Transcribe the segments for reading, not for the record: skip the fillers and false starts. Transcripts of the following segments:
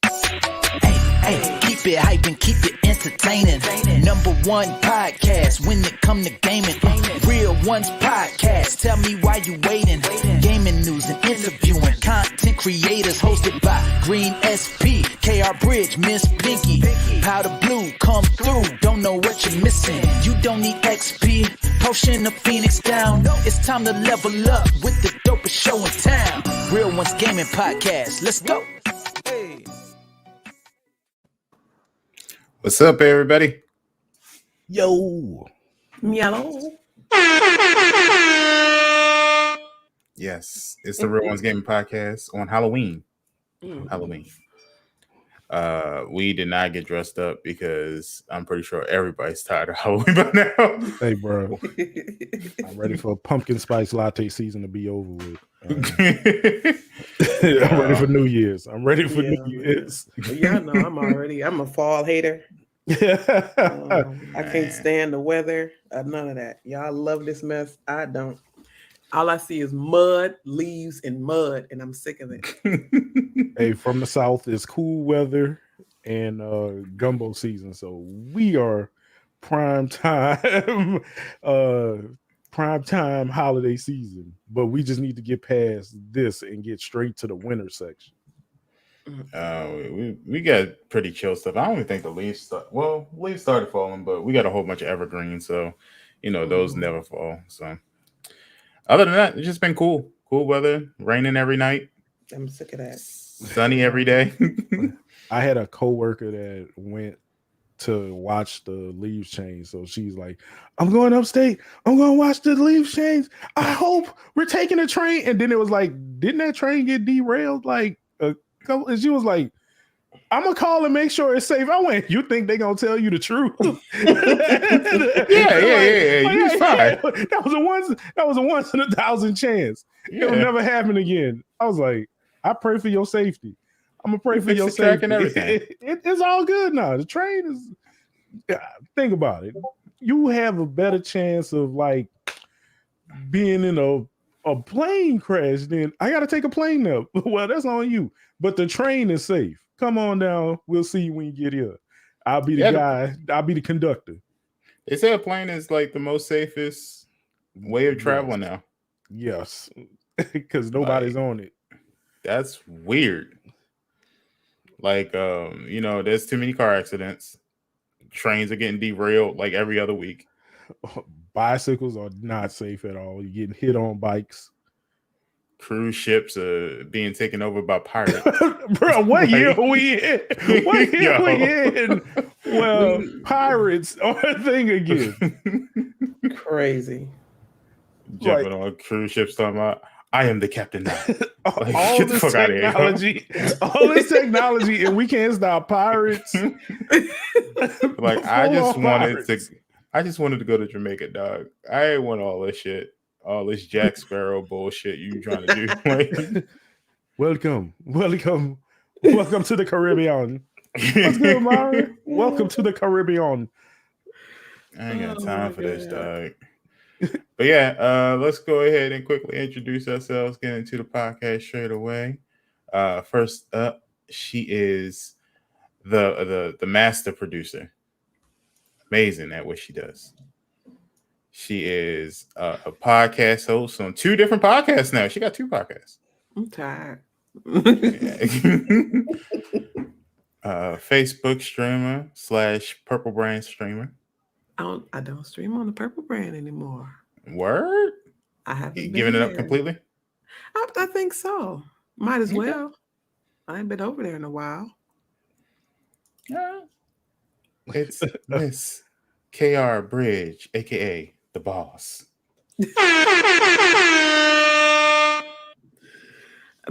Hey, keep it hype and keep it entertaining. Number one podcast when it come to gaming. Real Ones Podcast. Tell me why you waiting. Gaming news and interviewing content creators hosted by Greensp, KR Bridge, Miss Pinky, Pawdablu, come through. Don't know what you're missing. You don't need XP. Potion of Phoenix down. It's time to level up with the dopest show in town. Real Ones Gaming Podcast. Let's go. Hey. What's up, everybody? Yo. Yellow. Yes, it's the Real Ones Gaming Podcast on Halloween. We did not get dressed up because I'm pretty sure everybody's tired of Halloween by now. Hey, bro. I'm ready for pumpkin spice latte season to be over with. I'm ready for New Year's. New Year's. Y'all know I'm a fall hater. I can't stand the weather. None of that. Y'all love this mess. I don't. All I see is mud, leaves, and mud, and I'm sick of it. Hey, from the South, it's cool weather and gumbo season, so we are prime time holiday season. But we just need to get past this and get straight to the winter section. We got pretty chill stuff. I don't even think the leaves started falling, but we got a whole bunch of evergreens, so those never fall. So other than that, it's just been cool weather, raining every night. I'm sick of that. Sunny every day. I had a coworker that went to watch the leaves change, so she's like, "I'm going upstate. I'm going to watch the leaves change. I hope we're taking a train." And then it was like, "Didn't that train get derailed?" And she was like, "I'm gonna call and make sure it's safe." I went, "You think they gonna tell you the truth?" Yeah. You're fine. That was a once in a thousand chance. Yeah. It'll never happen again. I was like, "I pray for your safety. I'm gonna pray for your safety." And everything. It's all good now. The train is. Think about it. You have a better chance of being in a plane crash than I got to take a plane now. Well, that's on you. But the train is safe. Come on down. We'll see you when you get here. I'll be the guy. I'll be the conductor. They say a plane is the most safest way of traveling now. Yes, because nobody's on it. That's weird. There's too many car accidents. Trains are getting derailed every other week. Bicycles are not safe at all. You're getting hit on bikes. Cruise ships are being taken over by pirates. Bro, what year are we in? What year are we in? Well, pirates are a thing again. Crazy. Jumping on cruise ships talking about, "I am the captain now." All this technology, and we can't stop pirates. I just wanted to go to Jamaica, dog. I ain't want all this shit. All this Jack Sparrow bullshit you trying to do. Welcome to the Caribbean. What's good, Myron? Welcome to the Caribbean. I ain't got time for this, dog. But yeah, let's go ahead and quickly introduce ourselves, get into the podcast straight away. First up, she is the master producer. Amazing at what she does. She is a podcast host on 2 different podcasts now. She got 2 podcasts. I'm tired. Facebook streamer / Purple Brand streamer. I don't stream on the Purple Brand anymore. Word? I haven't giving it up completely? I think so. Might as well. I ain't been over there in a while. It's Miss KR Bridge, aka the boss.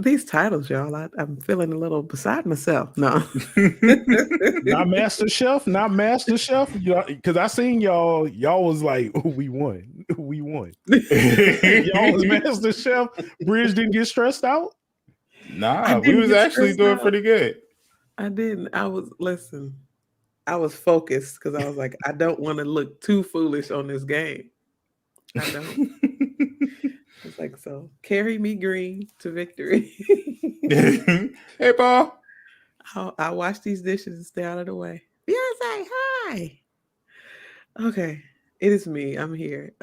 These titles, y'all, I'm feeling a little beside myself. No. Not Master Chef. Because I seen y'all was like, "Oh, we won. Y'all was Master Chef. Bridge didn't get stressed out? Nah, we was actually doing pretty good. I didn't. I was focused because I was like, I don't want to look too foolish on this game. I don't. It's like, so carry me green to victory. Hey, Paul. I'll wash these dishes and stay out of the way. Beyonce, hi. Okay, it is me. I'm here.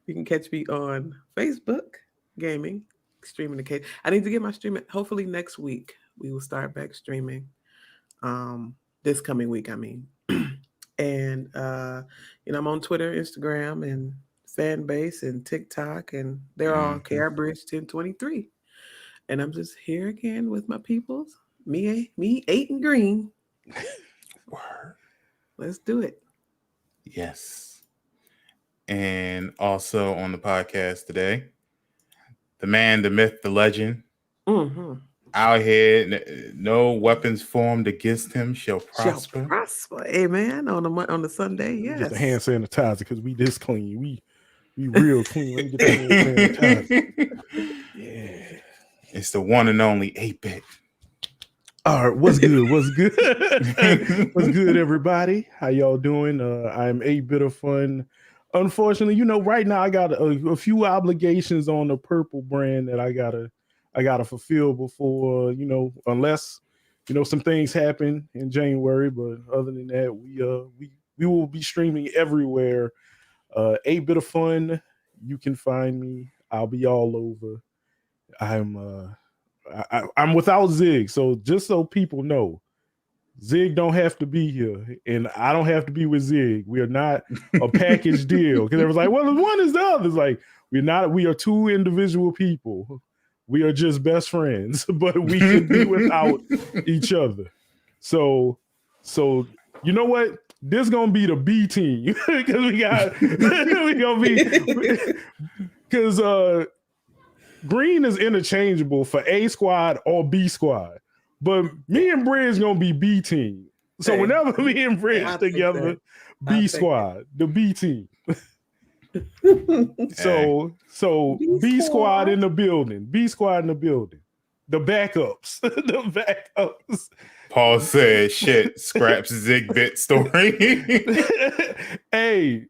You can catch me on Facebook Gaming, streaming the case. I need to get my streaming. Hopefully next week we will start back streaming. This coming week, I mean. And I'm on Twitter, Instagram, and Fanbase and TikTok, and they're all KRBridge 1023. And I'm just here again with my peoples. Me, 8 and green. Word. Let's do it. Yes. And also on the podcast today, the man, the myth, the legend. Mm-hmm. Out here, no weapons formed against him shall prosper. Shall prosper. Amen. On the Sunday, yes. Get the hand sanitizer because we this clean. We real clean. Let me get the hand sanitizer. Yeah. It's the one and only 8-bit. All right, what's good? What's good? What's good, everybody? How y'all doing? I'm 8-bit of fun. Unfortunately, right now I got a few obligations on the purple brand that I gotta fulfill before unless some things happen in January. But other than that, we will be streaming everywhere. 8-bit of fun. You can find me. I'll be all over. I'm without Zig, so just so people know, Zig don't have to be here, and I don't have to be with Zig. We are not a package deal because everyone's like, well, one is the other. It's like we're not. We are two individual people. We are just best friends, but we can be without each other. So you know what? This gonna be the B team because we gonna be because Green is interchangeable for A squad or B squad, but me and Bridge gonna be B team. So whenever me and Bridge together, B squad, the B team. So B squad in the building. B squad in the building. The backups. The backups. Paul said, "Shit, scraps Zigbit story." hey,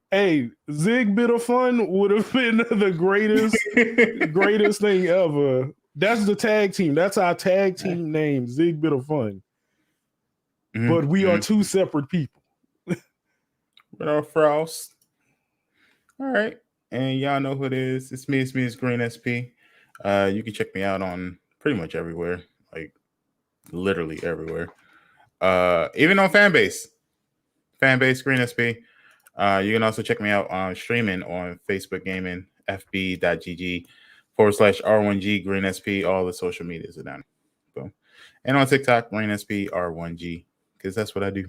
Zigbit of fun would have been the greatest thing ever. That's the tag team. That's our tag team name, Zigbit of fun. But we are two separate people. Frost. All right, and y'all know who it is. It's me. It's Greensp. You can check me out on pretty much everywhere, like literally everywhere. Even on Fanbase Greensp. You can also check me out on streaming on Facebook Gaming, fb.gg/R1G Greensp. All the social medias are down. Boom. And on TikTok, Greensp R1G, because that's what I do.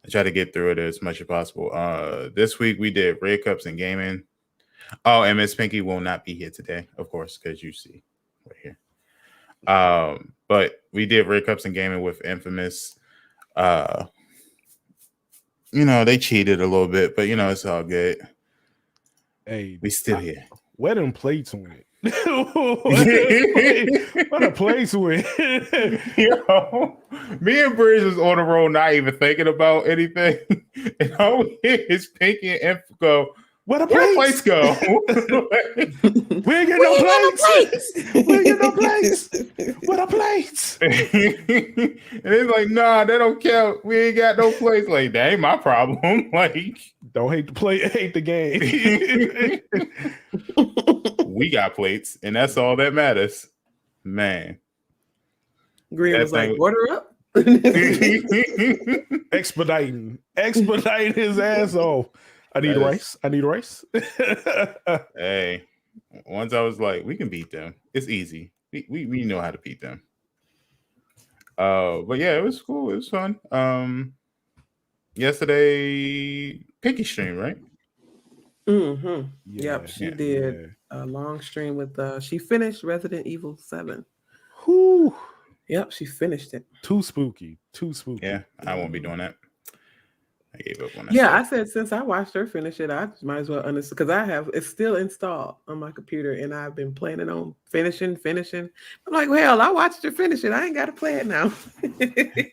I try to get through it as much as possible. This week we did Red Cups and Gaming. Oh, and Miss Pinky will not be here today, of course, because you see right here. But we did Red Cups and Gaming with Infamous. They cheated a little bit, but it's all good. Hey, we still here. Where them plates went? What a place went. Yo, me and Bridge was on the road, not even thinking about anything. And all we hear is Pinky and Inf go, where the plates go? We ain't get no plates. We ain't get no plates. Where the plates? And it's like, nah, they don't count. We ain't got no plates. Like, that ain't my problem. Like, don't hate the plate, hate the game. We got plates, and that's all that matters. Man. Green was like, order up. Expediting his ass off. I need rice. Hey, once I was like, we can beat them. It's easy. We know how to beat them. But yeah, it was cool. It was fun. Yesterday, Pinky stream, right? Mm-hmm. Yep, she did a long stream with. She finished Resident Evil 7. Whew. Yep, she finished it. Too spooky. Yeah, I won't be doing that. I gave up on that. Yeah, I said since I watched her finish it, I might as well understand because it's still installed on my computer and I've been planning on finishing. I'm like, well, I watched her finish it. I ain't got to play it now.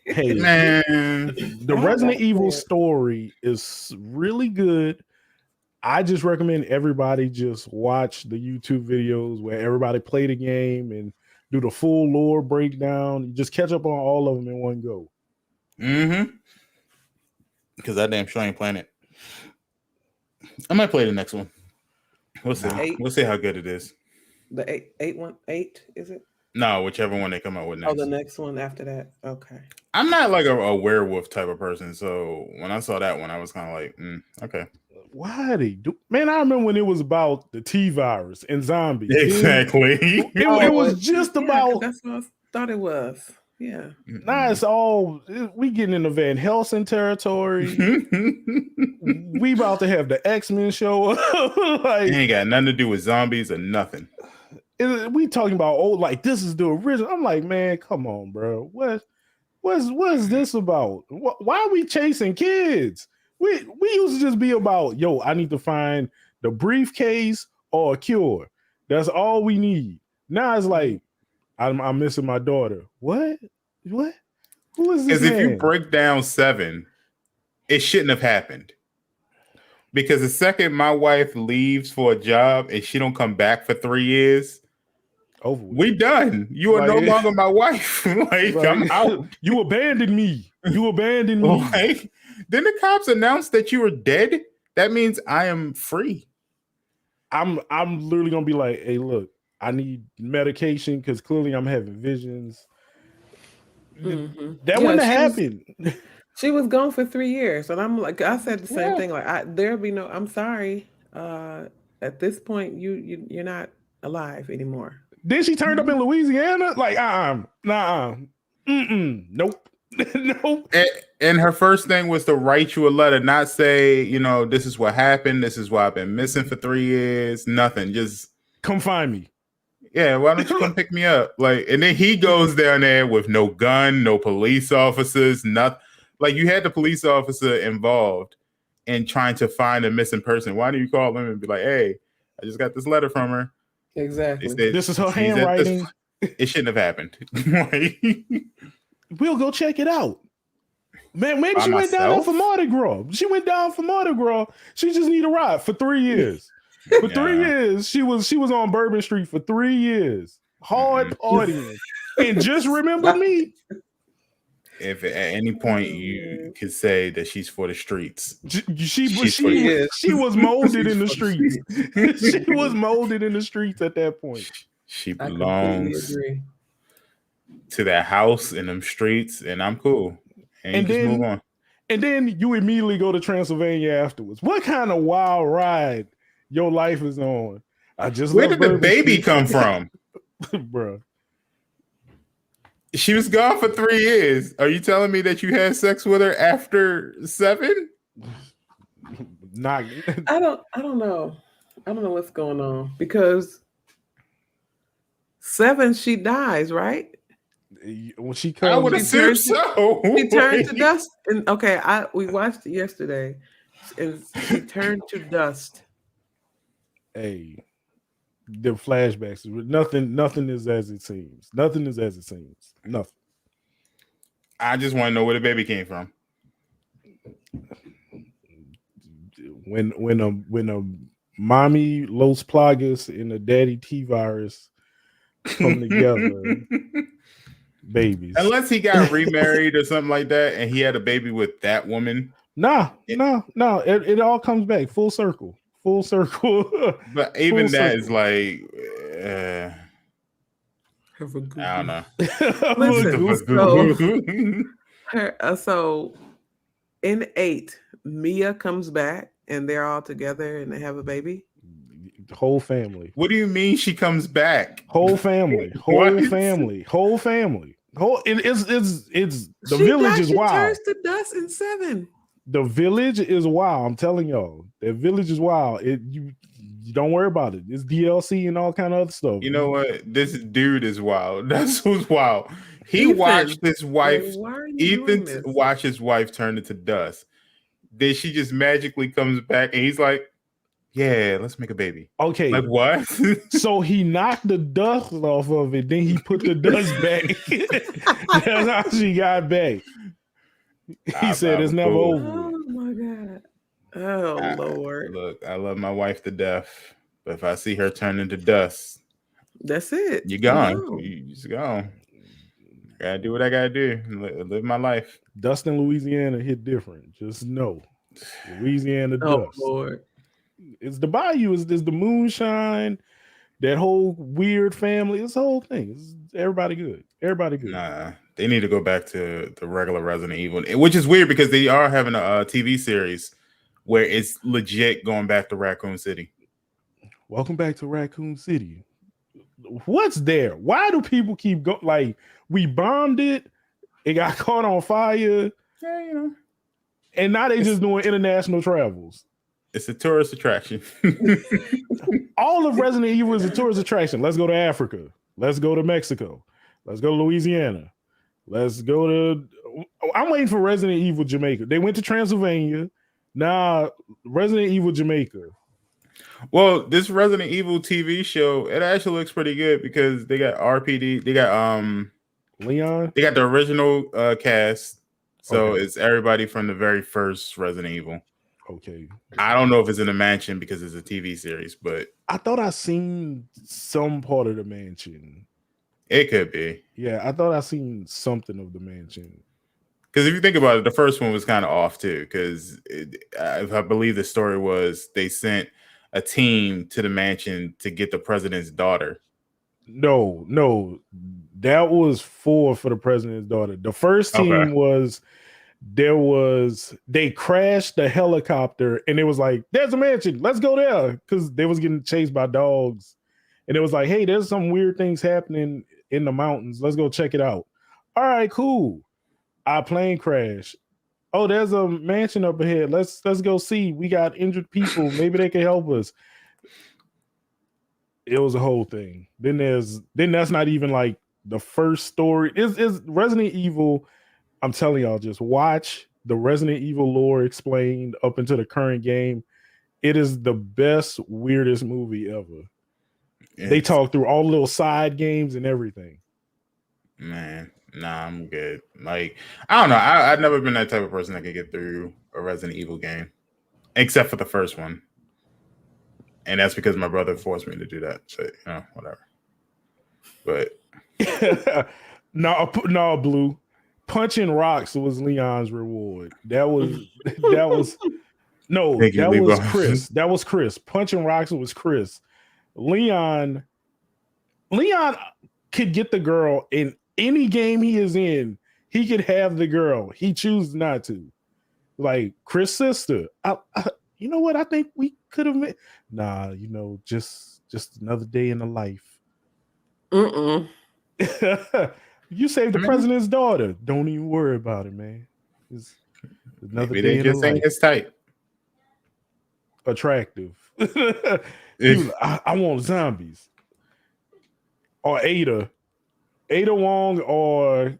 Hey, man, the Resident Evil story is really good. I just recommend everybody just watch the YouTube videos where everybody play the game and do the full lore breakdown. You just catch up on all of them in one go. Mm-hmm. Because that damn sure ain't playing it. I might play the next one. We'll see. We'll see how good it is. The 8 is it? No, whichever one they come out with next. Oh, the next one after that. Okay. I'm not like a werewolf type of person, so when I saw that one, I was kind of like, okay. Why they do? Man, I remember when it was about the T virus and zombies. Exactly. It was just about. That's what I thought it was. Yeah. Nah, it's all we getting into Van Helsing territory. We about to have the X-Men show up. Like, it ain't got nothing to do with zombies or nothing. We talking about like this is the original. I'm like, man, come on, bro. What's this about? Why are we chasing kids? We used to just be about, yo, I need to find the briefcase or a cure. That's all we need. Now it's like, I'm missing my daughter. What? Who is this? Because if you break down 7, it shouldn't have happened. Because the second my wife leaves for a job and she don't come back for 3 years, we done. You are no longer my wife. I'm out. You abandoned me. Like, then the cops announced that you were dead. That means I am free. I'm literally gonna be like, hey, look, I need medication because clearly I'm having visions. Mm-hmm. That wouldn't have happened. She was gone for 3 years, and I'm like, I said the same thing. Like, there'll be no. I'm sorry. At this point, you're not alive anymore. Then she turned up in Louisiana. Like, nope. Nope. And her first thing was to write you a letter, not say, this is what happened. This is why I've been missing for 3 years. Nothing. Just come find me. Yeah, why don't you come pick me up? Like, and then he goes down there with no gun, no police officers, nothing. Like, you had the police officer involved in trying to find a missing person. Why don't you call him and be like, hey, I just got this letter from her. Exactly. This is her handwriting. It shouldn't have happened. We'll go check it out. Man, maybe she went down there for Mardi Gras. She went down for Mardi Gras. She just need a ride for 3 years. For 3 years, she was on Bourbon Street for 3 years. Hard partying. And just remember me. If at any point you could say that she's for the streets. She was molded in the streets. She was molded in the streets at that point. She belongs to that house in them streets, and I'm cool. And then move on. And then you immediately go to Transylvania afterwards. What kind of wild ride your life is on? Where did the baby come from? Bro. She was gone for 3 years. Are you telling me that you had sex with her after 7? Not. I don't know. I don't know what's going on because 7 she dies, right? When she comes, I would assume so. She turned to dust. And we watched it yesterday, and she turned to dust. Hey, the flashbacks. Nothing is as it seems. Nothing is as it seems. Nothing. I just want to know where the baby came from. When a mommy Los Plagas and a daddy T virus come together. Babies. Unless he got remarried or something like that, and he had a baby with that woman. No. It all comes back full circle. But even that is like, I don't know. Listen, so in 8, Mia comes back, and they're all together, and they have a baby. Whole family. What do you mean she comes back? Whole family. Whole family. It's the village is wild. She turns to dust in 7. The village is wild. I'm telling y'all, the village is wild. You don't worry about it. It's DLC and all kind of other stuff. You know what? This dude is wild. That's who's wild. He watched his wife. Ethan watched his wife turn into dust. Then she just magically comes back, and he's like, yeah, let's make a baby. Okay. Like what? So he knocked the dust off of it, then he put the dust back. That's how she got back. He said it's never over. Oh my God. Oh Lord. Look, I love my wife to death, but if I see her turn into dust, That's it. You're gone. You just gone. Gotta do what I gotta do. Live my life. Dust in Louisiana hit different. Just know, Louisiana Oh dust. Lord. It's the bayou. It's the moonshine. That whole weird family. This whole thing. Everybody good. Everybody good. Nah, they need to go back to the regular Resident Evil, which is weird because they are having a TV series where it's legit going back to Raccoon City. Welcome back to Raccoon City. What's there? Why do people keep going? Like, we bombed it. It got caught on fire. Yeah, you know. And now they just doing international travels. It's a tourist attraction. All of Resident Evil is a tourist attraction. Let's go to Africa. Let's go to Mexico. Let's go to Louisiana. Let's go to... I'm waiting for Resident Evil Jamaica. They went to Transylvania. Now, Resident Evil Jamaica. Well, this Resident Evil TV show, it actually looks pretty good because they got RPD. They got Leon. They got the original cast. So It's everybody from the very first Resident Evil. Okay. I don't know if it's in the mansion because it's a TV series, but I thought I seen some part of the mansion. It could be. Yeah, I thought I seen something of the mansion. Because if you think about it, the first one was kind of off too. Because I believe the story was they sent a team to the mansion to get the president's daughter. No, that was for the president's daughter. The first team was. They crashed the helicopter and it was like, there's a mansion, let's go there, because they was getting chased by dogs, and it was like, hey, there's some weird things happening in the mountains, let's go check it out. All right, cool. Our plane crashed. Oh, there's a mansion up ahead, let's go see, we got injured people, maybe they can help us. It was a whole thing. Then that's not even like the first story. Is Resident Evil. I'm telling y'all, just watch the Resident Evil lore explained up into the current game. It is the best, weirdest movie ever. They talk through all the little side games and everything. Man, nah, I'm good. Like, I don't know. I've never been that type of person that could get through a Resident Evil game, except for the first one. And that's because my brother forced me to do that. So, whatever. But no, Blue. Punching rocks was Leon's reward. That was Chris. That was Chris. Punching rocks was Chris. Leon could get the girl in any game he is in. He could have the girl. He chooses not to. Like Chris' sister. You know what? I think we could have made. Nah, just another day in the life. You saved the president's daughter. Don't even worry about it, man. It's another day in the life. It's tight. Attractive. I want zombies. Or Ada Wong or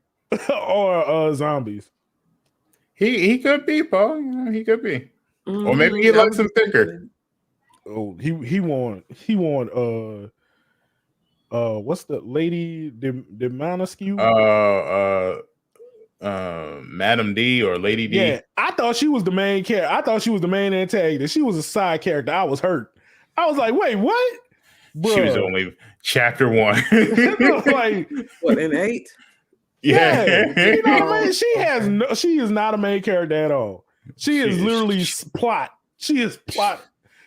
zombies. He could be, Paul. He could be. Or maybe he likes them thicker. Oh, he want what's the lady the Montesquieu? Madam D or Lady D. Yeah, I thought she was the main character. I thought she was the main antagonist. She was a side character. I was hurt. I was like, wait, what? Bruh. She was only chapter 1. Like what, in 8? Yeah. She is not a main character at all. She is literally plot. She is plot.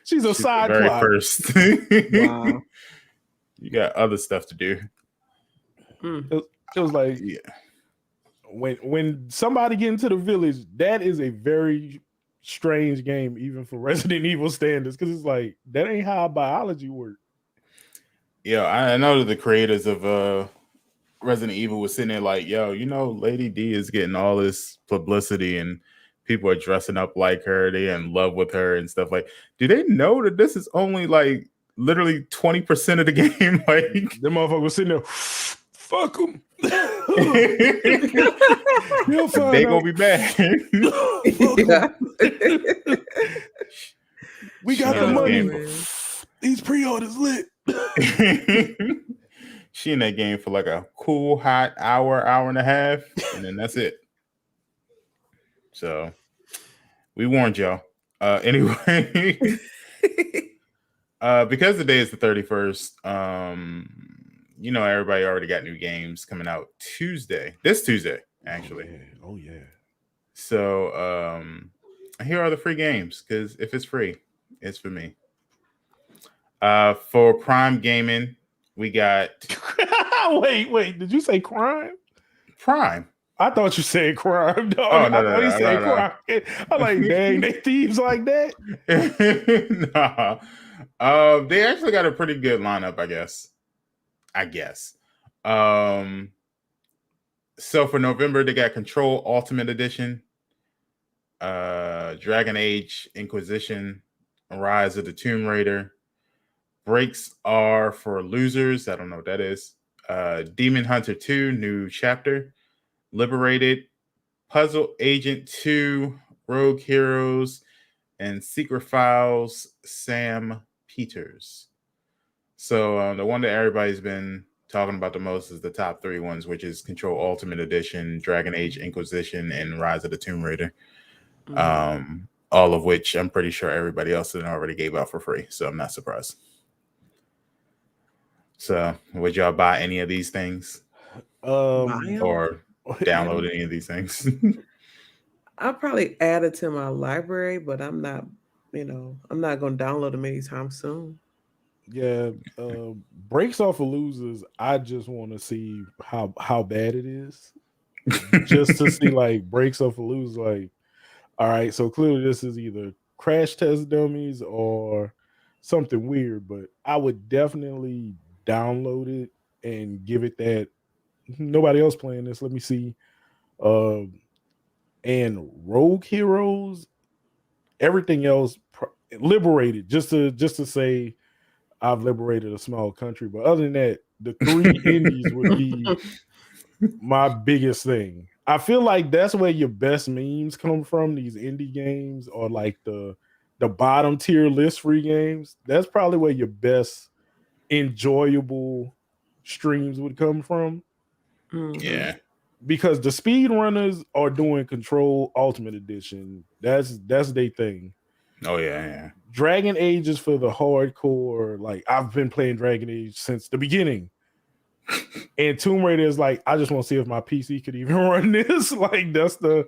She's a side plot. First. Wow. You got other stuff to do. It was like, yeah. When somebody get into the village, that is a very strange game, even for Resident Evil standards, because it's like that ain't how biology works. Yeah, I know that the creators of Resident Evil was sitting there like, yo, Lady D is getting all this publicity and people are dressing up like her, they're in love with her and stuff. Like, do they know that this is only like literally 20% of the game? Like, them motherfuckers was sitting there, fuck them. They gonna be bad. We got the money. These pre-orders lit. She in that game for like a cool hot hour and a half, and then that's it. So we warned y'all. Anyway, because the day is the 31st, you know, everybody already got new games coming out this Tuesday, actually. Oh yeah. So here are the free games, because if it's free, it's for me. For Prime Gaming, we got wait, did you say crime? Prime. I thought you said crime. No, Oh, no, I thought you said crime. I'm like, dang, they thieves like that. No. They actually got a pretty good lineup, I guess. So for November, they got Control Ultimate Edition, Dragon Age Inquisition, Rise of the Tomb Raider. Breaks are for losers. I don't know what that is. Demon Hunter 2, New Chapter. Liberated, Puzzle Agent 2, Rogue Heroes, and Secret Files, Sam Peters. So the one that everybody's been talking about the most is the top 3 ones, which is Control Ultimate Edition, Dragon Age Inquisition, and Rise of the Tomb Raider. All of which I'm pretty sure everybody else already gave out for free, so I'm not surprised. So would y'all buy any of these things? Or download any of these things? I'll probably add it to my library, but I'm not going to download them anytime soon. Yeah, breaks off of losers. I just want to see how bad it is, just to see like breaks off of losers. Like, all right, so clearly this is either crash test dummies or something weird. But I would definitely download it and give it that. Nobody else playing this. Let me see. And Rogue Heroes, everything else liberated. Just to say, I've liberated a small country. But other than that, the 3 indies would be my biggest thing. I feel like that's where your best memes come from. These indie games, or like the bottom tier list free games. That's probably where your best enjoyable streams would come from. Yeah, because the speed runners are doing Control Ultimate Edition. That's their thing. Oh yeah. Dragon Age is for the hardcore. Like, I've been playing Dragon Age since the beginning. And Tomb Raider is like, I just want to see if my PC could even run this. Like, that'd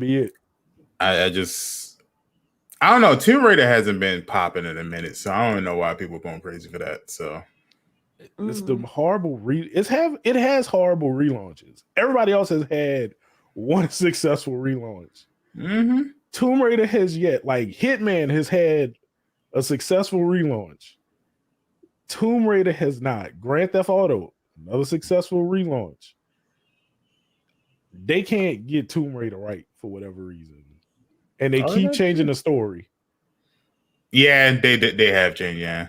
be it. I don't know. Tomb Raider hasn't been popping in a minute, so I don't know why people are going crazy for that. So it's the horrible it has horrible relaunches. Everybody else has had one successful relaunch. Tomb Raider has yet, like Hitman has had a successful relaunch. Tomb Raider has not. Grand Theft Auto, another successful relaunch. They can't get Tomb Raider right for whatever reason. And they keep changing the story. Yeah, they have changed, yeah.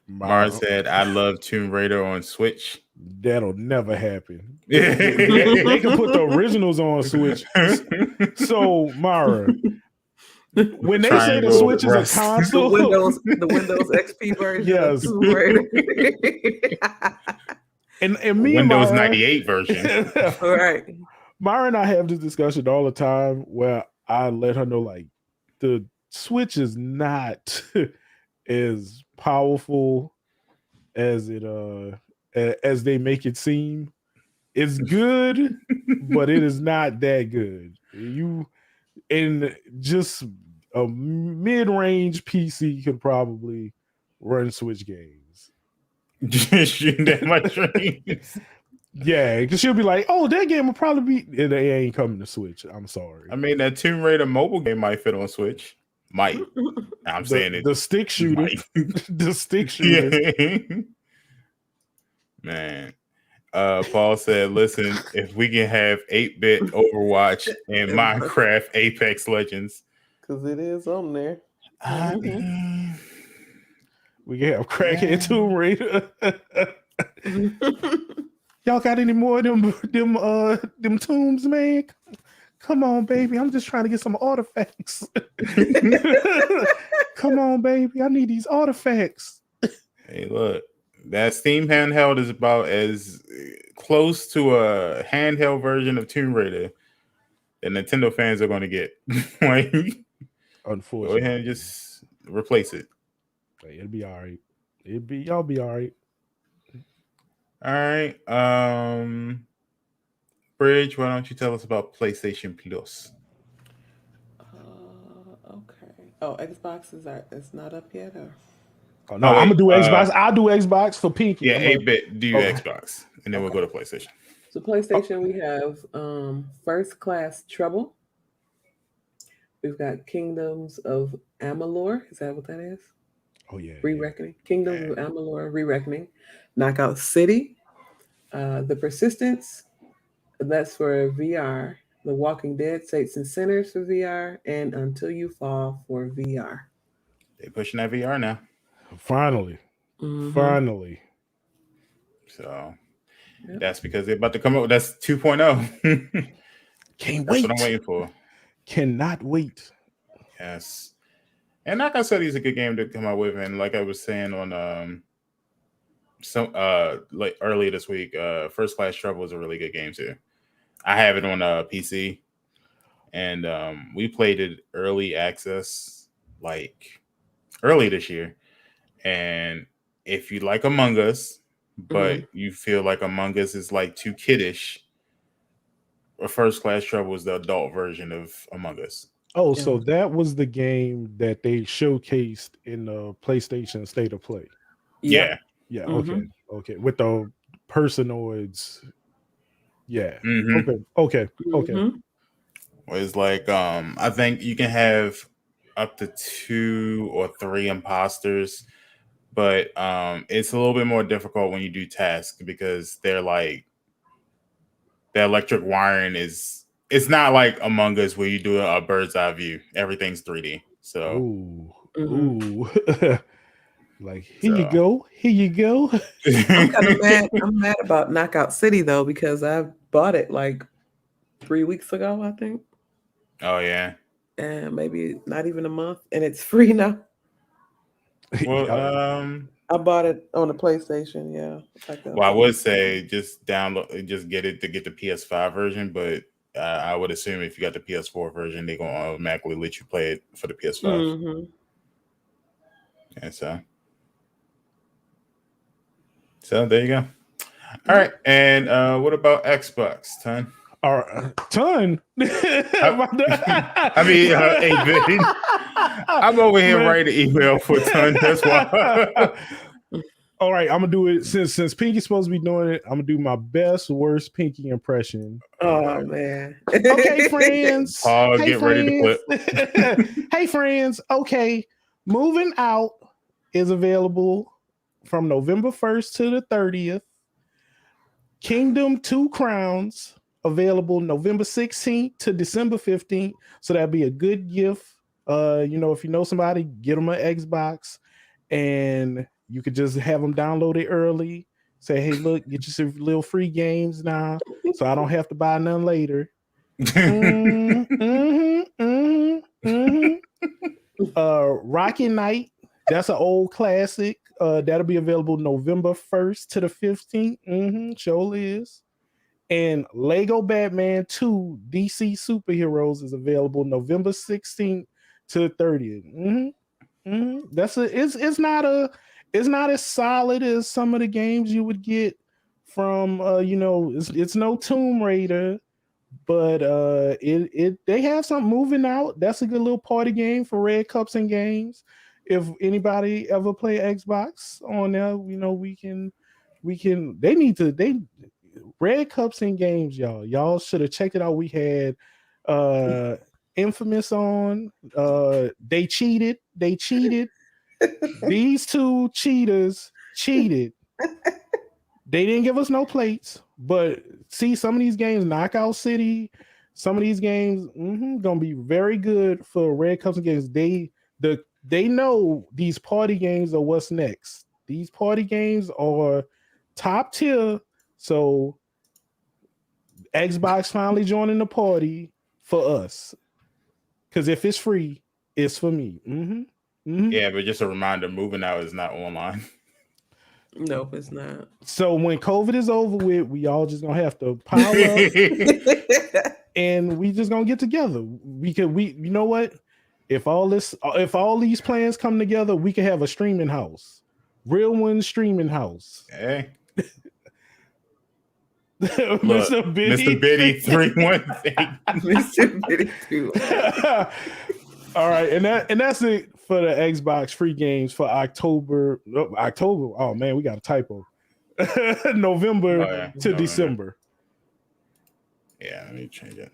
Mars said, I love Tomb Raider on Switch. That'll never happen. They can put the originals on Switch. So, Mara, when they say the Switch is a console, the Windows XP version, yes, of Tomb Raider. and me Windows and Mara, 98 version. All right. Mara and I have this discussion all the time where I let her know, like, the Switch is not as powerful as as they make it seem. It's good, but it is not that good. And just a mid-range PC could probably run Switch games. Shooting that much range. Yeah, because she'll be like, "Oh, that game will probably be." It ain't coming to Switch. I'm sorry. I mean, that Tomb Raider mobile game might fit on Switch. Might. I'm saying it. The stick shooter. The stick shooter. Yeah. Man. Paul said, listen, if we can have 8-bit Overwatch and Minecraft Apex Legends. Because it is on there. I mean, we can have crackhead Tomb Raider. Y'all got any more of them tombs, man? Come on, baby. I'm just trying to get some artifacts. Come on, baby. I need these artifacts. Hey, look. That Steam handheld is about as close to a handheld version of Tomb Raider that Nintendo fans are going to get. Like, unfortunately. go ahead and just replace it. It'll be all right. Y'all be all right. All right. Bridge, why don't you tell us about PlayStation Plus? Okay. Oh, Xbox it's not up yet. Or? Oh no, Oh, I'm wait, gonna do Xbox. I'll do Xbox for Pinky. Yeah, 8-bit. Do Okay. Xbox, and then we'll go to PlayStation. So PlayStation, we have First Class Trouble. We've got Kingdoms of Amalur. Is that what that is? Oh yeah. Re-Reckoning. Kingdoms of Amalur, Re-Reckoning. Knockout City. The Persistence. That's for VR. The Walking Dead, Saints and Sinners for VR, and Until You Fall for VR. They're pushing that VR now. Finally. Finally. So that's because they're about to come up. That's 2.0. Can't That's wait. what I'm waiting for. Cannot wait. Yes. And like I said, he's a good game to come out with. And like I was saying on like earlier this week, First Class Trouble is a really good game too. I have it on PC, and we played it early access like early this year. And if you like Among Us, but you feel like Among Us is like too kiddish, First Class Trouble is the adult version of Among Us. Oh, so that was the game that they showcased in the PlayStation State of Play. Yeah. Yeah. Okay. With the personoids. Yeah. Okay. It's like I think you can have up to 2 or 3 imposters, but it's a little bit more difficult when you do tasks because they're like the electric wiring it's not like Among Us where you do a bird's eye view. Everything's 3D. So like here you go. I'm kind of mad. I'm mad about Knockout City though because I bought it like 3 weeks ago, I think. Oh yeah. And maybe not even a month, and it's free now. Well, I bought it on the PlayStation. Yeah. Well, I would say just get it to get the PS5 version, but I would assume if you got the PS4 version, they're gonna automatically let you play it for the PS5. And so there you go. All right, and what about Xbox, Ton? Ton. I mean, 8-bit. I'm over here writing email for Ton. That's why. All right, I'm gonna do it since Pinky's supposed to be doing it. I'm gonna do my best worst Pinky impression. Oh man. Okay, friends. Get ready to clip. Hey friends. Okay, Moving Out is available from November 1st to the 30th. Kingdom 2 Crowns available November 16th to December 15th. So that'd be a good gift. If you know somebody, get them an Xbox, and you could just have them download it early. Say, hey, look, get you some little free games now, so I don't have to buy none later. Rocket Knight, that's an old classic. That'll be available November 1st to the 15th. Sure is. And Lego Batman 2 DC Superheroes is available November 16th to the 30th. It's not as solid as some of the games you would get from it's no Tomb Raider, but they have something. Moving Out. That's a good little party game for Red Cups and Games. If anybody ever play Xbox on there, Red Cups and Games, y'all should have checked it out. We had Infamous on. They cheated. These two cheaters cheated. They didn't give us no plates, but see, some of these games, Knockout City, some of these games gonna be very good for Red Cups and Games. They know these party games are what's next. These party games are top tier. So Xbox finally joining the party for us. Because if it's free, it's for me. Yeah, but just a reminder, Moving Out is not online. Nope, it's not. So when COVID is over with, we all just gonna have to pile up and we just gonna get together. You know what? If all these plans come together, we can have a streaming house. Real One streaming house. Hey. Mr. Biddy. Mr. Biddy 318. Mr. Biddy 318. All right, and that's it for the Xbox free games for October. Oh man, we got a typo. November to December. Yeah, let me change it.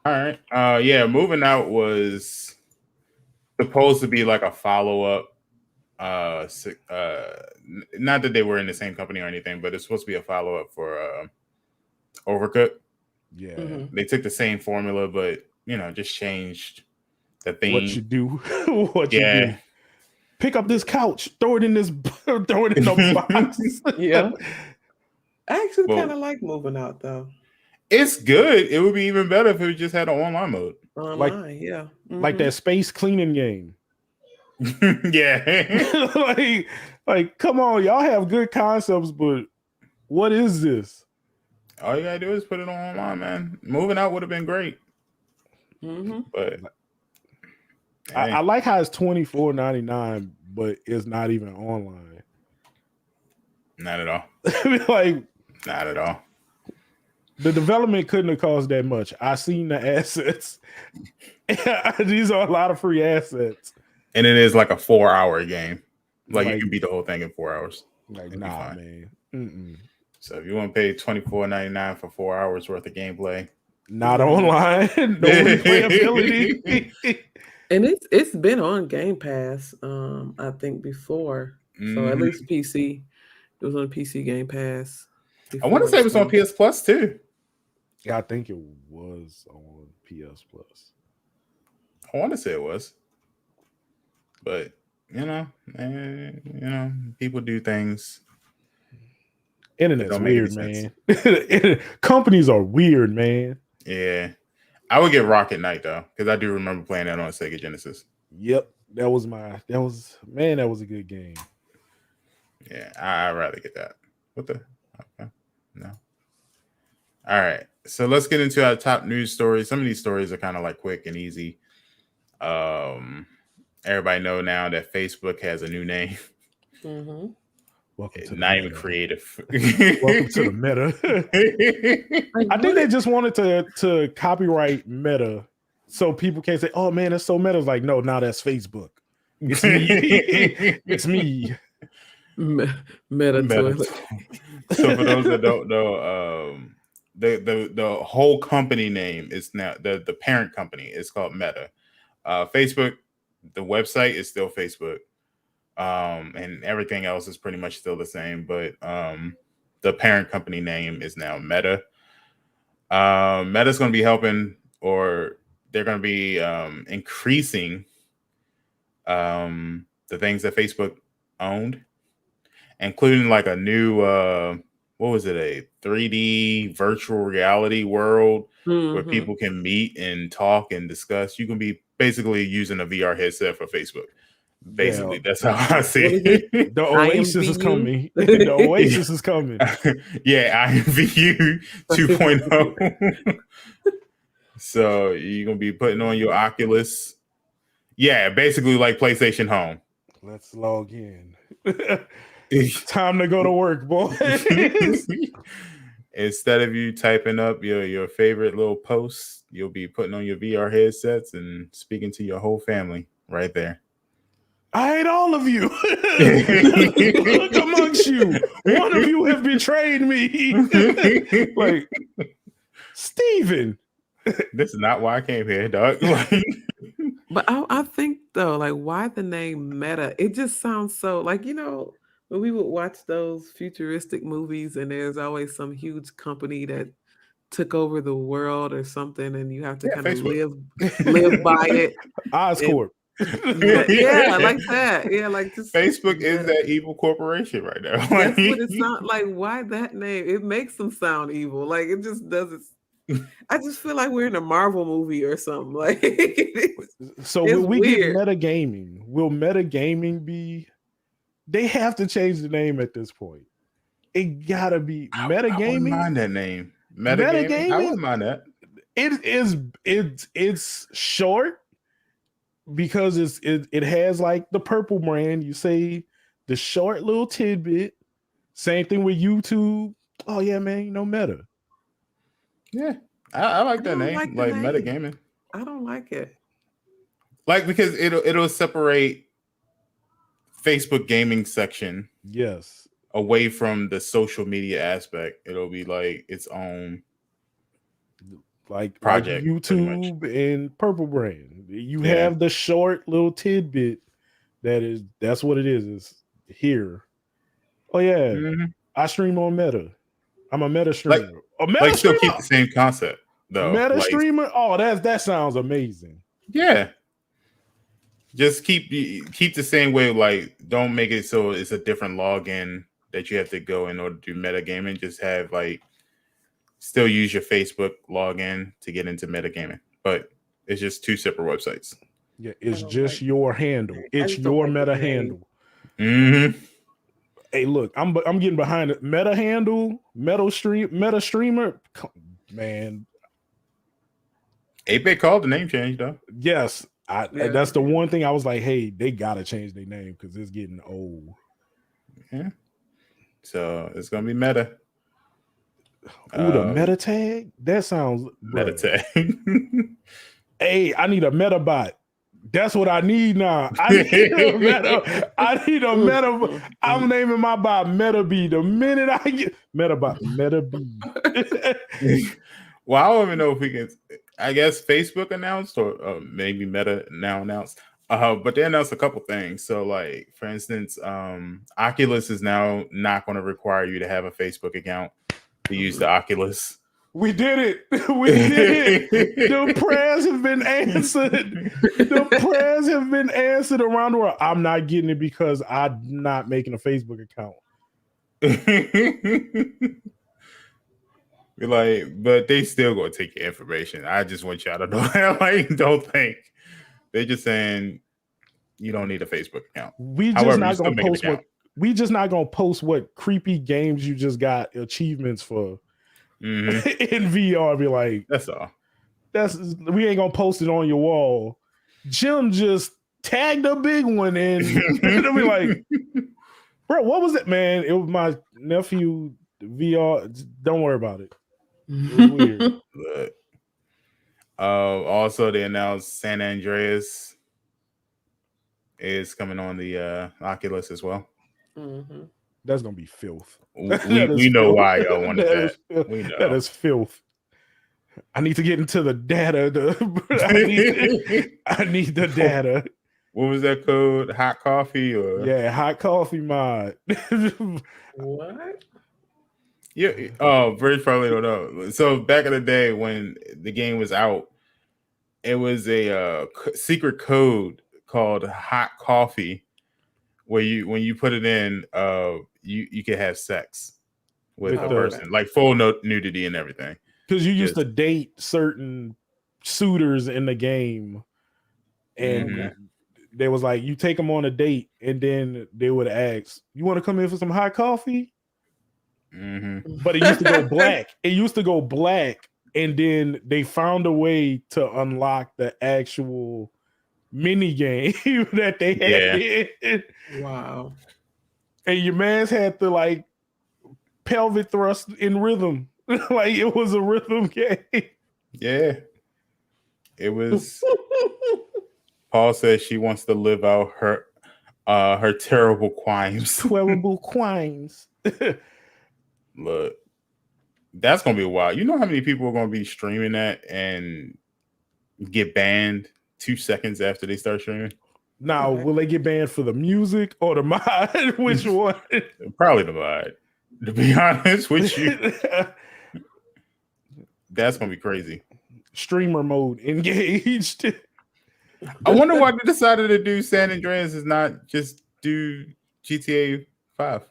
All right. Yeah, Moving Out was supposed to be like a follow-up. Not that they were in the same company or anything, but it's supposed to be a follow-up for Overcooked. Yeah. Mm-hmm. They took the same formula, but just changed the theme. What you do. What you do. Pick up this couch, throw it in the box. Yeah. I actually kind of like Moving Out though. It's good. It would be even better if it just had an online mode. Online, yeah. Mm-hmm. Like that space cleaning game. Yeah. like, come on, y'all have good concepts, but what is this? All you gotta do is put it on online, man. Moving Out would have been great. Mm-hmm. But I like how it's $24.99, but it's not even online. Not at all. Like, not at all. The development couldn't have cost that much. I seen the assets. These are a lot of free assets. And it is like a 4-hour game. Like you can beat the whole thing in 4 hours. Like, nah, man. Mm-mm. So if you want to pay $24.99 for 4 hours worth of gameplay, not online, no replayability. And it's been on Game Pass, I think before. So at least PC. It was on PC Game Pass. I want to say it was on PS Plus too. Yeah, I think it was on PS Plus. I want to say it was, but people do things. Internet's weird, man. Companies are weird, man. Yeah, I would get Rocket Knight though, because I do remember playing that on Sega Genesis. Yep, that was a good game. Yeah, I'd rather get that. What the? Okay. No. All right. So let's get into our top news stories. Some of these stories are kind of like quick and easy. Everybody know now that Facebook has a new name. Mm-hmm. Welcome to not even creative. Welcome to the Meta. I think they just wanted to copyright Meta so people can't say, "Oh man, that's so Meta." It's like, no, now that's Facebook. It's me. It's me. Meta toilet. So for those that don't know, the whole company name is now the parent company is called Meta. Facebook, the website is still Facebook, and everything else is pretty much still the same. But the parent company name is now Meta. Meta's going to be helping, or they're going to be increasing the things that Facebook owned, including like a new what was it, a 3D virtual reality world where people can meet and talk and discuss. You can be basically using a VR headset for Facebook. Basically, that's how I see it. The Oasis is coming. The Oasis is coming. Yeah, IMVU 2.0. So you're going to be putting on your Oculus. Yeah, basically like PlayStation Home. Let's log in. Time to go to work, boy. Instead of you typing up your favorite little posts, you'll be putting on your VR headsets and speaking to your whole family right there. I hate all of you. Look amongst you. One of you have betrayed me. Like, Steven. This is not why I came here, dog. But I think though, like, why the name Meta? It just sounds so like, when we would watch those futuristic movies and there's always some huge company that took over the world or something, and you have to kind of live by it. Oscorp. Yeah, like that. Yeah, like just Facebook is that evil corporation right now. That's what it sounds like. Why that name? It makes them sound evil. Like it just doesn't. I just feel like we're in a Marvel movie or something. Like so will we get metagaming? Will metagaming be? They have to change the name at this point. It gotta be metagaming. I wouldn't mind that name. Metagaming. I wouldn't mind that. It's short. because it has like the purple brand. You say the short little tidbit. Same thing with YouTube. Oh yeah, man, you know Meta. Yeah, I like that name, like the like name. metagaming. I don't like it. Like because it'll separate Facebook gaming section Yes. away from the social media aspect. It'll be like its own like project, YouTube and Purple Brand. You Yeah. have the short little tidbit that's what it is. Is here. Oh yeah, Mhm. I stream on Meta. I'm a Meta Like- streamer. A Meta Like still streamer. keep the same concept though. Meta Like, streamer. Oh, that sounds amazing. yeah. Just keep the same way. Like, don't make it so it's a different login that you have to go in order to do metagaming. Just have like still use your Facebook login to get into metagaming, but it's just two separate websites. Yeah, it's don't just like- your handle. It's just don't your like the Meta name. handle. Mm-hmm. Hey, look, I'm getting behind it. Meta handle, Meta streamer. Man, 8-Bit called the name change though. yes. Yeah. That's the one thing I was like, hey, they gotta change their name because it's getting old. Yeah. So it's gonna be Meta. Ooh, the meta tag? That sounds Meta bruh. tag. Hey, I need a meta bot. That's what I need now. I need a meta. I need a meta. I'm naming my bot Meta B. The minute I get meta bot, Meta B. Well, I don't even know if we can. I guess Facebook announced, or maybe Meta now announced. But they announced a couple things. So, like for instance, Oculus is now not going to require you to have a Facebook account to use the Oculus. We did it. We did it. The prayers have been answered. The prayers have been answered around the world. I'm not getting it because I'm not making a Facebook account. We're like, but they still gonna take your information. I just want y'all to know that. Like, don't think they're just saying you don't need a Facebook account. We just However, not you still gonna make an post what account. we just not gonna post what creepy games you just got achievements for Mhm. in VR. Be like, That's all. we ain't gonna post it on your wall. Jim just tagged a big one and it'll be like, bro, what was it, man? It was my nephew VR. Don't worry about it. It was weird. But, also, they announced San Andreas is coming on the Oculus as well. Mm-hmm. That's gonna be filth. We That is know filth. why y'all wanted That that. is filth. We know. That is filth. I need to get into the data. I need the data. What was that code? Hot coffee or Yeah, hot coffee mod. What? Yeah. Oh, Bridge probably don't know. So back in the day when the game was out, it was a secret code called hot coffee, where when you put it in, you could have sex with With the the- person, like full nudity and everything. Because you used Yes. to date certain suitors in the game, and Mhm. they was like, you take them on a date, and then they would ask, "You want to come in for some hot coffee?" Mm-hmm. But it used to go black. It used to go black, and then they found a way to unlock the actual mini game that they had. Wow. And your man's had to like pelvic thrust in rhythm. Like it was a rhythm game. Yeah, it was. Paul says she wants to live out her terrible crimes. Terrible crimes. Look, that's gonna be a while. You know how many people are gonna be streaming that and get banned 2 seconds after they start streaming? Now, will they get banned for the music or the mod? Which one? Probably the mod. To be honest with you, that's gonna be crazy. Streamer mode engaged. I wonder why they decided to do San Andreas is not just do GTA 5.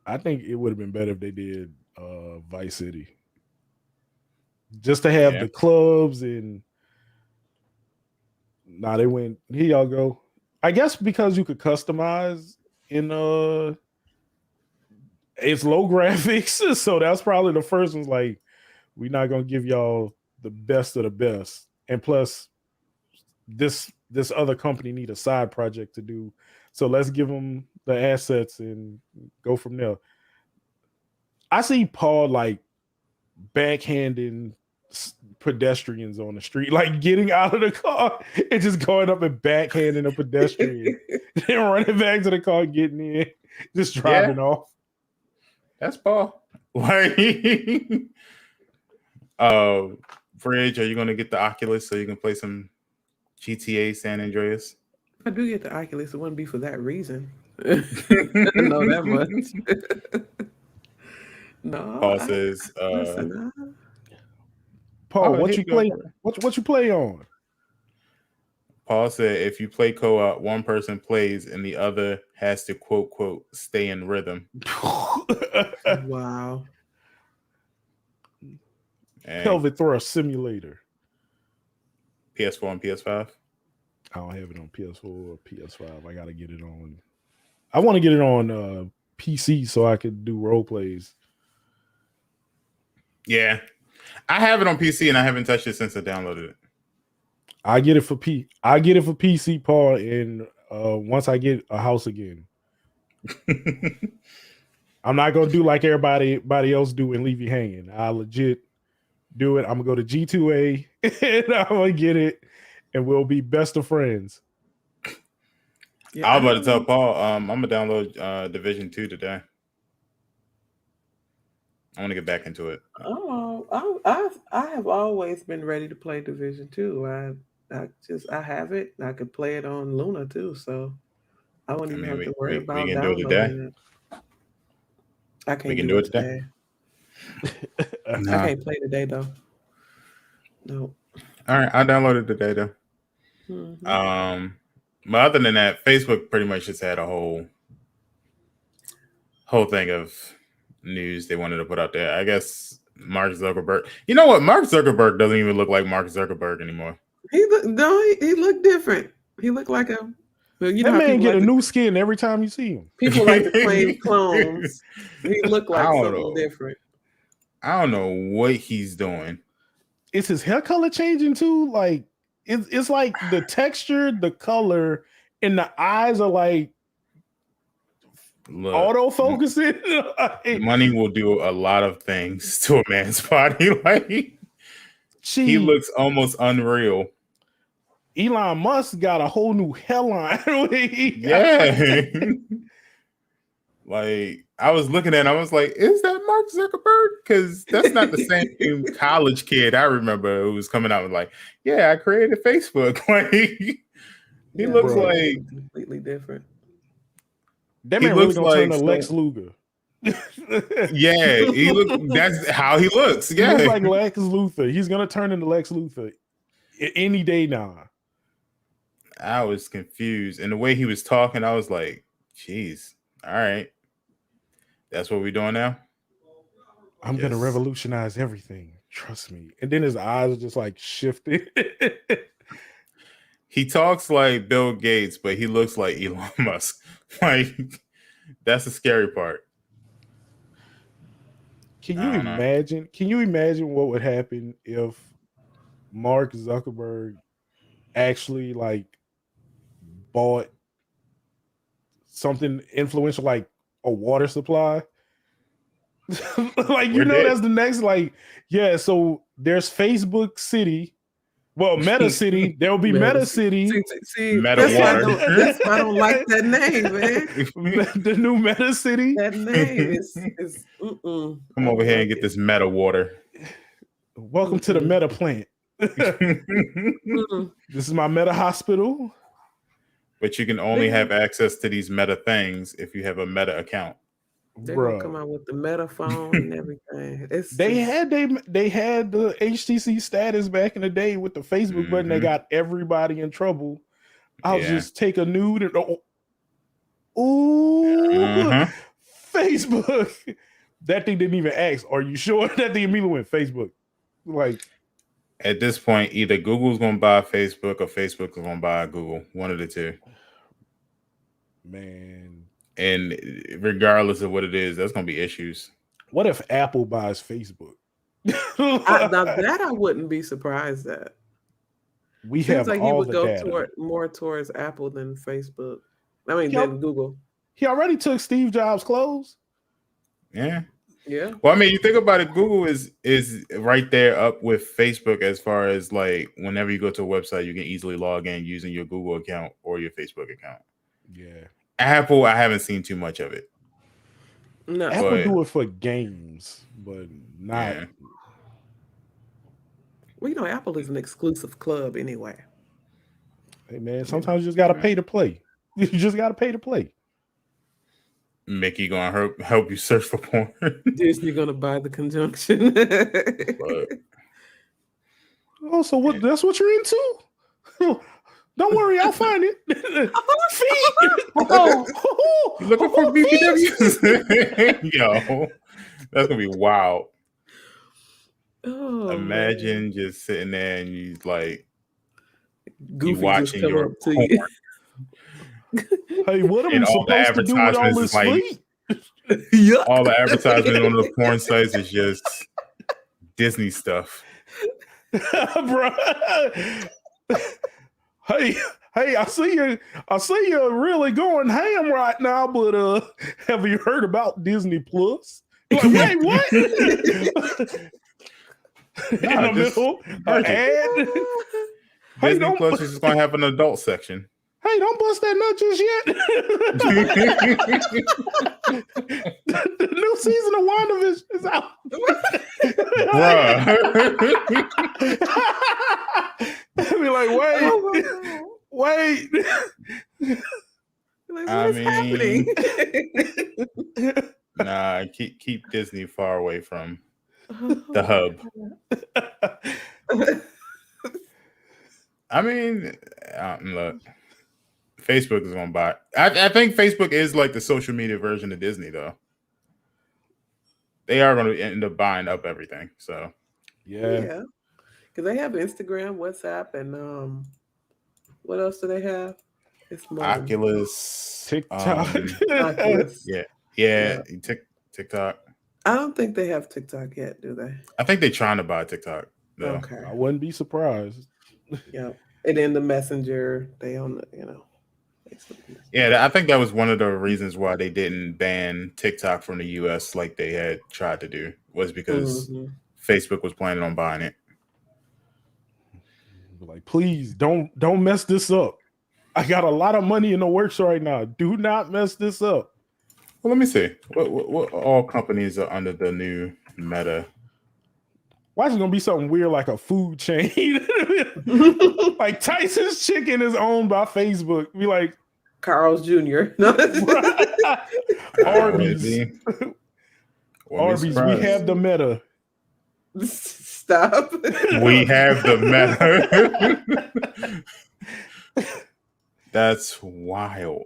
I think it would have been better if they did Vice City. Just to have the clubs and they went, here y'all go. I guess because you could customize in it's low graphics, so that's probably the first one's like, we're not gonna give y'all the best of the best. And plus, this this other company need a side project to do. So let's give them the assets and go from there. I see Paul like backhanding pedestrians on the street, like getting out of the car and just going up and backhanding a pedestrian, then running back to the car, getting in, just driving off. That's Paul. Like, Bridge, are you going to get the Oculus so you can play some GTA San Andreas? If I do get the Oculus, it wouldn't be for that reason. I know that much. No, Paul says, listen, Paul, what you play? What you play on? Paul said, if you play co-op, one person plays and the other has to quote stay in rhythm. Wow. And Pelvic Thrust Simulator. PS4 and PS5. I don't have it on PS4 or PS5. I gotta get it on. I want to get it on PC so I could do role plays. Yeah, I have it on PC and I haven't touched it since I downloaded it. I get it for PC, Paul, and once I get a house again. I'm not gonna do like everybody else do and leave you hanging. I legit do it. I'm gonna go to G2A and I'm gonna get it, and we'll be best of friends. Yeah, I was about to tell Paul, I'm gonna download Division 2 today. I want to get back into it. Oh, I have always been ready to play Division 2. I have it. I could play it on Luna too, so I wouldn't even have to worry about we can do it downloading it. I can't do it today. I can't play today though. No. All right, I'll download it today though. Mm-hmm. But other than that, Facebook pretty much just had a whole thing of news they wanted to put out there. I guess Mark Zuckerberg. You know what? Mark Zuckerberg doesn't even look like Mark Zuckerberg anymore. He looked different. He looked like a. Well, you that know man get a new skin every time you see him. People like to claim clones. He looked like something different. I don't know what he's doing. Is his hair color changing too? Like it's like the texture, the color, and the eyes are like auto focusing. Money will do a lot of things to a man's body. Like he looks almost unreal. Elon Musk got a whole new hairline. Yeah. Like I was looking at it, I was like, is that Mark Zuckerberg? Because that's not the same college kid I remember who was coming out with like, yeah, I created Facebook. Like he looks like completely different. That man really gonna turn to Lex Luger. Yeah, that's how he looks. Yeah, he looks like Lex Luthor. He's gonna turn into Lex Luthor any day now. I was confused, and the way he was talking, I was like, "Geez, all right, that's what we're doing now." I'm gonna revolutionize everything. Trust me. And then his eyes are just like shifting. He talks like Bill Gates, but he looks like Elon Musk. Like that's the scary part. Can you imagine? Can you imagine what would happen if Mark Zuckerberg actually like bought something influential like a water supply? Like, you know, that's the next, like, yeah, so there's Facebook City. Well, Meta City. There will be Meta City. See, Meta Water. That's why I don't like that name, man. The new Meta City. That name is Come over here and get this Meta Water. Welcome to the Meta plant. This is my Meta hospital. But you can only have access to these Meta things if you have a Meta account. They're gonna come out with the Meta phone and everything. They had the HTC status back in the day with the Facebook button that got everybody in trouble. I'll just take a nude and Facebook. That thing didn't even ask, are you sure? That thing immediately went Facebook. Like at this point, either Google's gonna buy Facebook or Facebook is gonna buy Google. One of the two. Man. And regardless of what it is, that's gonna be issues. What if Apple buys Facebook? Now that I wouldn't be surprised at. We Seems have like he all would the go data. more towards Apple than Facebook. I mean, Yup. than Google. He already took Steve Jobs' clothes. Yeah. Yeah. Well, I mean, you think about it, Google is right there up with Facebook as far as like whenever you go to a website, you can easily log in using your Google account or your Facebook account. Yeah. Apple, I haven't seen too much of it. No. Apple But- do it for games, but not. Yeah. Well, you know, Apple is an exclusive club anyway. Hey man, sometimes you just gotta pay to play. You just gotta pay to play. Mickey gonna help you search for porn. Disney gonna buy the conjunction. But Oh, so what? That's what you're into? Don't worry, I'll find it. Feet. you looking for BBWs? Yo, that's gonna be wild. Oh, Imagine just sitting there and you like Goofy you watching just come your up to you. porn. Hey, what am I And all the supposed to do with all advertisements this is like- feet? Yeah. All the advertisement on the porn sites is just Disney stuff. Bro. Hey, I see you're really going ham right now, but have you heard about Disney Plus? Like, wait, what? In the middle, an ad. Hey, Disney don't, Plus is just gonna have an adult section. hey, don't bust that nut just yet. The new season of WandaVision is out. Bruh. Be like, wait. Like, I what is happening? Nah, keep Disney far away from the hub. I mean, look, Facebook is gonna buy. I think Facebook is like the social media version of Disney, though. They are going to end up buying up everything. So Yeah. Because they have Instagram, WhatsApp, and what else do they have? It's more Oculus, TikTok. Oculus. yeah, TikTok. I don't think they have TikTok yet, do they? I think they're trying to buy TikTok. Though. Okay. I wouldn't be surprised. Yeah. And then the Messenger, they own the, Facebook. Yeah, I think that was one of the reasons why they didn't ban TikTok from the US like they had tried to do, was because Facebook was planning on buying it. Like, please don't mess this up. I got a lot of money in the works right now. Do not mess this up. Well, let me see. What all companies are under the new Meta? Why is it gonna be something weird like a food chain? Like Tyson's Chicken is owned by Facebook. Be like Carl's Jr. Arby's. Arby's, we have the Meta. Stop. We have the Meta. That's wild.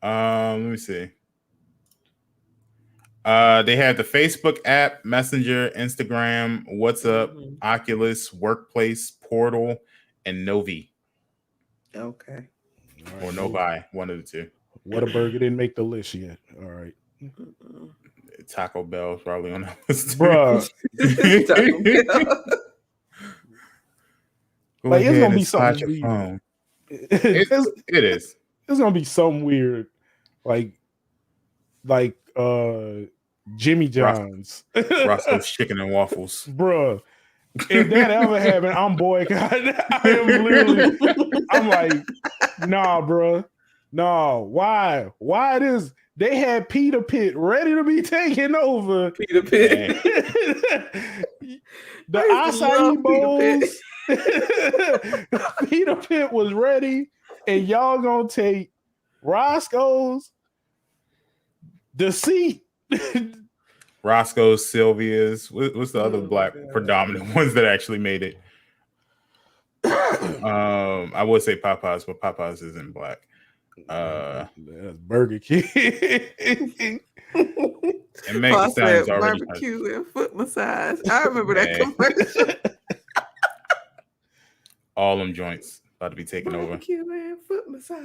Let me see. They have the Facebook app, Messenger, Instagram, WhatsApp, Oculus, Workplace, Portal, and Novi. Okay. Or Novi, one of the two. Whataburger didn't make the list yet. All right. Taco Bell's probably on that list. Bruh. Like, it's gonna be something weird. It is. It's gonna be something weird. Like Jimmy John's. Roscoe's Chicken and Waffles. Bruh. If that ever happened, I'm boycotting. I'm like, nah, bruh. No. Why? Why this? They had Peter Pitt ready to be taken over. Peter Pitt. The acai bowls. Peter Pitt was ready, and y'all gonna take Roscoe's, the seat. Roscoe's, Sylvia's. What's the other black predominant ones that actually made it? I would say Popeyes, but Popeyes isn't black. That's Burger King. And Meg Thee Stallion's already barbecue and foot massage. I remember that commercial. All them joints about to be taken over. Barbecue and foot massage.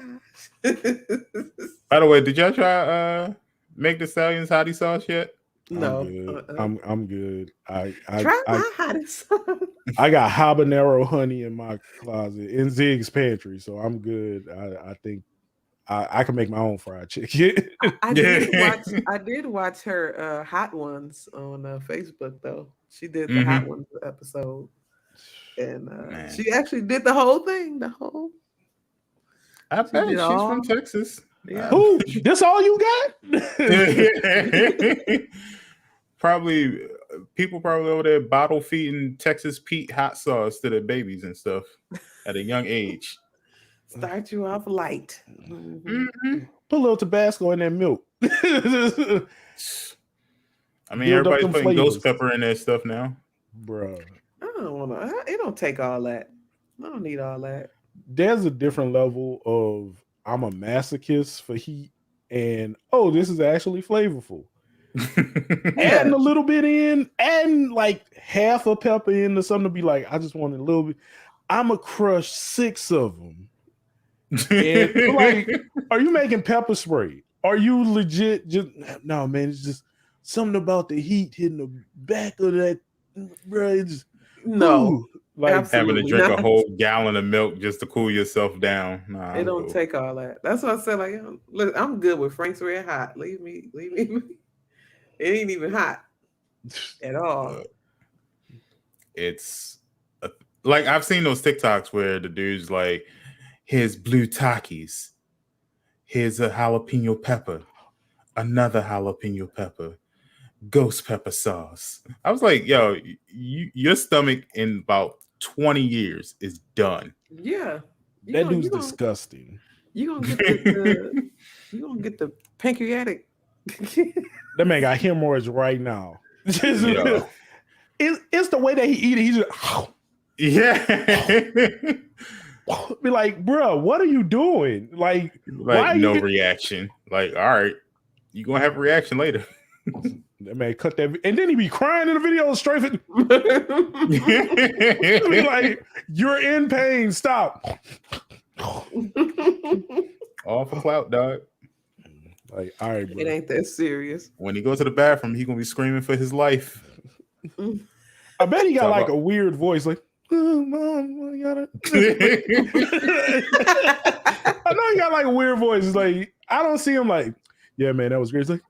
By the way, did y'all try Meg Thee Stallion's hottie sauce yet? No, I'm good. I'm good. Try my hottest sauce. I got habanero honey in my closet in Zig's pantry, so I'm good. I think I can make my own fried chicken. I did watch her hot ones on Facebook though. She did the hot ones episode, and she actually did the whole thing. I bet she's from Texas. Yeah. Who? This all you got? Probably people over there bottle feeding Texas Pete hot sauce to their babies and stuff at a young age. Start you off light. Put a little Tabasco in that milk. I mean, everybody's putting ghost pepper in their stuff now. Bro. I don't want to. It don't take all that. I don't need all that. There's a different level of I'm a masochist for heat and this is actually flavorful. Adding a little bit in, adding like half a pepper into something to be like, I just want a little bit. I'm a crush 6 of them. And like, are you making pepper spray? Are you legit just no man? It's just something about the heat hitting the back of that, bro. It's just, no, like having to drink a whole gallon of milk just to cool yourself down. Nah, it don't take all that. That's what I said. Like, look, I'm good with Frank's Red Hot. Leave me. It ain't even hot at all. It's like I've seen those TikToks where the dude's like, here's blue Takis, here's a jalapeno pepper, another jalapeno pepper, ghost pepper sauce. I was like, yo, your stomach in about 20 years is done. Yeah. That dude's disgusting. You gonna get the pancreatic. That man got hemorrhoids right now. It's the way that he eat it. He's just be like, bro, what are you doing? Like why no reaction. Like, all right, you gonna have a reaction later. That man cut that, and then he be crying in the video straight. Be like, you're in pain. Stop. All for clout, dog. Like, all right, bro. It ain't that serious. When he goes to the bathroom, he gonna be screaming for his life. I bet he got like a weird voice, like, oh, Mom, I gotta. I know he got like a weird voice. It's like, I don't see him like, yeah, man, that was great. It's like,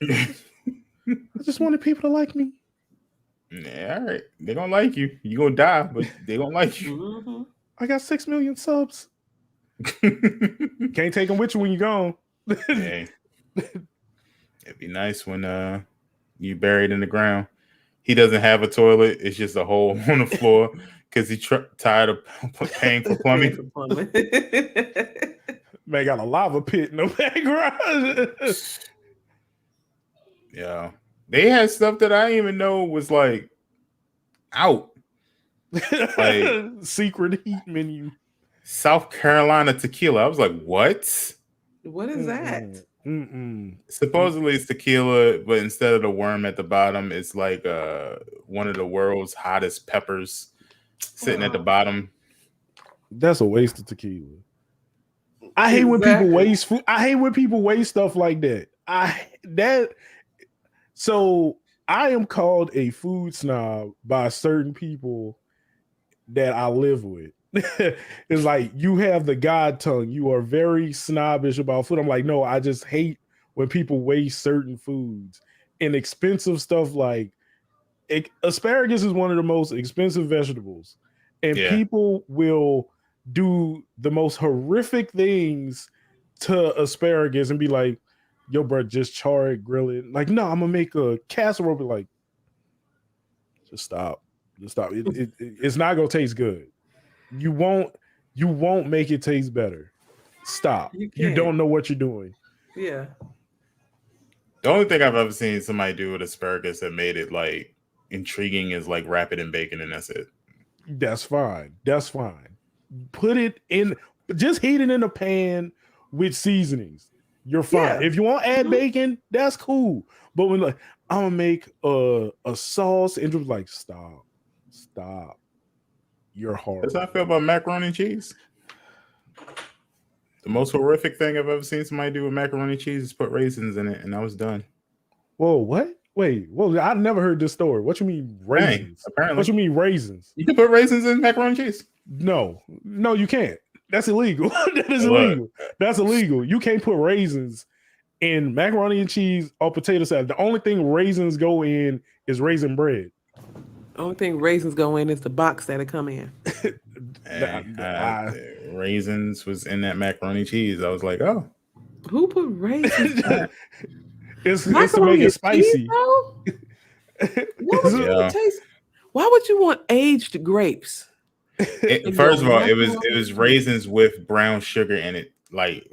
I just wanted people to like me. Yeah, all right. They're gonna like you. You're gonna die, but they're gonna like you. I got 6 million subs. Can't take them with you when you're gone. Hey, it'd be nice when you buried in the ground. He doesn't have a toilet. It's just a hole on the floor because he's tired of paying for plumbing. Man got a lava pit in the background. Yeah. They had stuff that I didn't even know was like out. Like secret heat menu. South Carolina tequila. I was like, what? What is that? Supposedly it's tequila, but instead of the worm at the bottom, it's like one of the world's hottest peppers sitting at the bottom. That's a waste of tequila. I hate when people waste food. I hate when people waste stuff like that. So I am called a food snob by certain people that I live with. It's like, you have the God tongue. You are very snobbish about food. I'm like, no, I just hate when people waste certain foods and expensive stuff. Like asparagus is one of the most expensive vegetables, and people will do the most horrific things to asparagus and be like, yo, bro, just char it, grill it. Like, no, I'm gonna make a casserole. Be like, just stop. It's not gonna taste good. You won't make it taste better. Stop. You don't know what you're doing. Yeah. The only thing I've ever seen somebody do with asparagus that made it like intriguing is like wrap it in bacon and that's it. That's fine. Put it in, just heat it in a pan with seasonings. You're fine. Yeah. If you want to add bacon, that's cool. But when like, I'm gonna make a sauce and just like, stop. You're horrible. That's how I feel about macaroni and cheese. The most horrific thing I've ever seen somebody do with macaroni and cheese is put raisins in it, and I was done. Whoa, what? Wait, well, I never heard this story. What you mean raisins? Apparently. What you mean raisins? You can put raisins in macaroni and cheese. No, you can't. That's illegal. That is Look. illegal. That's illegal. You can't put raisins in macaroni and cheese or potato salad. The only thing raisins go in is raisin bread. The only thing raisins go in is the box that it come in. Raisins was in that macaroni and cheese. I was like, oh. Who put raisins? It's to make it spicy. Why would you want aged grapes? First of all, it was raisins with brown sugar in it. Like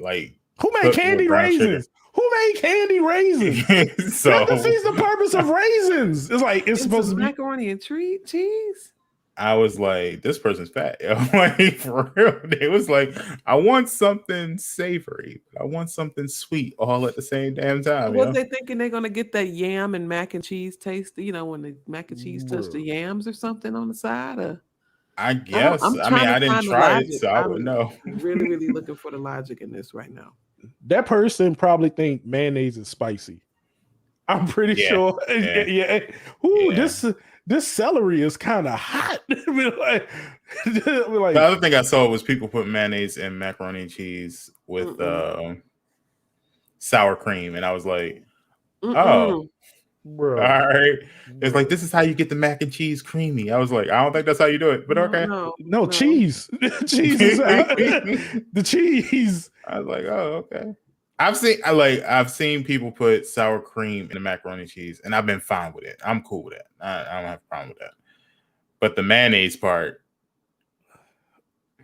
who made candy raisins? Who made candy raisins? So that defeats the purpose of raisins. It's supposed to be macaroni and cheese. I was like, this person's fat. Like, for real. It was like, I want something savory, but I want something sweet all at the same damn time. Was they thinking they're gonna get that yam and mac and cheese taste? You know, when the mac and cheese touch the yams or something on the side? Or I guess. I didn't try it, so I would know. Really, really looking for the logic in this right now. That person probably think mayonnaise is spicy. I'm pretty sure. Yeah. Ooh, this celery is kind of hot. like, the other thing I saw was people put mayonnaise in macaroni and cheese with sour cream, and I was like, oh, bro. All right. It's like, this is how you get the mac and cheese creamy. I was like, I don't think that's how you do it, but okay. No. Cheese. Cheese is the cheese. I was like, oh, okay. I've seen people put sour cream in the macaroni and cheese, and I've been fine with it. I'm cool with it. I don't have a problem with that. But the mayonnaise part,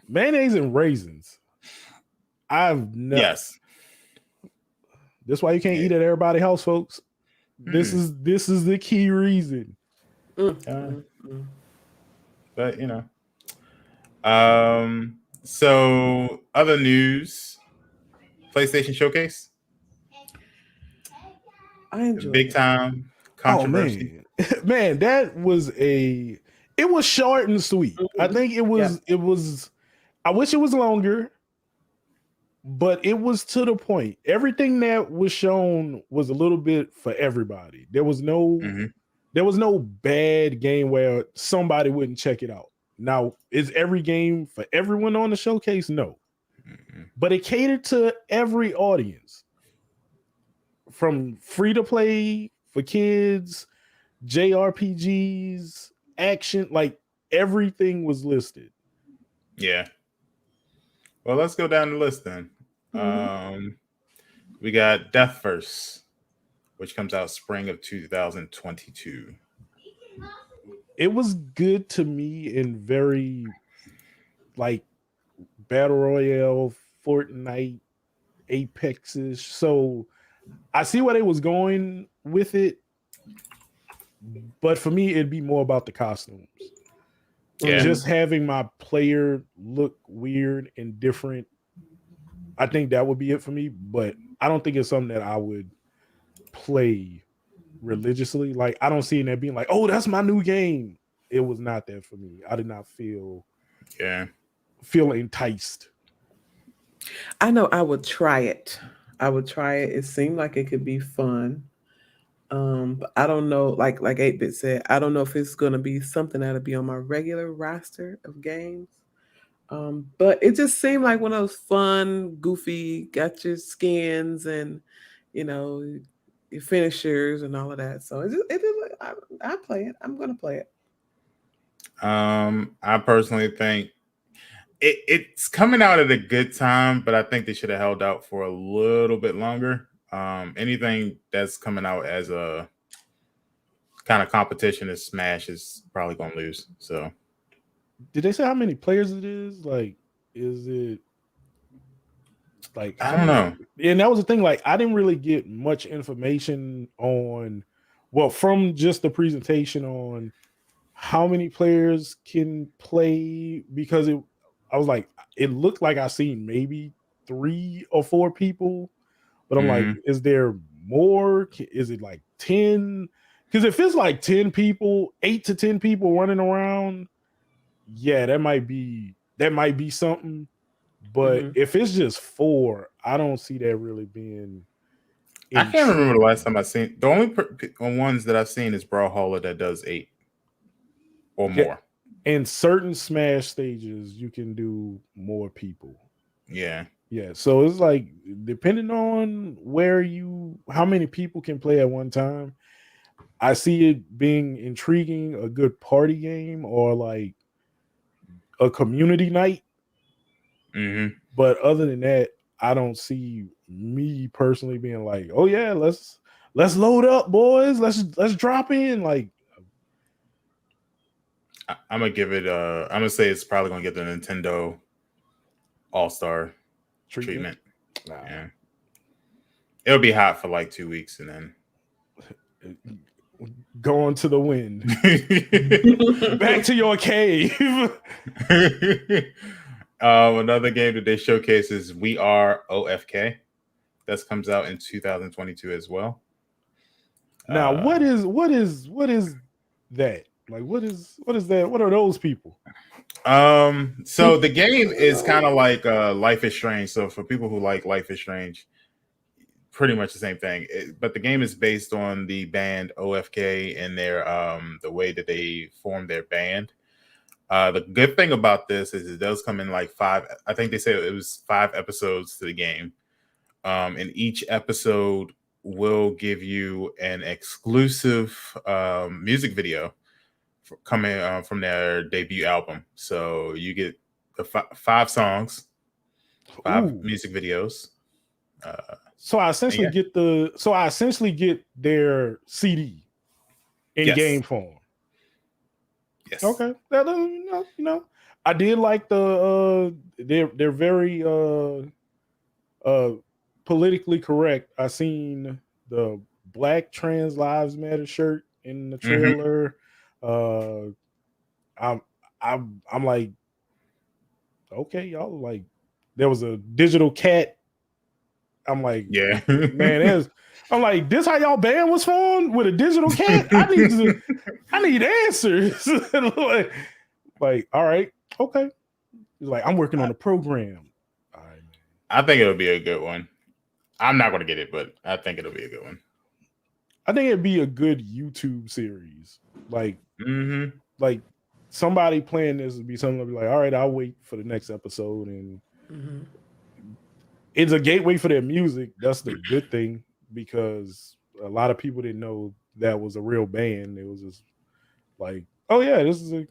mayonnaise and raisins. I've never. Yes. That's why you can't eat at everybody's house, folks. This is the key reason. But you know, so other news. PlayStation Showcase. I enjoyed big time controversy. Oh, man, it was short and sweet. I think it was I wish it was longer, but it was to the point. Everything that was shown was a little bit for everybody. There was no bad game where somebody wouldn't check it out. Now, is every game for everyone on the showcase? No. But it catered to every audience, from free to play for kids, JRPGs, action, like everything was listed. Yeah. Well, let's go down the list then. We got Death Verse, which comes out spring of 2022. It was good to me in very like Battle Royale, Fortnite, Apexes. So I see where they was going with it, but for me, it'd be more about the costumes. Yeah. Just having my player look weird and different. I think that would be it for me, but I don't think it's something that I would play religiously. Like, I don't see that being like, oh, that's my new game. It was not that for me. I did not feel enticed. I know I would try it. It seemed like it could be fun. But I don't know, like 8-Bit said, I don't know if it's gonna be something that'll be on my regular roster of games. But it just seemed like one of those fun, goofy, got your skins and your finishers and all of that. So I play it. I'm gonna play it. I personally think it's coming out at a good time, but I think they should have held out for a little bit longer. Anything that's coming out as a kind of competition as Smash is probably going to lose. So, did they say how many players it is? Like, is it like I don't know? And that was the thing. Like, I didn't really get much information from just the presentation on how many players can play, because I was like, it looked like I seen maybe 3 or 4 people, but I'm like, is there more? Is it like 10? Because if it's like 10 people, 8 to 10 people running around, yeah, that might be something. But if it's just 4, I don't see that really being. I can't remember the last time I've seen. The only ones that I've seen is Brawlhalla that does 8 or more. In certain Smash stages, you can do more people. Yeah. Yeah. So it's like depending on how many people can play at one time. I see it being intriguing, a good party game or like a community night. Mm-hmm. But other than that, I don't see me personally being like, oh yeah, let's load up, boys. Let's drop in. Like, I'm gonna give it. I'm gonna say it's probably gonna get the Nintendo All-Star treatment. Nah. Yeah, it'll be hot for like 2 weeks and then going to the wind. Back to your cave. Another game that they showcase is We Are OFK. That comes out in 2022 as well. Now, what is that? Like, what is that? What are those people? So the game is kind of like Life is Strange. So for people who like Life is Strange, pretty much the same thing. But the game is based on the band OFK and their the way that they formed their band. The good thing about this is it does come in like 5. I think they said it was 5 episodes to the game. And each episode will give you an exclusive music video coming from their debut album. So you get the 5 songs, 5 music videos. So I essentially get their CD in game form. Yes. Okay. I did like they're very politically correct. I seen the Black Trans Lives Matter shirt in the trailer. I'm like, okay, y'all, like there was a digital cat. I'm like, yeah, man, I'm like, this how y'all band was formed with a digital cat? I need answers. like, all right, okay. He's like, I'm working on a program. All right, man. I think it'll be a good one. I'm not going to get it, but I think it'll be a good one. I think it'd be a good YouTube series. Like, like somebody playing this would be something to be like, all right, I'll wait for the next episode. And it's a gateway for their music. That's the good thing, because a lot of people didn't know that was a real band. It was just like, oh yeah, this is a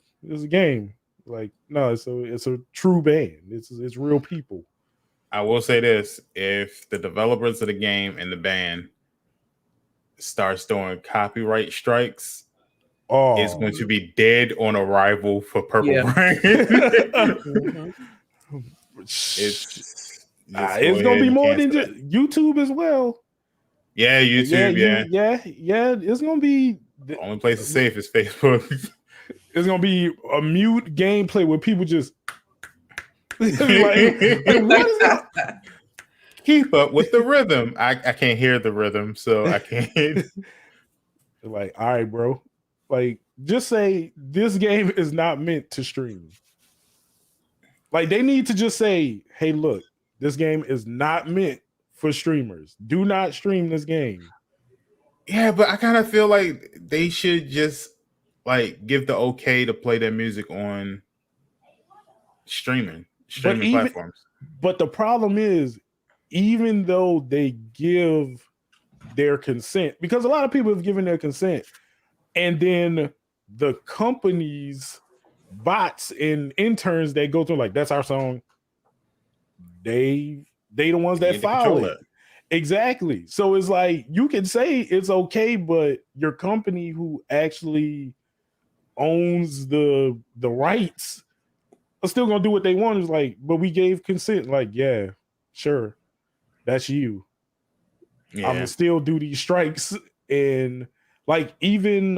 game. Like, no, it's a true band. It's real people. I will say this: if the developers of the game and the band starts doing copyright strikes, it's going to be dead on arrival for Purple Rain. It's gonna be more than just YouTube as well. Yeah, YouTube. Yeah. It's gonna be the only place is safe is Facebook. It's gonna be a mute gameplay where people just like what is that? Keep up with the rhythm. I can't hear the rhythm, so I can't. Like, all right, bro. Like, just say this game is not meant to stream. Like, they need to just say, hey, look, this game is not meant for streamers. Do not stream this game. Yeah, but I kind of feel like they should just like give the okay to play their music on streaming platforms. But the problem is, even though they give their consent, because a lot of people have given their consent, and then the companies, bots and interns that go through like, that's our song, they the ones that file it. Exactly. So it's like, you can say it's okay, but your company who actually owns the rights are still gonna do what they want. Is like, but we gave consent. Like, yeah, sure, that's you. Yeah. I'm gonna still do these strikes. And like, even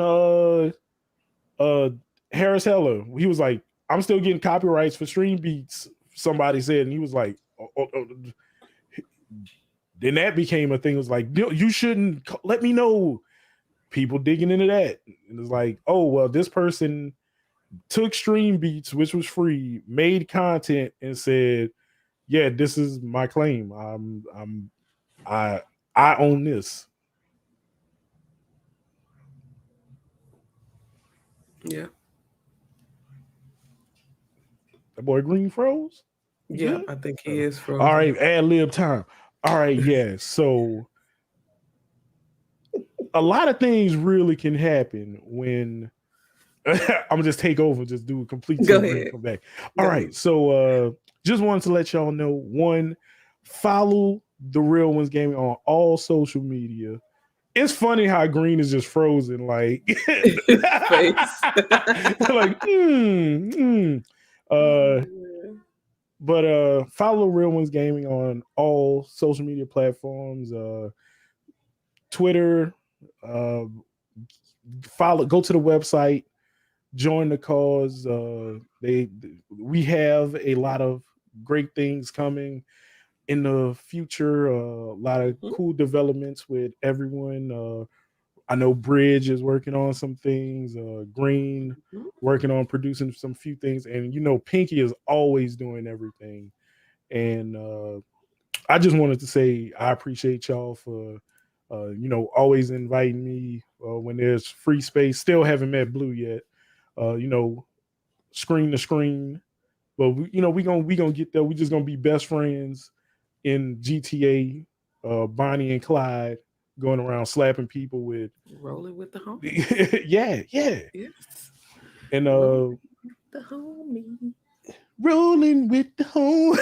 Harris Heller, he was like, I'm still getting copyrights for stream beats, somebody said, and he was like, then that became a thing. It was like, you shouldn't let me know. People digging into that. And it's like, oh, well, this person took stream beats, which was free, made content, and said, yeah, this is my claim. I I own this. Yeah. That boy Green froze. Yeah, I think he is frozen. All right, ad lib time. All right, yeah. So a lot of things really can happen when I'm gonna just take over, just do a complete Go team ahead. come back. All right, so just wanted to let y'all know, one, follow the Real Ones Gaming on all social media. It's funny how Green is just frozen, like face. like but follow Real Ones Gaming on all social media platforms, Twitter, go to the website, join the cause. We have a lot of great things coming in the future, a lot of cool developments with everyone. I know Bridge is working on some things, Green working on producing some few things, and Pinky is always doing everything. And I just wanted to say I appreciate y'all for always inviting me when there's free space. Still haven't met Blue yet. Screen to screen, but we gonna get there. We just gonna be best friends in GTA. Bonnie and Clyde going around slapping people with rolling with the homie. yeah. Yes. And the homie. Rolling with the homie.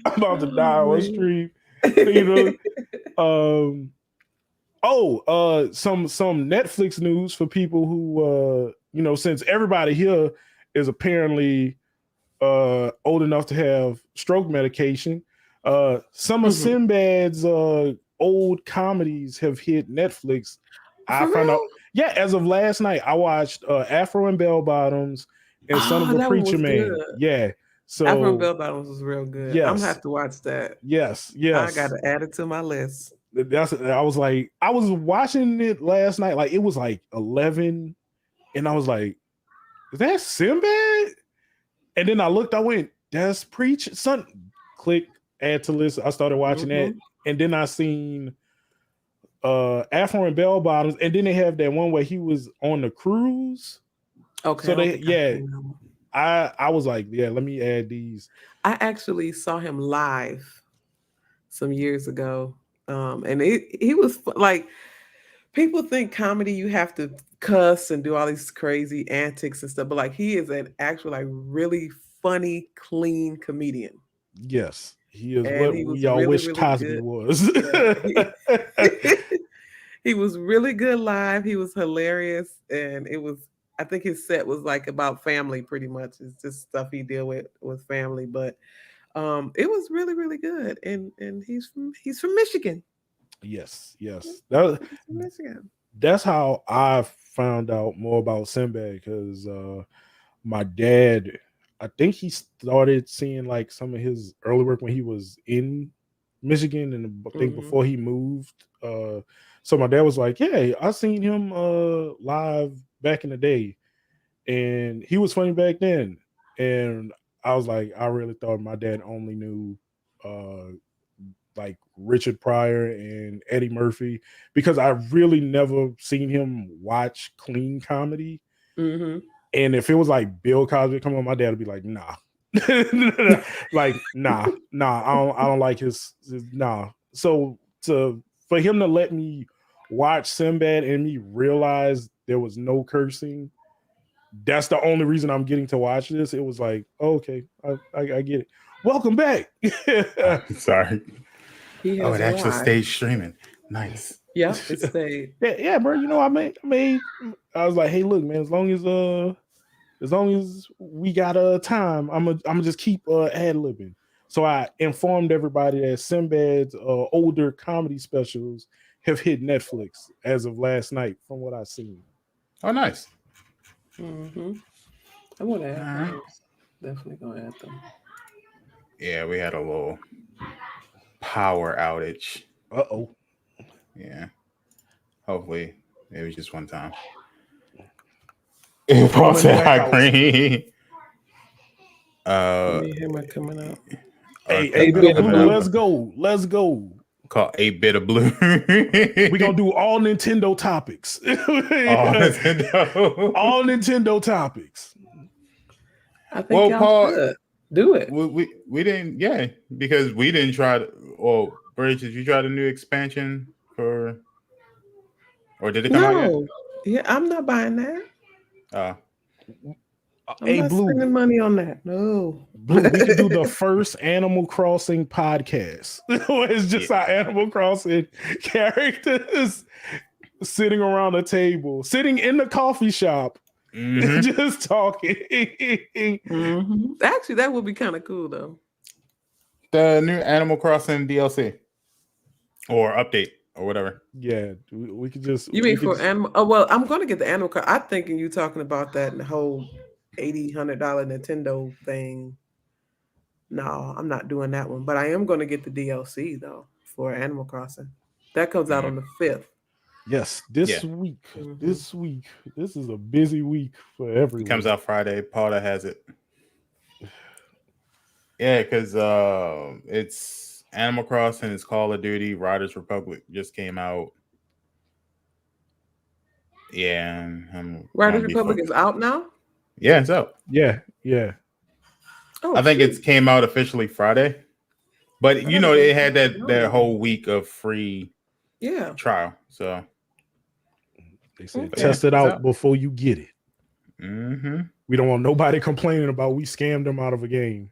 I'm about to die on stream. Some Netflix news for people who since everybody here is apparently old enough to have stroke medication, some of Sinbad's old comedies have hit Netflix. I found out, as of last night, I watched Afro and Bell Bottoms and Son of a Preacher Man. Good. Yeah. So Afro and Bell Bottoms was real good. Yes. I'm gonna have to watch that. Yes. I gotta add it to my list. I was watching it last night, like it was like 11, and I was like, is that Sinbad? And then I looked, I went, that's Preach Son. Click, add to list. I started watching that, and then I seen Afro and Bell Bottoms, and then they have that one where he was on the cruise. Okay. So I was like, let me add these. I actually saw him live some years ago. And he was like, people think comedy, you have to cuss and do all these crazy antics and stuff, but like he is an actual like really funny, clean comedian. Yes, he is. And What we all really, wish really Cosby good. was. He was really good live. He was hilarious, and I think his set was like about family, pretty much. It's just stuff he deal with family, but it was really, really good. And he's from Michigan. Yes. From Michigan. That's how I found out more about Sinbad, because my dad, I think he started seeing like some of his early work when he was in Michigan, and I think before he moved. So my dad was like, "Yeah, I seen him live back in the day, and he was funny back then." And I was like, I really thought my dad only knew like Richard Pryor and Eddie Murphy, because I really never seen him watch clean comedy. And if it was like Bill Cosby come on, my dad would be like, nah. Like, nah, I don't like his nah. So for him to let me watch Sinbad and me realize there was no cursing, that's the only reason I'm getting to watch this. It was like, okay, I get it. Welcome back. Sorry. It actually stayed streaming. Nice. Yeah, it stayed. yeah, bro. I was like, hey, look, man, as long as we got time, I'm gonna just keep ad-libbing. So I informed everybody that Sinbad's older comedy specials have hit Netflix as of last night, from what I've seen. Oh, nice. I'm gonna add those. Definitely gonna add them. Yeah, we had a little power outage. Uh-oh. Yeah. Hopefully, maybe just one time. Paul said, "I agree." Me and him are coming out. Hey, 8-bit of blue, let's go. Let's go. Called 8-bit of blue. We're gonna do all Nintendo topics. All Nintendo. All Nintendo topics. I think y'all Paul, should do it. We didn't, because we didn't try to. Well, Bridge, did you try the new expansion or did it come out yet? Yeah, I'm not buying that. I'm not spending money on that. No. Blue, we can do the first Animal Crossing podcast. It's just our Animal Crossing characters sitting around a table, sitting in the coffee shop, just talking. Actually, that would be kind of cool, though. The new Animal Crossing DLC or update or whatever. Yeah, we could just. You mean for animal? Oh well, I'm going to get the Animal Crossing. I'm thinking you talking about that and the whole $80-$100 Nintendo thing. No, I'm not doing that one, but I am going to get the DLC though for Animal Crossing. That comes out on the 5th. Yes, this week. This week. This is a busy week for everyone. It comes out Friday. Pawda has it. Yeah, because it's Animal Crossing, it's Call of Duty, Riders Republic just came out. Yeah, Riders Republic is out now? Yeah, it's out. Yeah. Oh, I think it came out officially Friday. But it had that whole week of free trial. So they said test it out before you get it. We don't want nobody complaining about we scammed them out of a game.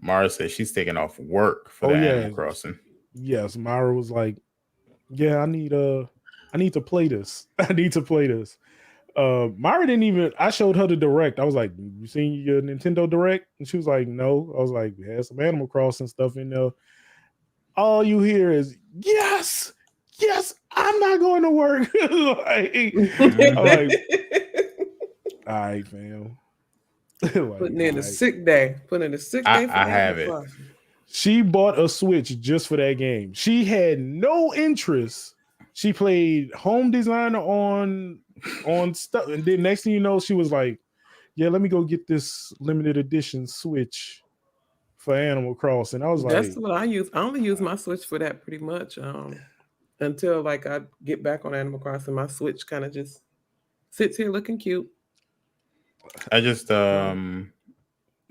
Mara said she's taking off work for the Animal Crossing. Yes, Mara was like, "Yeah, I need to play this. I need to play this." Mara didn't even. I showed her the direct. I was like, "You seen your Nintendo Direct?" And she was like, "No." I was like, "We had some Animal Crossing stuff in there." All you hear is yes. I'm not going to work. I'm like, all right, fam. Putting in a sick day. I have it. She bought a Switch just for that game. She had no interest. She played Home Designer on stuff, and then next thing you know, she was like, "Yeah, let me go get this limited edition Switch for Animal Crossing." I was like, "That's what I use. I only use my Switch for that pretty much. Until like I get back on Animal Crossing, my Switch kind of just sits here looking cute." I just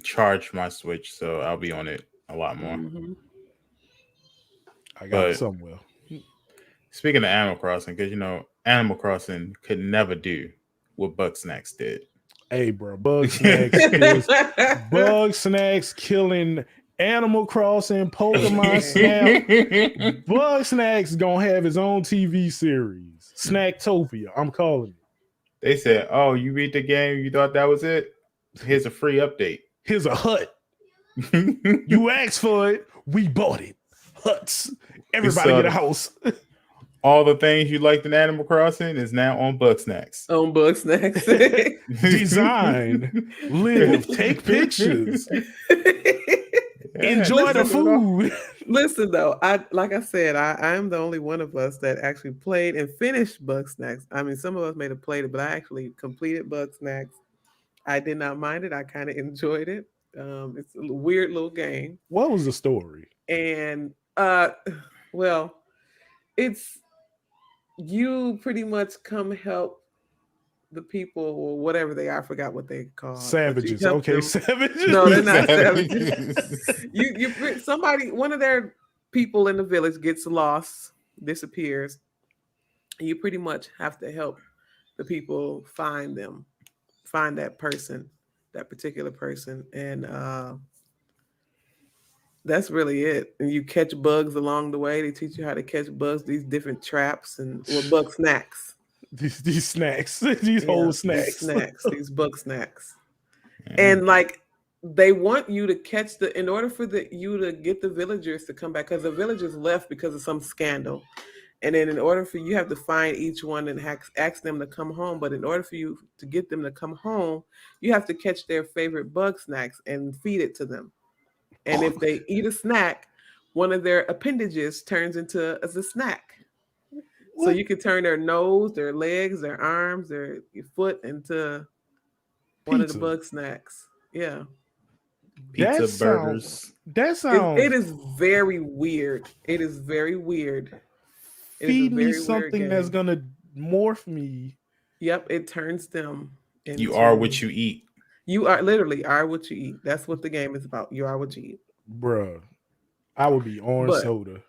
charged my Switch, so I'll be on it a lot more. I got it somewhere. Speaking of Animal Crossing, because Animal Crossing could never do what Bugsnax did. Hey, bro, Bugsnax killing Animal Crossing, Pokemon Snap. Bugsnax gonna have his own TV series, Snacktopia. I'm calling it. They said, "Oh, you beat the game? You thought that was it? Here's a free update. Here's a hut. You asked for it. We bought it. Huts. Everybody get a house." All the things you liked in Animal Crossing is now on Bugsnax. On Bugsnax. Design, live, take pictures, enjoy the food. Listen, though, I am the only one of us that actually played and finished Bugsnax. I mean, some of us may have played it, but I actually completed Bugsnax. I did not mind it. I kind of enjoyed it. It's a weird little game. What was the story? And well, it's you pretty much come help the people or whatever they are. I forgot what they call savages. Okay, them. Savages. No, they're not savages. you one of their people in the village gets lost, disappears. You pretty much have to help the people find that person, that particular person, and that's really it. And you catch bugs along the way. They teach you how to catch bugs, these different traps and bug snacks. These snacks, these whole snacks. These bug snacks. And like they want you to catch in order for you to get the villagers to come back, because the villagers left because of some scandal. And then in order for you have to find each one and ask them to come home. But in order for you to get them to come home, you have to catch their favorite bug snacks and feed it to them. And if they eat a snack, one of their appendages turns into as a snack. What? So you can turn their nose, their legs, their arms, their foot into one of the bug snacks. Yeah. Pizza, That burgers. sounds It is very weird. It is very weird. It is a feed me very weird something that's game. gonna morph me. Yep, it turns them into. You are what you eat. You are literally are what you eat. That's what the game is about. You are what you eat. Bruh. I would be orange But soda.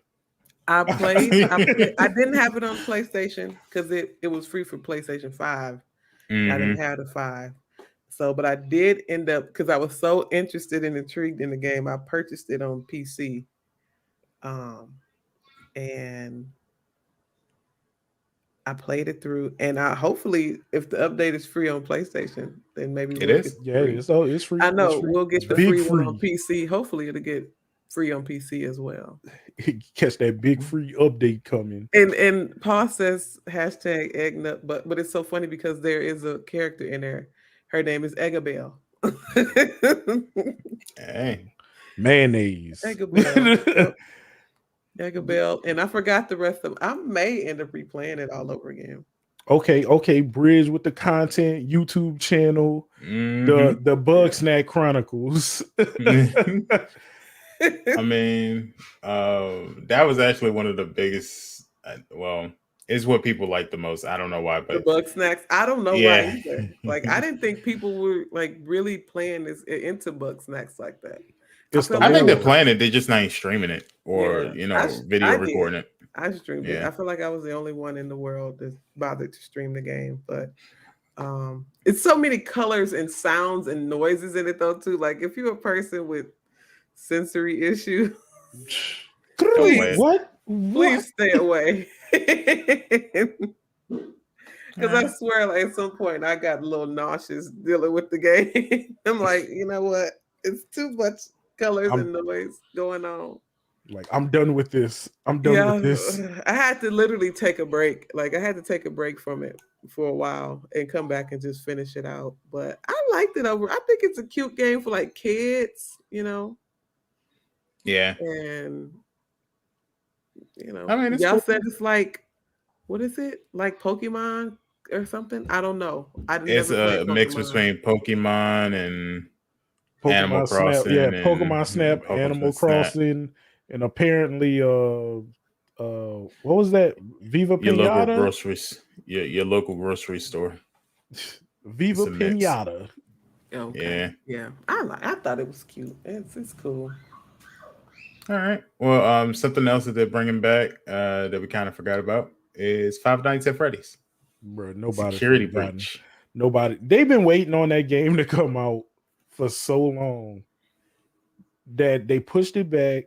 I didn't have it on PlayStation because it was free for PlayStation 5. Mhm. I didn't have the 5. So, but I did end up because I was so interested and intrigued in the game. I purchased it on PC. And I played it through, and I hopefully, if the update is free on Platform, then maybe It we'll is? get the Yeah, it free. is. Oh, it's free. I know It's free. we'll get It's the big free one on PC. Hopefully, it'll get free on PC as well. Catch that big free update coming. And Paul says hashtag eggnog, but it's so funny because there is a character in there. Her name is Eggabell. Hey. Mayonnaise. Eggabell. Eggabell, and I forgot the rest of them. I may end up replaying it all over again. Okay, bridge with the content, YouTube channel, the Bug Snack Chronicles. I mean, that was actually one of the biggest. It's what people like the most. I don't know why, but the Bug Snacks. I don't know why either. Like, I didn't think people were like really playing this into Bug Snacks like that. I think they're playing it. They're just not streaming it or video recording it. I streamed it. I feel like I was the only one in the world that bothered to stream the game, but it's so many colors and sounds and noises in it though too. Like if you're a person with sensory issues, please stay away. Because I swear, like at some point, I got a little nauseous dealing with the game. I'm like, you know what? It's too much colors and noise going on. Like, I'm done with this. I'm done with this. I had to literally take a break. Like, I had to take a break from it for a while and come back and just finish it out. But I liked it over. I think it's a cute game for like kids, you know? Yeah. And, you know, I mean, y'all said it's like, what is it? Like Pokemon or something? I don't know. It's a mix between Pokemon and Animal Snap. Crossing. Yeah, Pokemon Snap, Animal Crossing, and apparently what was that? Viva your Pinata? Local groceries. Your local grocery store. Viva Pinata. Okay. Yeah. I thought it was cute. It's cool. All right. Well, something else that they're bringing back that we kind of forgot about is Five Nights at Freddy's. Bro, nobody Security breach. Nobody. They've been waiting on that game to come out for so long that they pushed it back,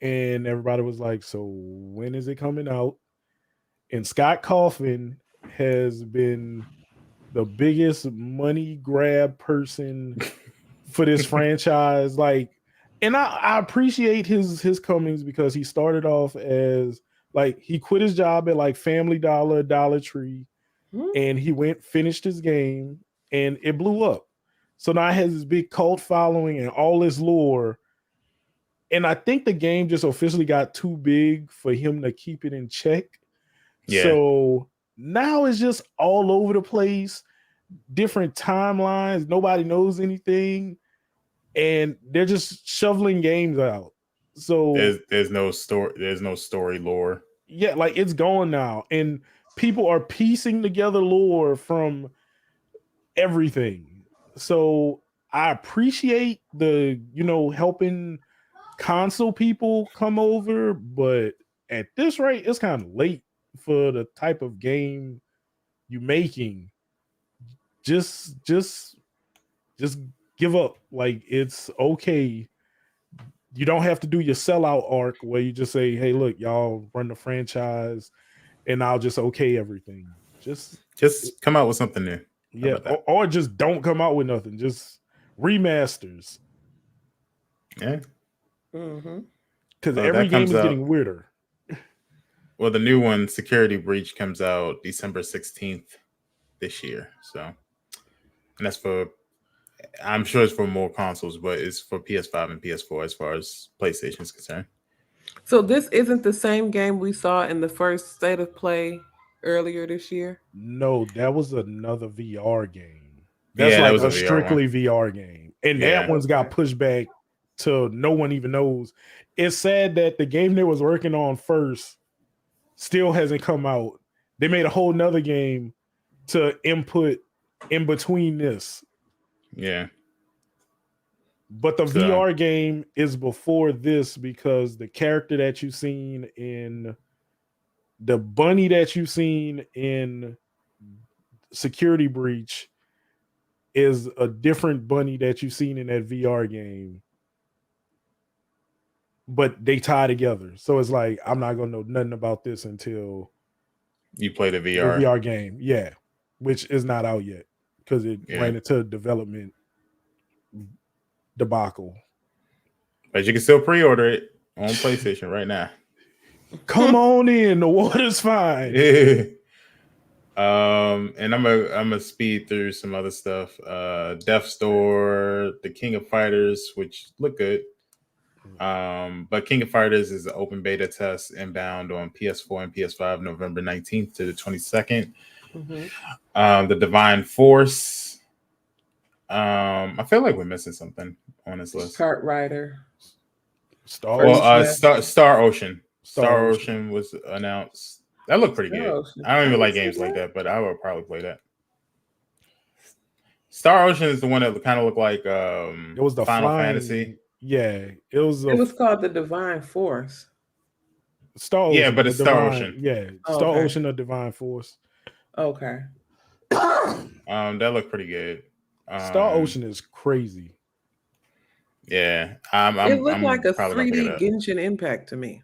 and everybody was like, "So when is it coming out?" And Scott Cawthon has been the biggest money grab person for this franchise. Like, and I appreciate his comings because he started off as like he quit his job at like Family Dollar, Dollar Tree, and he finished his game, and it blew up. So now it has this big cult following and all this lore. And I think the game just officially got too big for him to keep it in check. Yeah. So now it's just all over the place, different timelines. Nobody knows anything. And they're just shoveling games out. So there's no story lore. Yeah, like it's gone now. And people are piecing together lore from everything. So I appreciate the, helping console people come over, but at this rate, it's kind of late for the type of game you're making. Just give up. Like, it's okay. You don't have to do your sellout arc where you just say, "Hey, look, y'all run the franchise, and I'll just okay everything." Just come out with something new. Yeah, or just don't come out with nothing. Just remasters. Yeah. Because every game is getting weirder. Well, the new one, Security Breach, comes out December 16th this year. So, and that's I'm sure it's for more consoles, but it's for PS5 and PS4 as far as PlayStation is concerned. So this isn't the same game we saw in the first State of Play earlier this year? No, that was another VR game. That's like a strictly VR game. And that one's got pushed back to no one even knows. It's sad that the game they was working on first still hasn't come out. They made a whole nother game to input in between this. Yeah. But the VR game is before this because the character that you've seen in the bunny that you've seen in Security Breach is a different bunny that you've seen in that VR game. But they tie together. So it's like, I'm not going to know nothing about this until you play the VR. The VR game. Yeah. Which is not out yet because it ran into development debacle. But you can still pre-order it on PlayStation right now. Come on in, the water's fine. Yeah. And I'm a speed through some other stuff. Death's Door, The King of Fighters, which look good. But King of Fighters is an open beta test inbound on PS4 and PS5 November 19th to the 22nd. The Divine Force. I feel like we're missing something on this list. Kart Rider. Star Ocean. Star Ocean was announced. That looked pretty good. Ocean. I don't even like games like that, but I would probably play that. Star Ocean is the one that kind of looked like it was the Final Fantasy. Yeah, it was. It was called the Divine Force. Star Ocean. Yeah, but it's Star Ocean. Yeah, Star Ocean, the Divine Force. Okay. That looked pretty good. Star Ocean is crazy. Yeah, it looked like a 3D Genshin Impact to me.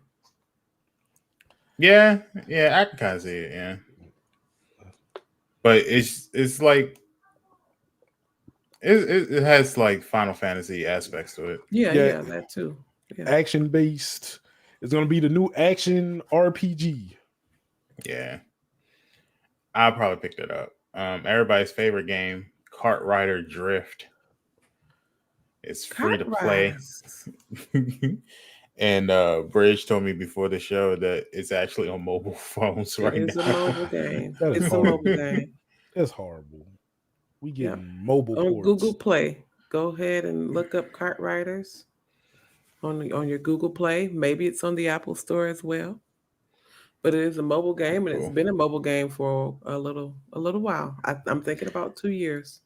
Yeah, I can kind of see it. Yeah, but it's like it has like Final Fantasy aspects to it. Yeah, that too. Yeah. Action based. It's gonna be the new action RPG. Yeah, I'll probably pick that up. Everybody's favorite game, Kart Rider Drift. It's free to play. And Bridge told me before the show that it's actually on mobile phones right now. It's a mobile game. It's a mobile game. That's horrible. We get mobile on ports. Google Play. Go ahead and look up Kart Riders on your Google Play. Maybe it's on the Apple Store as well. But it is a mobile game, and it's been a mobile game for a little while. I'm thinking about 2 years.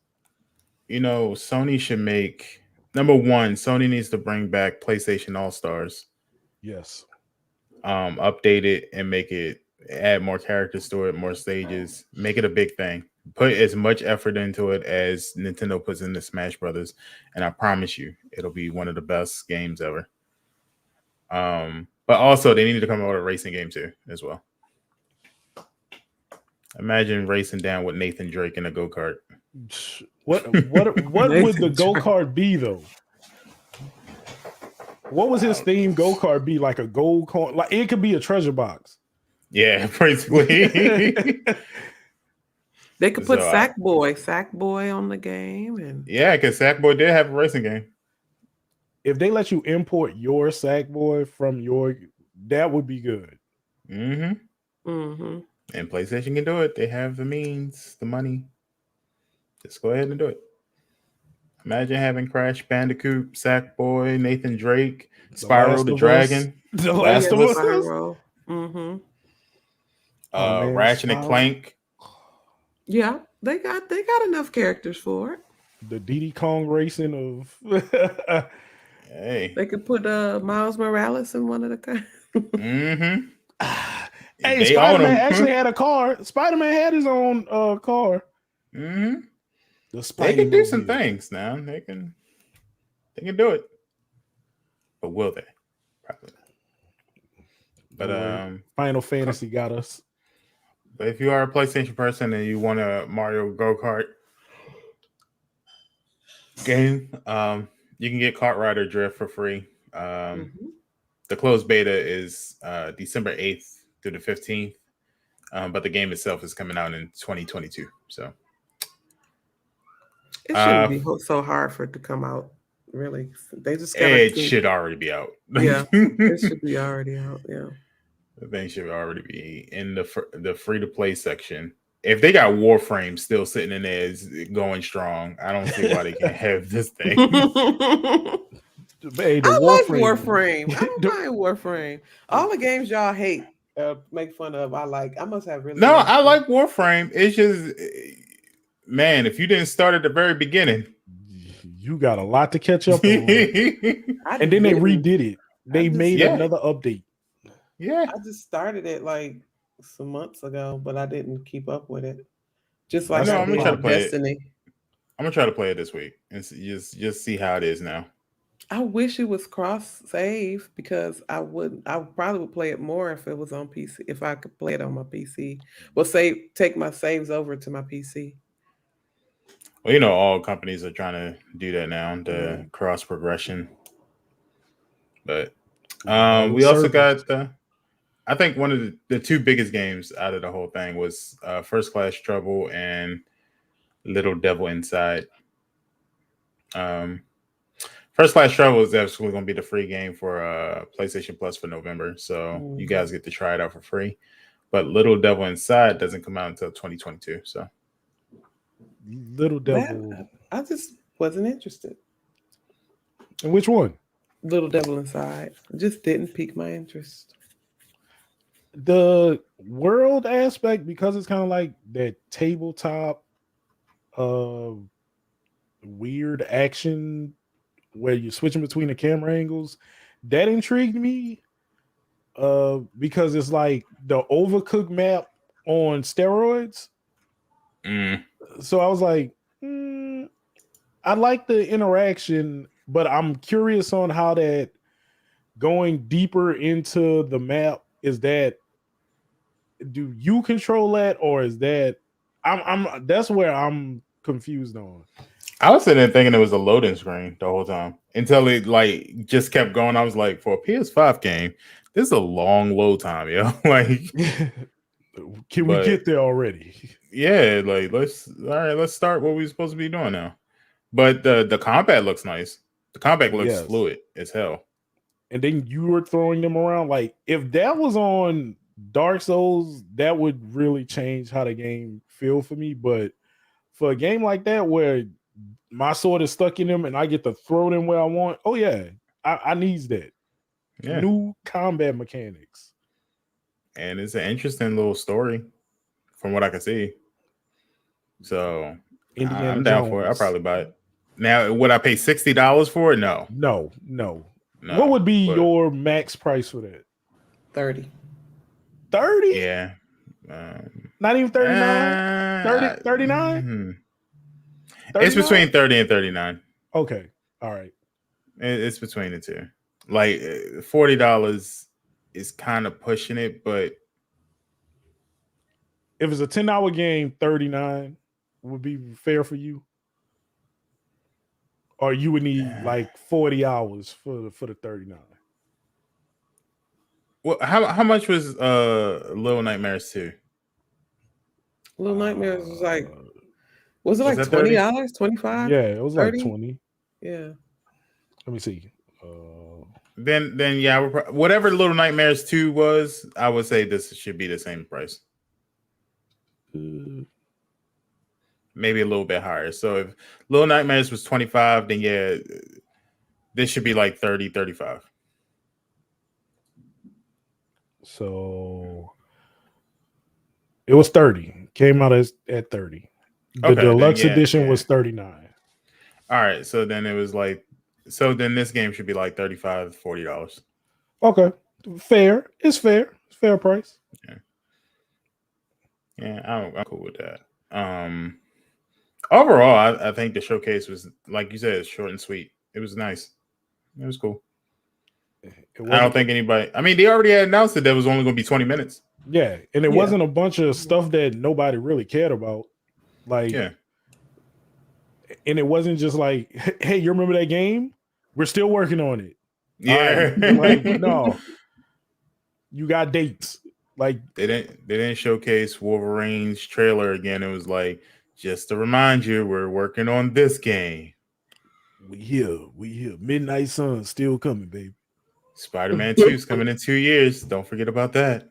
You know, Sony should make. Number one, Sony needs to bring back PlayStation All-Stars. Yes. Update it and add more characters to it, more stages. Make it a big thing. Put as much effort into it as Nintendo puts into Smash Brothers, and I promise you, it'll be one of the best games ever. But also, they need to come out with a racing game too, as well. Imagine racing down with Nathan Drake in a go-kart. What would the go-kart be though? What was his theme go-kart be? Like a gold coin? Like it could be a treasure box. Yeah, basically. They could put Sackboy on the game, and because Sackboy did have a racing game. If they let you import your Sackboy from that would be good. And PlayStation can do it. They have the means, the money. Just go ahead and do it. Imagine having Crash Bandicoot, Sackboy, Nathan Drake, Spyro the Dragon, The Last of Us. Ratchet and Clank. Yeah, they got enough characters for it. The Diddy Kong racing of. Hey, they could put Miles Morales in one of the. Hey, Spider-Man actually had a car. Spider-Man had his own car. They can do some things now. They can do it. But will they? Probably not. But Final Fantasy got us. But if you are a PlayStation person and you want a Mario Go-Kart game, you can get Kart Rider Drift for free. The closed beta is December 8th through the 15th. But the game itself is coming out in 2022. So it shouldn't be so hard for it to come out. Really, they just should already be out. Yeah, it should be already out. Yeah, the thing should already be in the free to play section. If they got Warframe still sitting in there going strong, I don't see why they can't have this thing. Hey, the I like Warframe. Warframe. I don't mind Warframe. All the games y'all hate, make fun of, I like. I must have really. No, nice I games. like Warframe. It's just, man, if you didn't start at the very beginning, You got a lot to catch up on. And then they redid it. They made another update. Yeah. I just started it like some months ago, but I didn't keep up with it. Just like I'm gonna try to play Destiny. I'm gonna try to play it this week and just see how it is now. I wish it was cross save because I probably would play it more if it was on PC. If I could play it on my PC, well, take my saves over to my PC. Well, you know, all companies are trying to do that now, the cross progression. But we also got I think one of the two biggest games out of the whole thing was First Class Trouble and Little Devil Inside. First Class Trouble is actually going to be the free game for PlayStation Plus for November, so you guys get to try it out for free. But Little Devil Inside doesn't come out until 2022. So Little Devil, I just wasn't interested. And which one? Little Devil Inside just didn't pique my interest. The world aspect, because it's kind of like that tabletop weird action where you're switching between the camera angles, that intrigued me because it's like the Overcooked map on steroids. So I was like, I like the interaction, but I'm curious on how that going deeper into the map, is that, do you control that, or is that I'm that's where I'm confused on. I was sitting there thinking it was a loading screen the whole time until it like just kept going. I was like, for a PS5 game, this is a long load time, yo. Like, can we get there already? Yeah, like let's start what we're supposed to be doing now. But the combat looks nice. The combat looks fluid as hell. And then you were throwing them around. Like, if that was on Dark Souls, that would really change how the game feel for me. But for a game like that where my sword is stuck in them and I get to throw them where I want, oh yeah, I need that. Yeah. New combat mechanics. And it's an interesting little story from what I can see. So I'm down for it. I'll probably buy it. Now, would I pay $60 for it? No. No. What would be your max price for that? 30. 30? Yeah. Not even 39? 39? It's between 30 and 39. Okay. All right. It's between the two. Like $40 is kind of pushing it, but if it's a 10-hour game, 39 would be fair for you. Or you would need like 40 hours for the 39. Well, how much was Little Nightmares 2? Little Nightmares was like, was it like $20? 25? Yeah, it was 30? like 20. Yeah. Let me see. Then yeah, whatever Little Nightmares 2 was, I would say this should be the same price. Maybe a little bit higher. So if Little Nightmares was 25, then yeah, this should be like 30, 35. So it was 30. Came out at 30. The deluxe edition was 39. All right. So then it was like, so then this game should be like $35, $40. Okay. Fair. It's fair. It's fair price. Yeah, I'm cool with that. Overall, I think the showcase was, like you said, short and sweet. It was nice. It was cool. I don't think anybody, I mean, they already had announced that there was only going to be 20 minutes. Yeah. And it wasn't a bunch of stuff that nobody really cared about. Like, and it wasn't just like, hey, you remember that game? We're still working on it. Yeah. Like, no. You got dates. Like, they didn't showcase Wolverine's trailer again. It was like, just to remind you, we're working on this game. We here. Midnight Sun still coming, baby. Spider-Man 2 is coming in 2 years. Don't forget about that.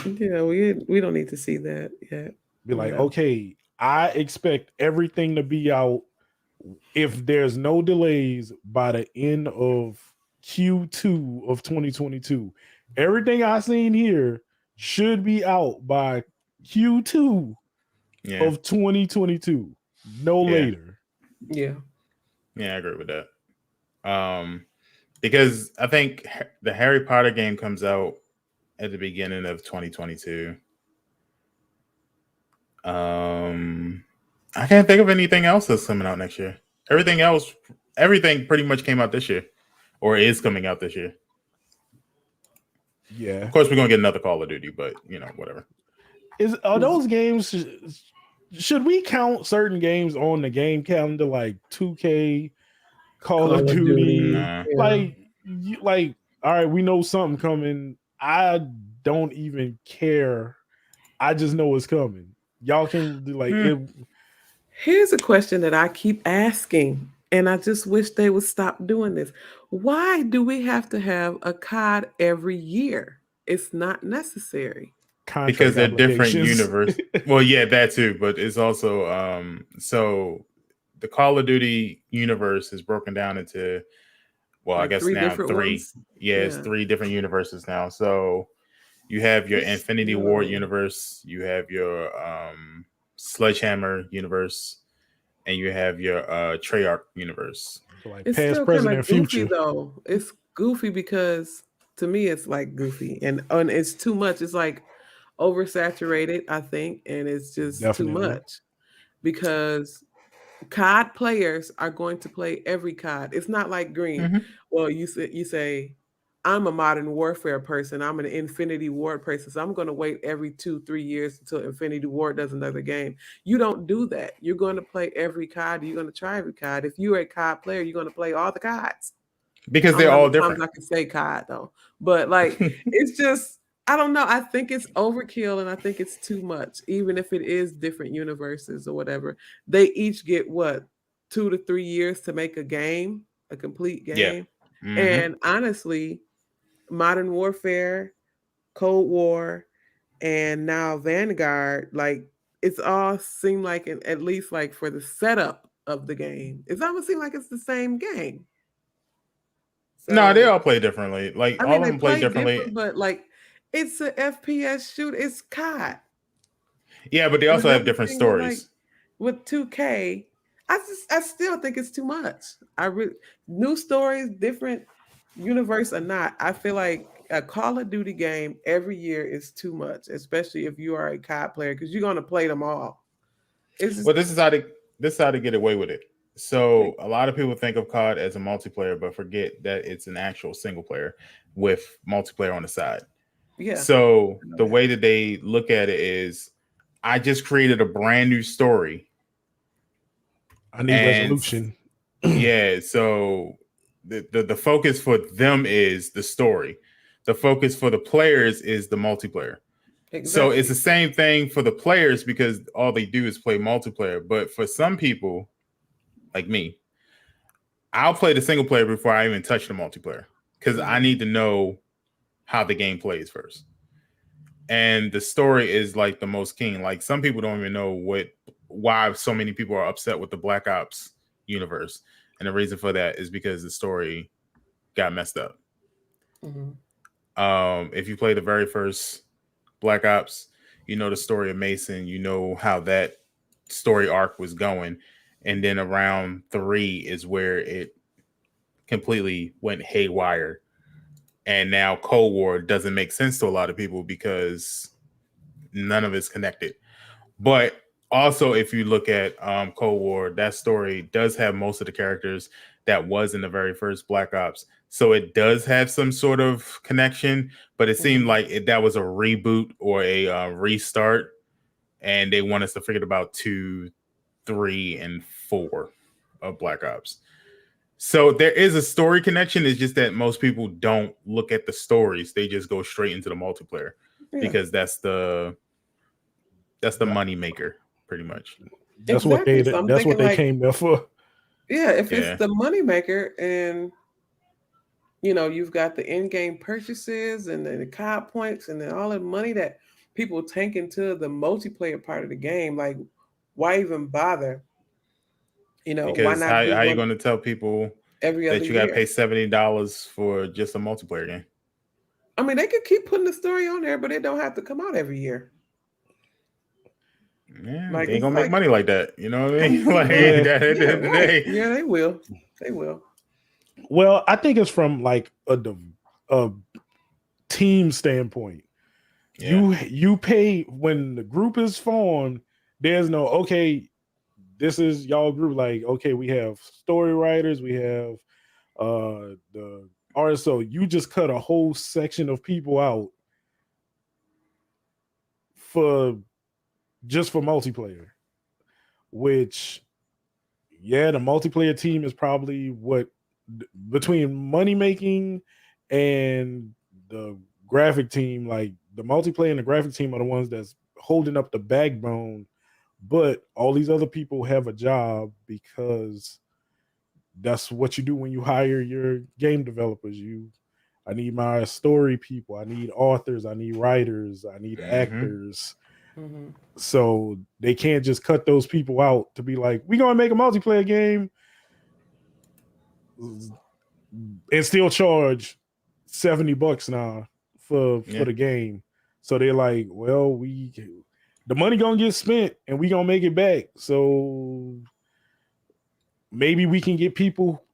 Yeah, we don't need to see that yet. Be like, okay, I expect everything to be out if there's no delays by the end of Q2 of 2022, everything I seen here should be out by Q2 of 2022, no later. Yeah. Yeah, I agree with that. Because I think the Harry Potter game comes out at the beginning of 2022. I can't think of anything else that's coming out next year. Everything pretty much came out this year, or is coming out this year. Yeah. Of course, we're gonna get another Call of Duty, but whatever. Are those games? Should we count certain games on the game calendar, like 2K, Call of Duty? Nah. Like, all right, we know something coming. I don't even care. I just know it's coming. Y'all can do like it. Here's a question that I keep asking, and I just wish they would stop doing this. Why do we have to have a COD every year? It's not necessary. Because they're different universe. Well, yeah, that too, but it's also so the Call of Duty universe is broken down into I guess now three. Ones? It's 3 different universes now. So you have your Infinity Ward universe, you have your Sledgehammer universe, and you have your Treyarch universe. So like it's past, still present, and future. Goofy, though. It's goofy because to me it's like goofy and it's too much. It's like oversaturated, I think, and it's just too much because COD players are going to play every COD. It's not like Green. Mm-hmm. Well, you say I'm a Modern Warfare person. I'm an Infinity Ward person. So I'm going to wait every 2-3 years until Infinity Ward does another game. You don't do that. You're going to play every COD. You're going to try every COD. If you're a COD player, you're going to play all the CODs. Because they're all different. I can say COD though, but like it's just I don't know. I think it's overkill and I think it's too much. Even if it is different universes or whatever, they each get 2 to 3 years to make a game, a complete game. Yeah. Mm-hmm. And honestly, Modern Warfare, Cold War, and now Vanguard, like it's all seem like at least like for the setup of the game, it's almost seem like it's the same game. So, no, they all play differently. Like all of them play differently, but like it's a FPS shoot. It's COD. Yeah, but they also have different stories. With 2K, I still think it's too much. New stories, different universe or not. I feel like a Call of Duty game every year is too much, especially if you are a COD player because you're gonna play them all. This is how to get away with it. So a lot of people think of COD as a multiplayer, but forget that it's an actual single player with multiplayer on the side. Yeah. So the way that they look at it is, I just created a brand new story. I need resolution. Yeah. So the focus for them is the story. The focus for the players is the multiplayer. Exactly. So it's the same thing for the players because all they do is play multiplayer. But for some people, like me, I'll play the single player before I even touch the multiplayer because I need to know how the game plays first. And the story is like the most keen. Like some people don't even know why so many people are upset with the Black Ops universe. And the reason for that is because the story got messed up. Mm-hmm. If you play the very first Black Ops, you know the story of Mason, you know how that story arc was going. And then around 3 is where it completely went haywire. And now Cold War doesn't make sense to a lot of people because none of it's connected. But also, if you look at Cold War, that story does have most of the characters that was in the very first Black Ops. So it does have some sort of connection, but it seemed like that was a reboot or a restart. And they want us to forget about 2, 3, and 4 of Black Ops. So there is a story connection. It's just that most people don't look at the stories. They just go straight into the multiplayer because that's the money maker, pretty much. That's what they came there for. Yeah, if it's the money maker and you've got the in-game purchases and the COD points and then all the money that people tank into the multiplayer part of the game, like why even bother You know, why Because not how do you one going to tell people every other that you got to year? pay $70 for just a multiplayer game? I mean, they could keep putting the story on there, but it don't have to come out every year. Yeah, Like they ain't it's gonna make like, money like that. You know what I mean? Like Yeah. that at the yeah, end of the right. day. Yeah, they will. They will. Well, I think it's from like a team standpoint. Yeah. You pay when the group is formed. There's no okay. This is y'all group. Like okay, we have story writers. We have the artists. So you just cut a whole section of people out for just for multiplayer. Which yeah, the multiplayer team is probably what between money making and the graphic team, like the multiplayer and the graphic team are the ones that's holding up the backbone, but all these other people have a job because that's what you do when you hire your game developers. I need my story people, I need authors, I need writers, I need actors. Mm-hmm. So they can't just cut those people out to be like, we're gonna make a multiplayer game and still charge $70 now for the game. So they're like, well, the money gonna get spent and we gonna make it back. So maybe we can get people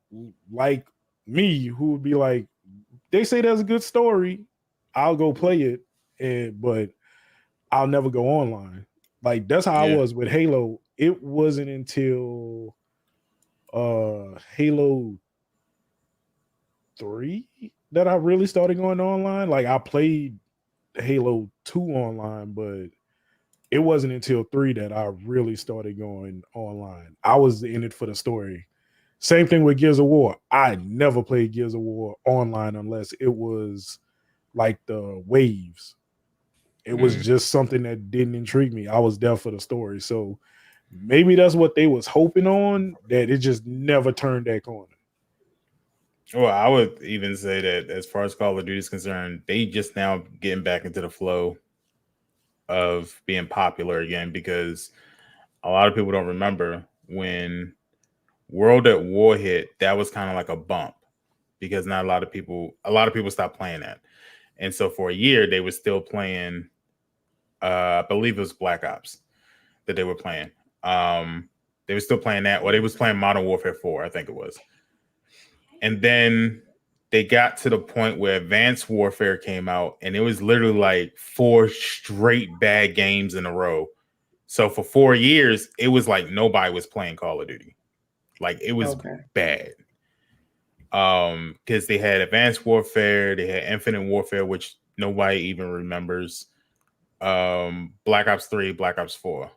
like me who would be like, they say there's a good story, I'll go play it, but I'll never go online. Like that's how I was with Halo. It wasn't until Halo 3 that I really started going online. Like I played Halo 2 online, but it wasn't until 3 that I really started going online. I was in it for the story. Same thing with Gears of War. I never played Gears of War online unless it was like the waves. It was just something that didn't intrigue me. I was there for the story. So maybe that's what they was hoping on, that it just never turned that corner. Well, I would even say that as far as Call of Duty is concerned, they just now getting back into the flow of being popular again, because a lot of people don't remember when World at War hit, that was kind of like a bump because not a lot of people stopped playing that. And so for a year they were still playing I believe it was Black Ops that they were playing. They were still playing that, or they was playing Modern Warfare 4, I think it was. And then they got to the point where Advanced Warfare came out, and it was literally like 4 straight bad games in a row. So for 4 years, it was like nobody was playing Call of Duty. Like it was bad. Because they had Advanced Warfare, they had Infinite Warfare, which nobody even remembers. Black Ops 3, Black Ops 4.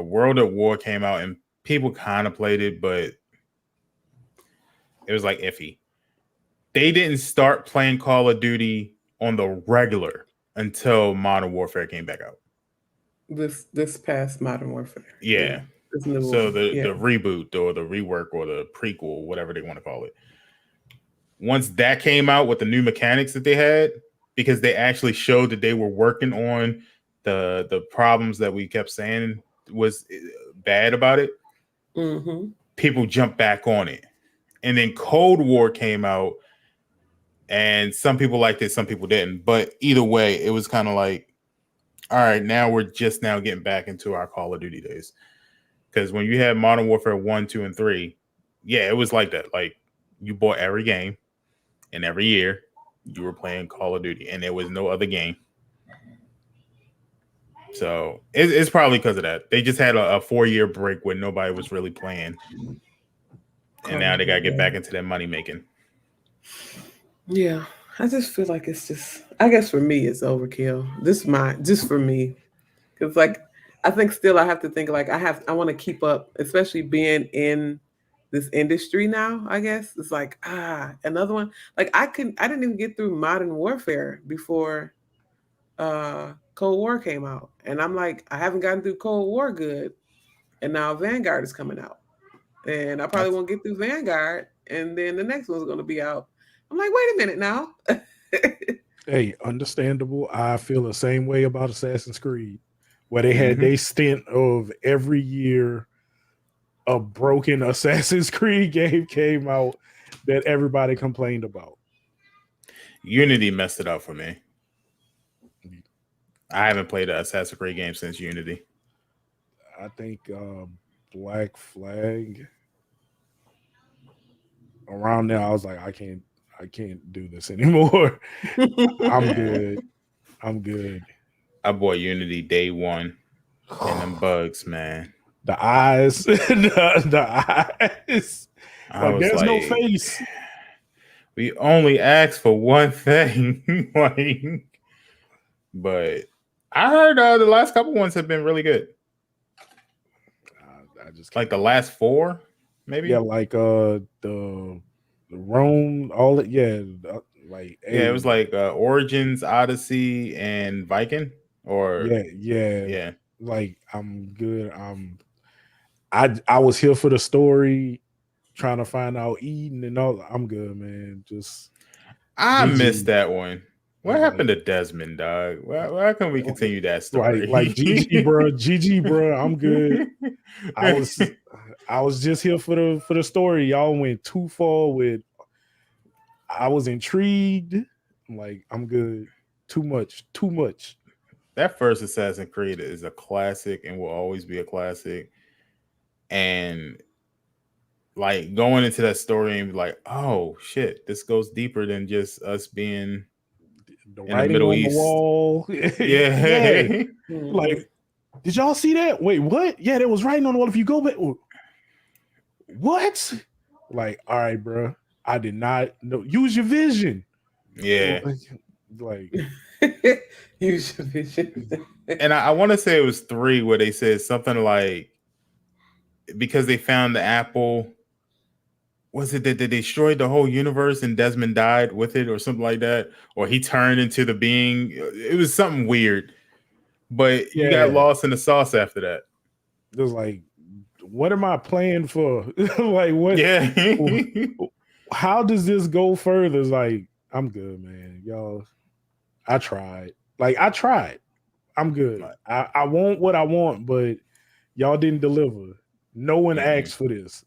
World at War came out, and people kind of played it, but it was like iffy. They didn't start playing Call of Duty on the regular until Modern Warfare came back out. This past Modern Warfare. Yeah. This new So one. the reboot or the rework or the prequel, whatever they want to call it. Once that came out with the new mechanics that they had, because they actually showed that they were working on the problems that we kept saying was bad about it, people jumped back on it. And then Cold War came out, and some people liked it, some people didn't. But either way, it was kind of like, all right, now we're just now getting back into our Call of Duty days. Because when you had Modern Warfare 1, 2, and 3, yeah, it was like that. Like you bought every game, and every year you were playing Call of Duty, and there was no other game. So it's probably because of that. They just had a 4-year break where nobody was really playing. And now they got to get back into their money making. Yeah, I just feel like it's just, I guess for me, it's overkill. Just for me. Because like, I think still I have to think like I want to keep up, especially being in this industry now, I guess. It's like, another one. Like I didn't even get through Modern Warfare before Cold War came out. And I'm like, I haven't gotten through Cold War good. And now Vanguard is coming out. And I probably won't get through Vanguard. And then the next one's going to be out. I'm like, wait a minute now. Hey, understandable. I feel the same way about Assassin's Creed, where they had their stint of every year a broken Assassin's Creed game came out that everybody complained about. Unity messed it up for me. I haven't played an Assassin's Creed game since Unity. I think Black Flag. Around there, I was like, I can't do this anymore. I'm good. I bought Unity day one, and them bugs, man. The eyes, the eyes. Like there's no face. We only asked for one thing, but I heard the last couple ones have been really good. I just like the last 4, maybe. Yeah, like the Rome, all it. Yeah, like yeah, it was like Origins, Odyssey, and Viking. Or yeah. Like I'm good. I was here for the story, trying to find out Eden and all. I'm good, man. I missed that one. What happened to Desmond, dog? Why can't we continue that story? Like GG, bro. I'm good. I was just here for the story. Y'all went too far with. I was intrigued. I'm like, I'm good. Too much. That first Assassin's Creed is a classic and will always be a classic. And like going into that story and be like, oh shit, this goes deeper than just us being the in the Middle East. The wall. yeah. Like, did y'all see that? Wait, what? Yeah, there was writing on the wall. If you go back, what? Like, all right, bro. I did not know. Use your vision. Yeah. Like use your vision. And I want to say it was 3 where they said something like, because they found the apple. Was it that they destroyed the whole universe and Desmond died with it or something like that? Or he turned into the being? It was something weird. But you got lost in the sauce after that. It was like, what am I playing for? Like, what? Yeah. How does this go further? It's like, I'm good, man. Y'all, I tried. I'm good. I want what I want, but y'all didn't deliver. No one asked for this.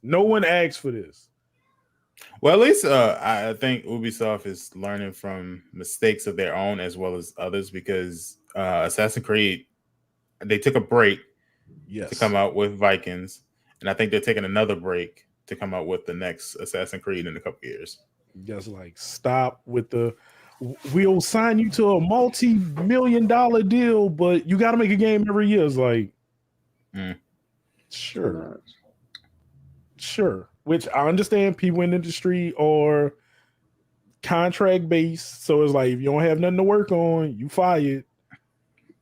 Well, at least I think Ubisoft is learning from mistakes of their own as well as others, because Assassin's Creed, they took a break to come out with Vikings, and I think they're taking another break to come out with the next Assassin's Creed in a couple years. Just like, stop with we'll sign you to a multi-million-dollar deal, but you got to make a game every year. It's like, sure. Which I understand people in the industry are contract based. So it's like, if you don't have nothing to work on, you fired.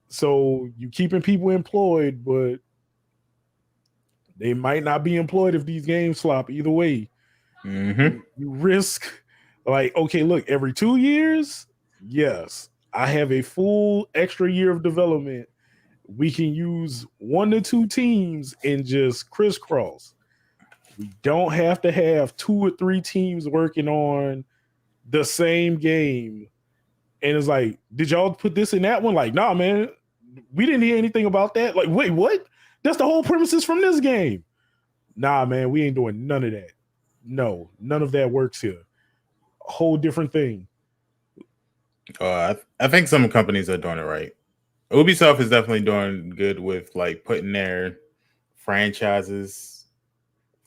So you keeping people employed, but they might not be employed if these games flop either way. Mm-hmm. You risk, like, okay, look, every 2 years, yes, I have a full extra year of development. We can use 1 to 2 teams and just crisscross. We don't have to have 2 or 3 teams working on the same game. And it's like, did y'all put this in that one? Like, nah, man, we didn't hear anything about that. Like, wait, what? That's the whole premises from this game. Nah, man, we ain't doing none of that. No, none of that works here. A whole different thing. I think some companies are doing it right. Ubisoft is definitely doing good with like putting their franchises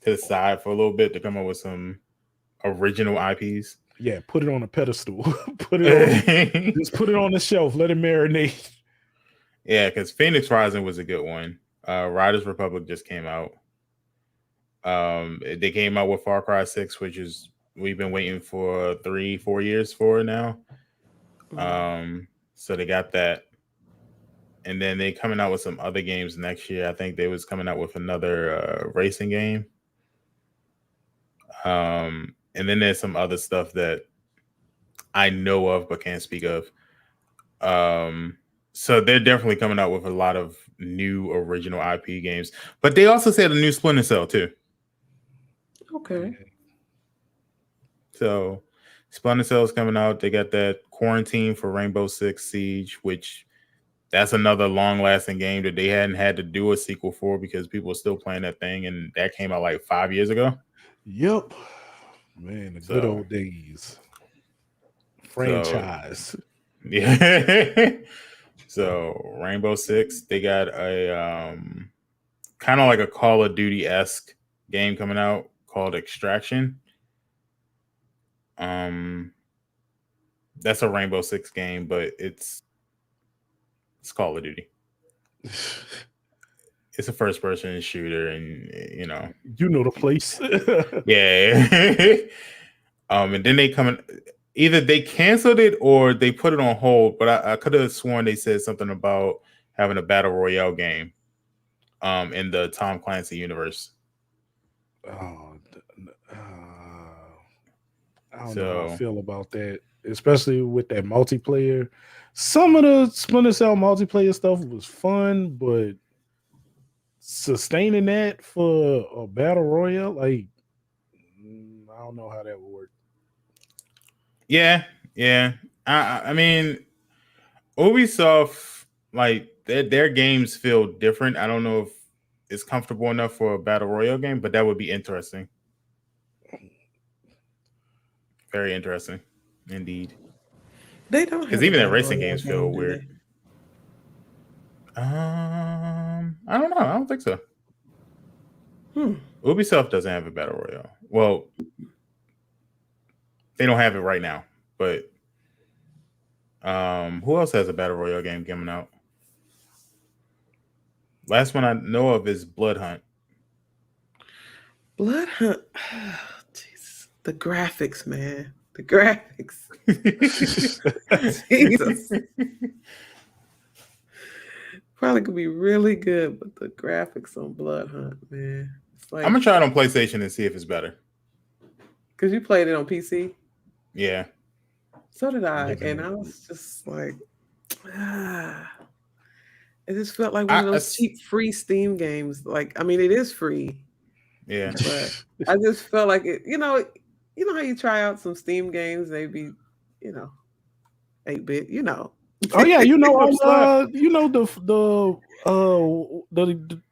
to the side for a little bit to come up with some original IPs. Yeah, put it on a pedestal. Just put it on the shelf. Let it marinate. Yeah, because Phoenix Rising was a good one. Riders Republic just came out. They came out with Far Cry 6, which is we've been waiting for 3-4 years for now. So they got that. And then they coming out with some other games next year. I think they was coming out with another racing game. And then there's some other stuff that I know of but can't speak of. So they're definitely coming out with a lot of new original IP games. But they also said a new Splinter Cell too. Okay. So Splinter Cell is coming out. They got that Quarantine for Rainbow Six Siege, which that's another long-lasting game that they hadn't had to do a sequel for because people are still playing that thing, and that came out like 5 years ago. Yep, man, the good old days. Franchise. Yeah. So Rainbow Six, they got a kind of like a Call of Duty-esque game coming out called Extraction. That's a Rainbow Six game, but it's Call of Duty. It's a first-person shooter, and you know the place. Yeah. And then they come in. Either they canceled it or they put it on hold. But I could have sworn they said something about having a battle royale game, in the Tom Clancy universe. Oh, I don't know how I feel about that, especially with that multiplayer. Some of the Splinter Cell multiplayer stuff was fun, but sustaining that for a battle royale, like, I don't know how that would work. Yeah. I mean, Ubisoft, like their games feel different. I don't know if it's comfortable enough for a battle royale game, but that would be interesting. Very interesting, indeed. They don't, because even their racing games feel weird. I don't know. I don't think so. Ubisoft doesn't have a battle royale. Well, they don't have it right now. But who else has a battle royale game coming out? Last one I know of is Blood Hunt. Blood Hunt. Oh, Jesus. The graphics, man. The graphics. Jesus. Probably could be really good, but the graphics on Blood Hunt, man. It's like, I'm gonna try it on PlayStation and see if it's better. Because you played it on PC? Yeah. So did I. And I was just like, it just felt like one of those cheap free Steam games. Like, I mean, it is free. Yeah. But I just felt like it, you know how you try out some Steam games, they be, 8-bit, Oh yeah,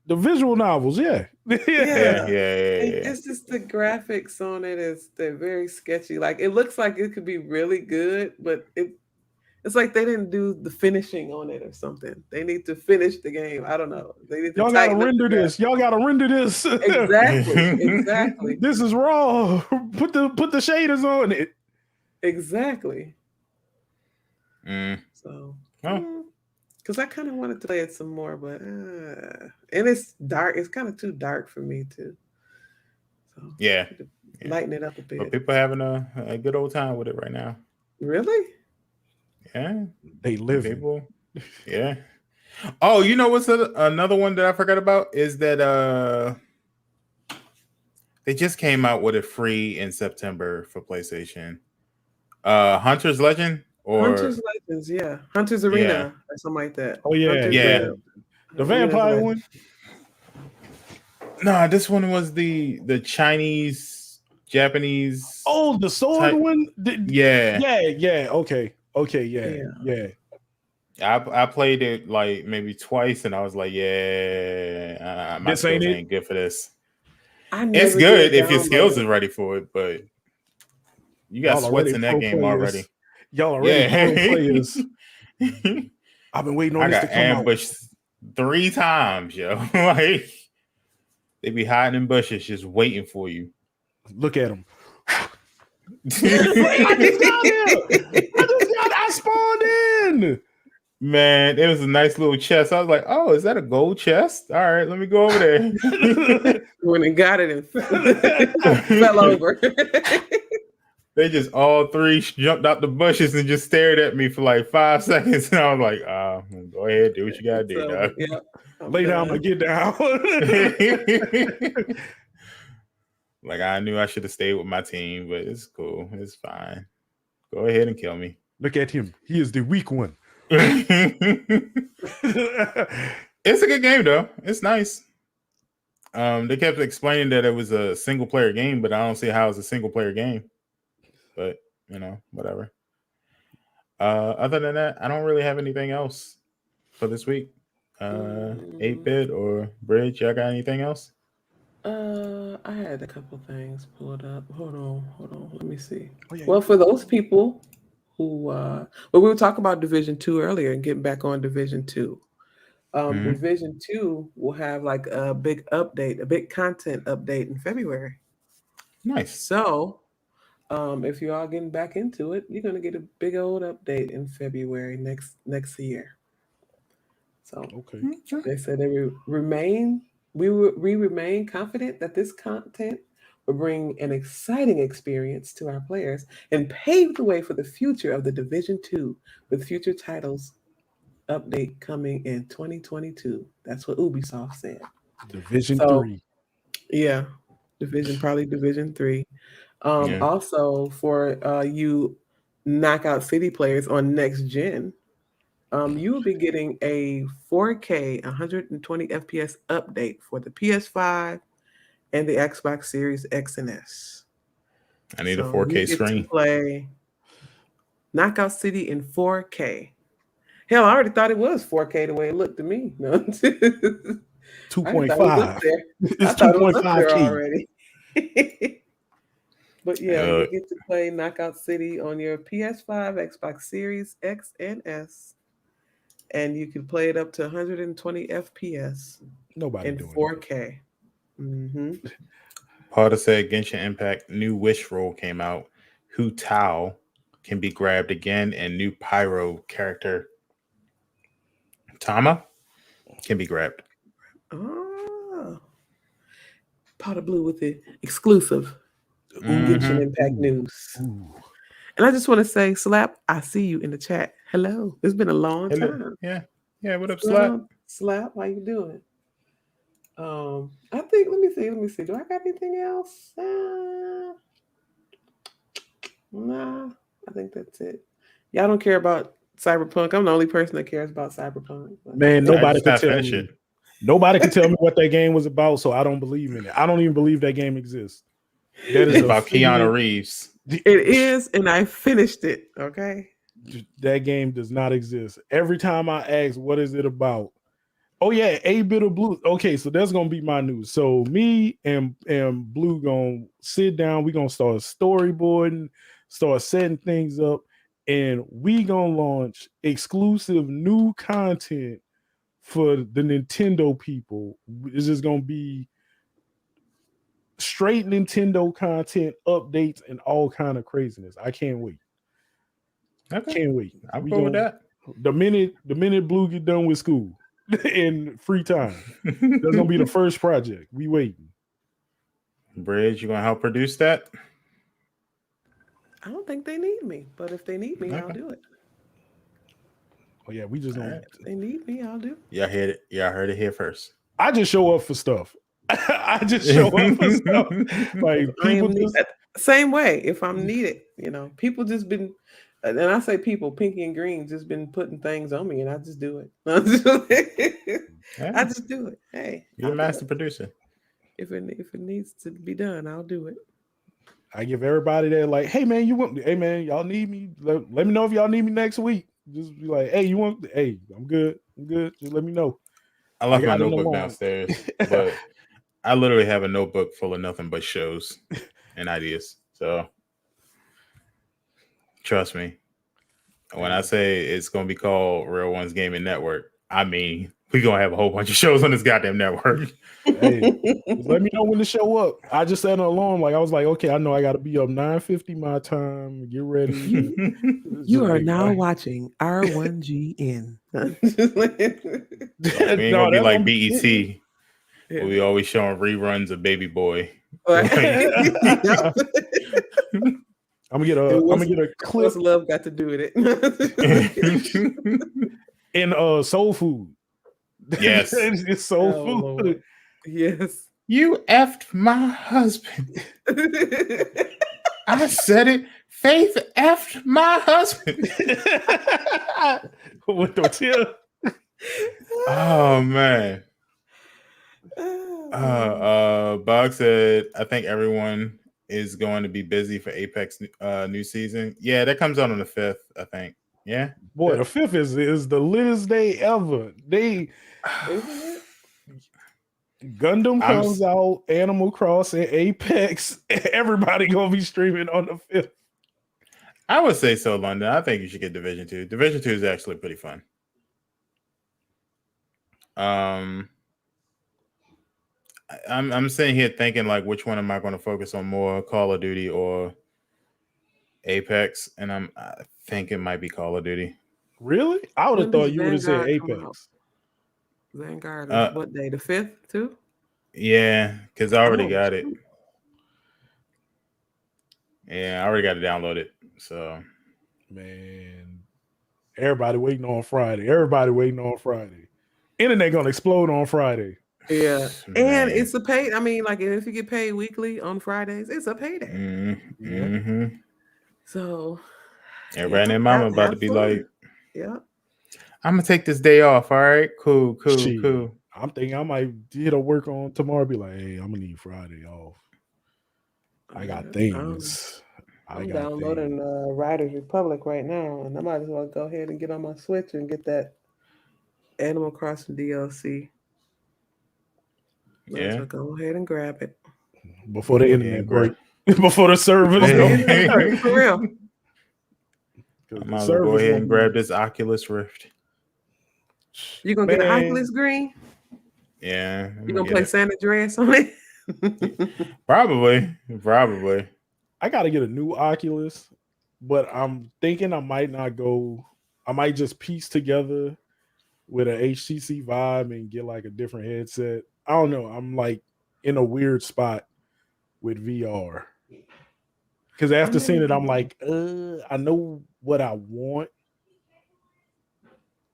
the visual novels, yeah. Yeah. It's just the graphics on it they're very sketchy. Like it looks like it could be really good, but it's like they didn't do the finishing on it or something. They need to finish the game. I don't know. They need to Y'all gotta render this. Y'all gotta render this. Exactly. This is raw. Put the shaders on it. Exactly. So, huh. Because I kind of wanted to play it some more, but and it's dark. It's kind of too dark for me too. So yeah, lighten it up a bit. But people are having a good old time with it right now. Really? Yeah, they live. People, yeah. Oh, you know what's another one that I forgot about is that they just came out with it free in September for PlayStation. Hunter's Legend. Hunter's Legends, yeah. Hunter's Arena or something like that. Oh, yeah. Hunter's Arena. The vampire one? No, this one was the Chinese, Japanese. Oh, the sword one? Yeah. Okay, yeah. I played it like maybe twice, and I was like, yeah, my skills ain't good for this. It's good if your skills is ready for it, but you got sweats in that game already. Y'all already pro players. I've been waiting on this to come out. I got ambushed 3 times, yo. Like they be hiding in bushes just waiting for you. Look at them. I spawned in. Man, it was a nice little chest. I was like, oh, is that a gold chest? All right, let me go over there. When it got it and fell over. They just all 3 jumped out the bushes and just stared at me for like 5 seconds. And I was like, go ahead, do what you gotta do, dog. Yeah. Lay down and get down. Like I knew I should have stayed with my team, but it's cool. It's fine. Go ahead and kill me. Look at him. He is the weak one. It's a good game though. It's nice. They kept explaining that it was a single player game, but I don't see how it's a single player game. But whatever. Other than that, I don't really have anything else. for this week? 8-bit or Bridge? Y'all got anything else? I had a couple things pulled up. Hold on. Let me see. Oh, yeah, Well, for those people who, well, we were talking about Division 2 earlier and getting back on Division 2. Division 2 will have like a big update, a big content update in February. Nice. So, if you are getting back into it, you're gonna get a big old update in February next year. So Okay. they said we remain confident that this content will bring an exciting experience to our players and pave the way for the future of the Division 2 with future titles update coming in 2022. That's what Ubisoft said. Division So 3. yeah, probably Division 3. Yeah. Also for you Knockout City players on next gen, you will be getting a 4K 120 FPS update for the PS5 and the Xbox Series X and S. I need a So 4K you get to screen. play Knockout City in 4K. Hell, I already thought it was 4K the way it looked to me. No. 2.5. I thought it was up there 2.5K. already. But yeah, you get to play Knockout City on your PS5, Xbox Series X and S, and you can play it up to 120 FPS Nobody in doing 4K. Mm-hmm. Potter said Genshin Impact new wish roll came out. Hu Tao can be grabbed again, and new Pyro character Tama can be grabbed. Oh. Pawdablu with the exclusive Mhm. Genshin Impact news. Ooh. And I just want to say, Slap, I see you in the chat. Hello. It's been a long Hello. time. Yeah. What up, What's going Slap? on, Slap? How you doing? I think let me see. Do I got anything else? Nah, I think that's it. Y'all don't care about Cyberpunk. I'm the only person that cares about Cyberpunk. Man, nobody could tell finish me. it. Nobody could tell me what that game was about, so I don't believe in it. I don't even believe that game exists. That is It's about Keanu Reeves. It is, and I finished it. Okay. That game does not exist. Every time I ask, what is it about? Oh yeah, 8-bit or Blue. Okay, so that's gonna be my news. So me and Blue gonna sit down. We gonna start storyboarding, start setting things up, and we gonna launch exclusive new content for the Nintendo people. It's just gonna be straight Nintendo content, updates, and all kind of craziness. I can't wait. Okay. Can't wait. I'm cool with that. The minute Blue get done with school in free time, that's gonna be the first project. We waiting. Bridge, you gonna help produce that? I don't think they need me, but if they need me, I'll do it. Oh yeah, we just don't. If they need me, I'll do it. Y'all heard it. Y'all heard it here first. I just show up for stuff. I just show up for stuff. Like people just same way. If I'm needed, people just been, and I say people, Pinky and Green just been putting things on me, and I just do it. I just do it. Hey, you're a master producer. If it needs to be done, I'll do it. I give everybody that like, hey man, y'all need me. Let me know if y'all need me next week. Just be like, hey, I'm good. Just let me know. I left my notebook downstairs, but I literally have a notebook full of nothing but shows and ideas. So trust me, when I say it's going to be called RealOnesGaming Network, I mean we're going to have a whole bunch of shows on this goddamn network. Hey, just let me know when to show up. I just set an alarm. I was like, okay, I know I got to be up 9:50 my time. Get ready. You are now watching R1GN. We ain't going to be like BET. Yeah. We always showing reruns of Baby Boy. I'm gonna get a clip. What's love got to do with it? In Soul Food. Yes. It's Soul Food. Lord. Yes. You effed my husband. I said it. Faith effed my husband. With the tear. Oh man. Bog said, I think everyone is going to be busy for Apex new season. Yeah, that comes out on the 5th, I think. Yeah. Boy, the 5th is the litest day ever. They Gundam comes out, Animal Crossing, Apex. Everybody gonna be streaming on the 5th. I would say so, London. I think you should get Division 2. Division 2 is actually pretty fun. I'm sitting here thinking like, which one am I going to focus on more, Call of Duty or Apex? And I think it might be Call of Duty. Really? I would have thought you would have said Apex. Vanguard is what day? The 5th too? Yeah, because I already got it. Yeah, I already got it downloaded. So, man, everybody waiting on Friday. Internet gonna explode on Friday. Yeah, and it's a pay. I mean, like if you get paid weekly on Fridays, it's a payday. Mm-hmm. So, everybody and their mama about to be like, yeah, I'm gonna take this day off. All right, cool. I'm thinking I might hit a work on tomorrow. Be like, hey, I'm gonna need Friday off. I got things. I'm downloading Riders Republic right now, and I might as well go ahead and get on my Switch and get that Animal Crossing DLC. Might as well go ahead and grab it before the internet break. Before the servers go. For real. I might as well go ahead and grab this Oculus Rift. You gonna get an Oculus Green? Yeah. You gonna play San Andreas on it? Probably. I gotta get a new Oculus, but I'm thinking I might not go. I might just piece together with an HTC Vive and get like a different headset. I don't know. I'm like in a weird spot with VR. Because after seeing it, I'm like, I know what I want.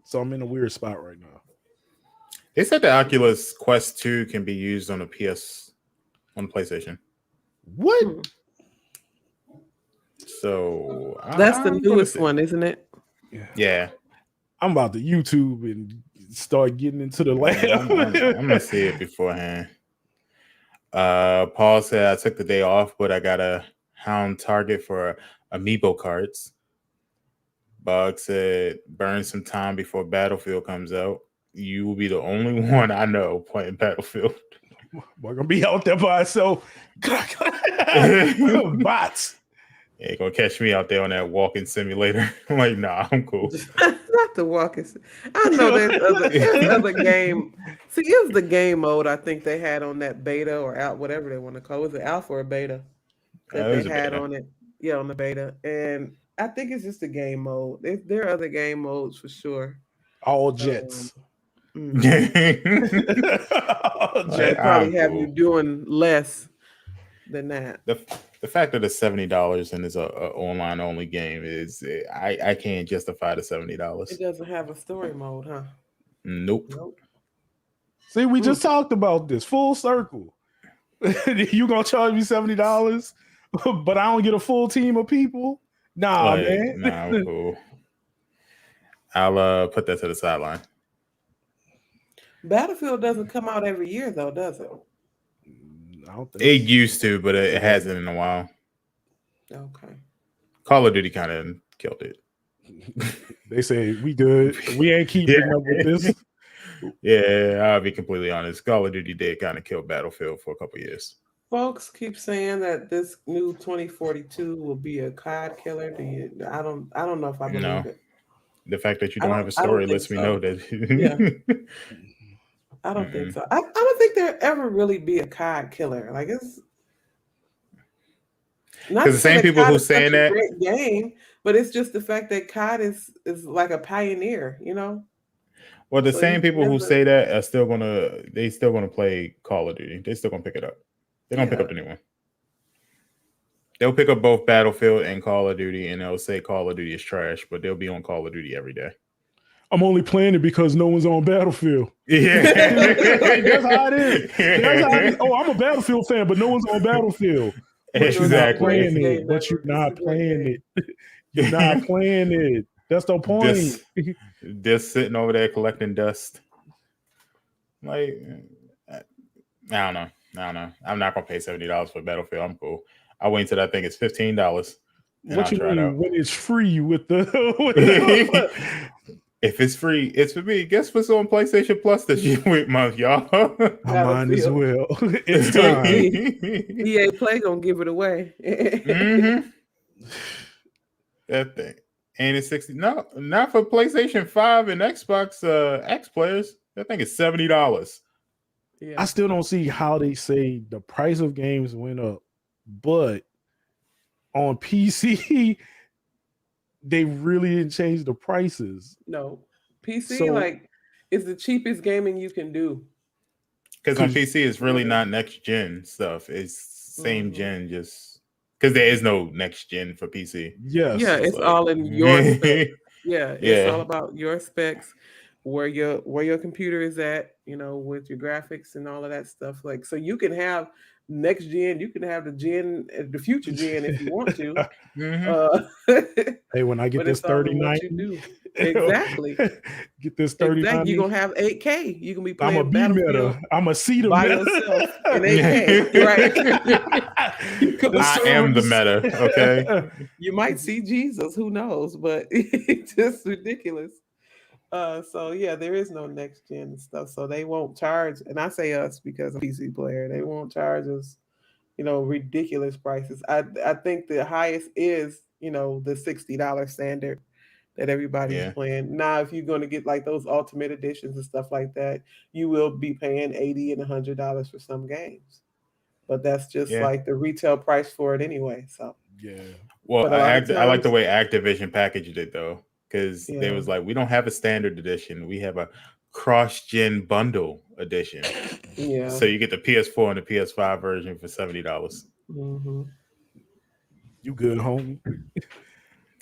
So I'm in a weird spot right now. They said the Oculus Quest 2 can be used on a PlayStation. What? So that's the newest one, isn't it? Yeah. I'm about to YouTube and start getting into the lab. I'm gonna see it beforehand. Paul said I took the day off, but I got a hound target for amiibo cards. Bug said burn some time before Battlefield comes out. You will be the only one I know playing Battlefield. We're gonna be out there by ourselves. Bots. Yeah, you're gonna catch me out there on that walking simulator. I'm like, nah, I'm cool. Not the walking. I know there's other game. See, it was the game mode I think they had on that beta or out, whatever they want to call it. Was it alpha or beta that they had on it? Yeah, on the beta. And I think it's just a game mode. There are other game modes for sure. All jets. They probably have you doing less than that. The fact that it's $70 and it's a online only game is I can't justify the $70. It doesn't have a story mode, huh? Nope. See, we just talked about this full circle. You gonna charge me $70, but I don't get a full team of people? Nah, man. Nah, I'm cool. I'll put that to the sideline. Battlefield doesn't come out every year, though, does it? I don't think it used to, but it hasn't in a while. Okay. Call of Duty kind of killed it. They say we good. We ain't keeping up with this. Yeah, I'll be completely honest. Call of Duty did kind of kill Battlefield for a couple years. Folks keep saying that this new 2042 will be a COD killer. I don't know if I believe it. The fact that you don't have a story lets me know that. Yeah. I don't think so. I don't think there'll ever really be a COD killer. Like it's not because the same people who saying that great game, but it's just the fact that COD is like a pioneer, you know. Well, the same people who say that are still gonna play Call of Duty. They're still gonna pick it up. They're gonna pick up the new one. They'll pick up both Battlefield and Call of Duty, and they'll say Call of Duty is trash, but they'll be on Call of Duty every day. I'm only playing it because no one's on Battlefield. Yeah. That's how it is. Oh, I'm a Battlefield fan, but no one's on Battlefield. Exactly. But you're not playing it. You're not playing it. That's the point. Just sitting over there collecting dust. Like, I don't know. I'm not gonna pay $70 for Battlefield. I'm cool. I'll wait until that thing is $15. What you try it mean out. when it's free with the? If it's free, it's for me. Guess what's on PlayStation Plus this month, y'all? I might as well. It's Look, time. EA Play gonna give it away. That thing. And it's 60. No, not for PlayStation 5 and Xbox X players. That thing is $70. I still don't see how they say the price of games went up, but on PC, they really didn't change the prices. No, PC is the cheapest gaming you can do. Because on PC, it's really not next gen stuff. It's same gen, just because there is no next gen for PC. Yes. Yeah, it's all in your specs. Yeah, it's all about your specs, where your computer is at, with your graphics and all of that stuff. Like, so you can have next gen, you can have the future gen if you want to. Hey, when I get this 39, exactly. Get this 39. Exactly. You're gonna have 8K. You can be playing. I'm a B meta. I'm a C to by meta. yourself in 8K, right? I am the meta. Okay. You might see Jesus. Who knows? But it's just ridiculous. So yeah, there is no next gen stuff. So they won't charge. And I say us because I'm a PC player. They won't charge us, ridiculous prices. I think the highest is, the $60 standard that everybody's playing. Now, if you're going to get like those ultimate editions and stuff like that, you will be paying $80 and $100 for some games. But that's just like the retail price for it anyway. So Well, I like the way Activision packaged it though, because they was like, we don't have a standard edition, we have a cross-gen bundle edition. So you get the PS4 and the PS5 version for $70. You good, homie?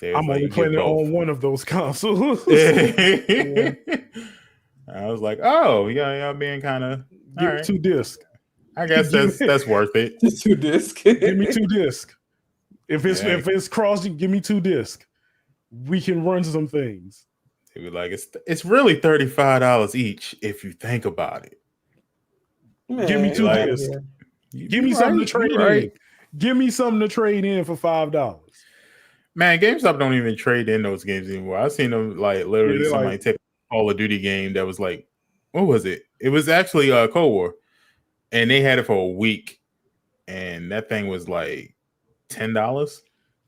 I'm only playing it on one of those consoles. I was like, oh, y'all being kind of give me 2 discs. I guess that's worth it. 2 discs. Give me 2 discs. If it's crossing, give me 2 discs. We can run some things. They were like, it's really $35 each if you think about it. Man, give me 2 discs. Give me something to trade in. Give me something to trade in for $5. Man, GameStop don't even trade in those games anymore. I've seen them like literally somebody take a Call of Duty game that was like, what was it? It was actually Cold War, and they had it for a week, and that thing was like $10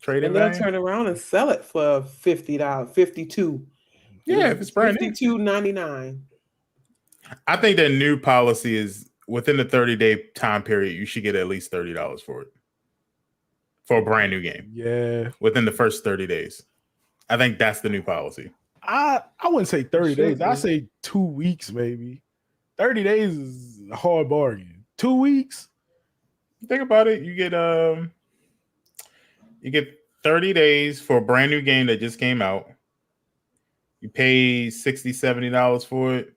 trading. And they'll turn around and sell it for $50, $52. Yeah, if it's brand new, $52.99. I think their new policy is within the 30-day time period, you should get at least $30 for it. For a brand new game. Yeah. Within the first 30 days. I think that's the new policy. I wouldn't say 30 days. I'd say 2 weeks, maybe. 30 days is a hard bargain. 2 weeks? Think about it. You get 30 days for a brand new game that just came out. You pay $60, $70 for it.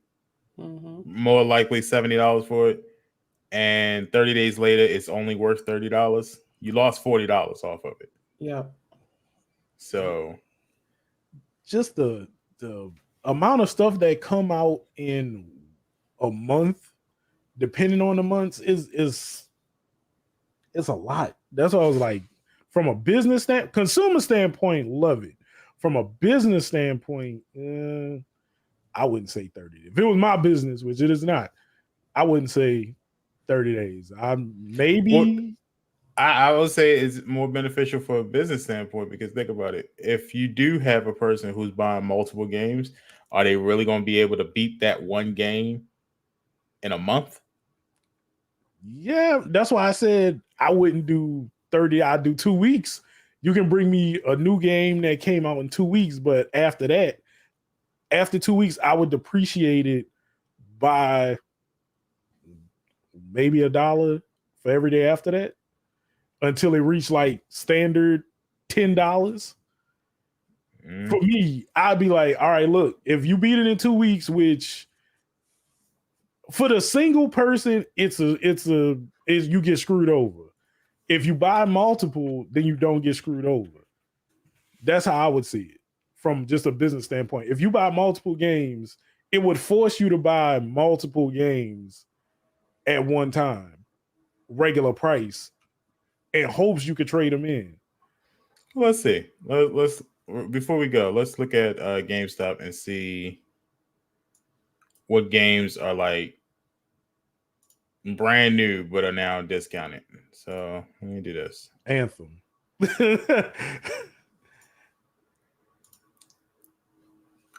More likely $70 for it. And 30 days later, it's only worth $30. You lost $40 off of it. Yeah. So just the amount of stuff that come out in a month, depending on the months, is a lot. That's why I was like, from a business consumer standpoint, love it. From a business standpoint, I wouldn't say 30. If it was my business, which it is not, I wouldn't say 30 days. I would say it's more beneficial for a business standpoint because think about it. If you do have a person who's buying multiple games, are they really going to be able to beat that one game in a month? Yeah, that's why I said I wouldn't do 30. I'd do 2 weeks. You can bring me a new game that came out in 2 weeks, but after 2 weeks, I would depreciate it by maybe $1 for every day after that, until it reached like standard $10. For me, I'd be like, all right, look, if you beat it in 2 weeks, which for the single person, you get screwed over. If you buy multiple, then you don't get screwed over. That's how I would see it from just a business standpoint. If you buy multiple games, it would force you to buy multiple games at one time, regular price, and hopes you could trade them in. Let's see. Let's before we go, let's look at GameStop and see what games are like brand new but are now discounted. So let me do this. Anthem.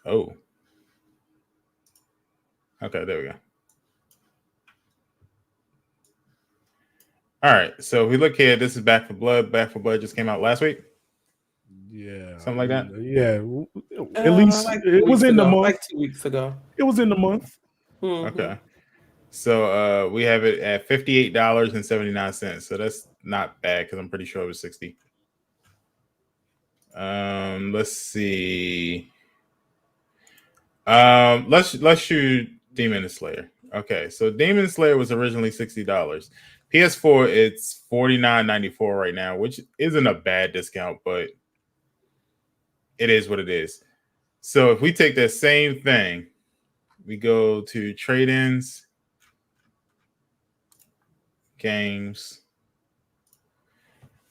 Oh. Okay, there we go. All right. So if we look here, this is Back for Blood. Back for Blood just came out last week. Yeah. Something like that. Yeah. At least like it was in the month. Like 2 weeks ago. It was in the month. Mm-hmm. Okay. So we have it at $58.79. So that's not bad because I'm pretty sure it was 60. Let's see. Let's shoot Demon Slayer. Okay, so Demon Slayer was originally $60. PS4, it's $49.94 right now, which isn't a bad discount, but it is what it is. So if we take that same thing, we go to trade-ins, games,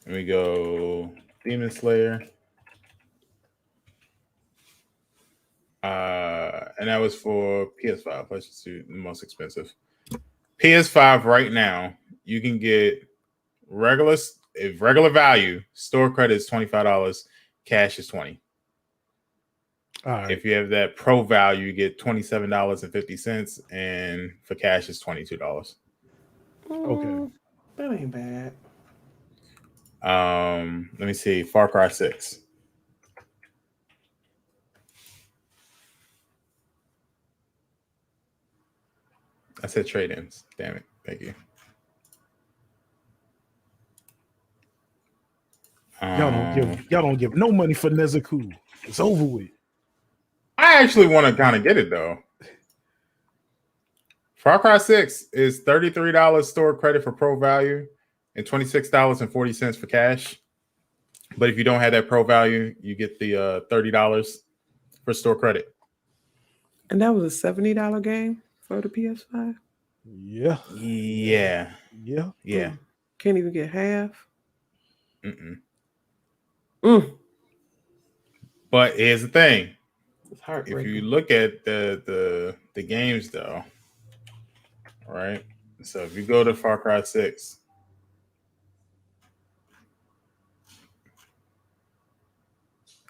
and we go Demon Slayer. And that was for PS5. Let's just do the most expensive. PS5 right now, you can get regular value. Store credit is $25. Cash is $20. All right. If you have that pro value, you get $27.50, and for cash is $22. Okay. That ain't bad. Let me see. Far Cry 6. I said trade-ins. Damn it. Thank you. Y'all don't give no money for Nezuko. It's over with. I actually want to kind of get it though. Far Cry 6 is $33 store credit for pro value and $26.40 for cash. But if you don't have that pro value, you get the $30 for store credit. And that was a $70 game for the PS5? Yeah. Yeah. Yeah. Yeah. Can't even get half. Mm-mm. But here's the thing. It's heartbreaking. If you look at the games though, right? So if you go to Far Cry 6,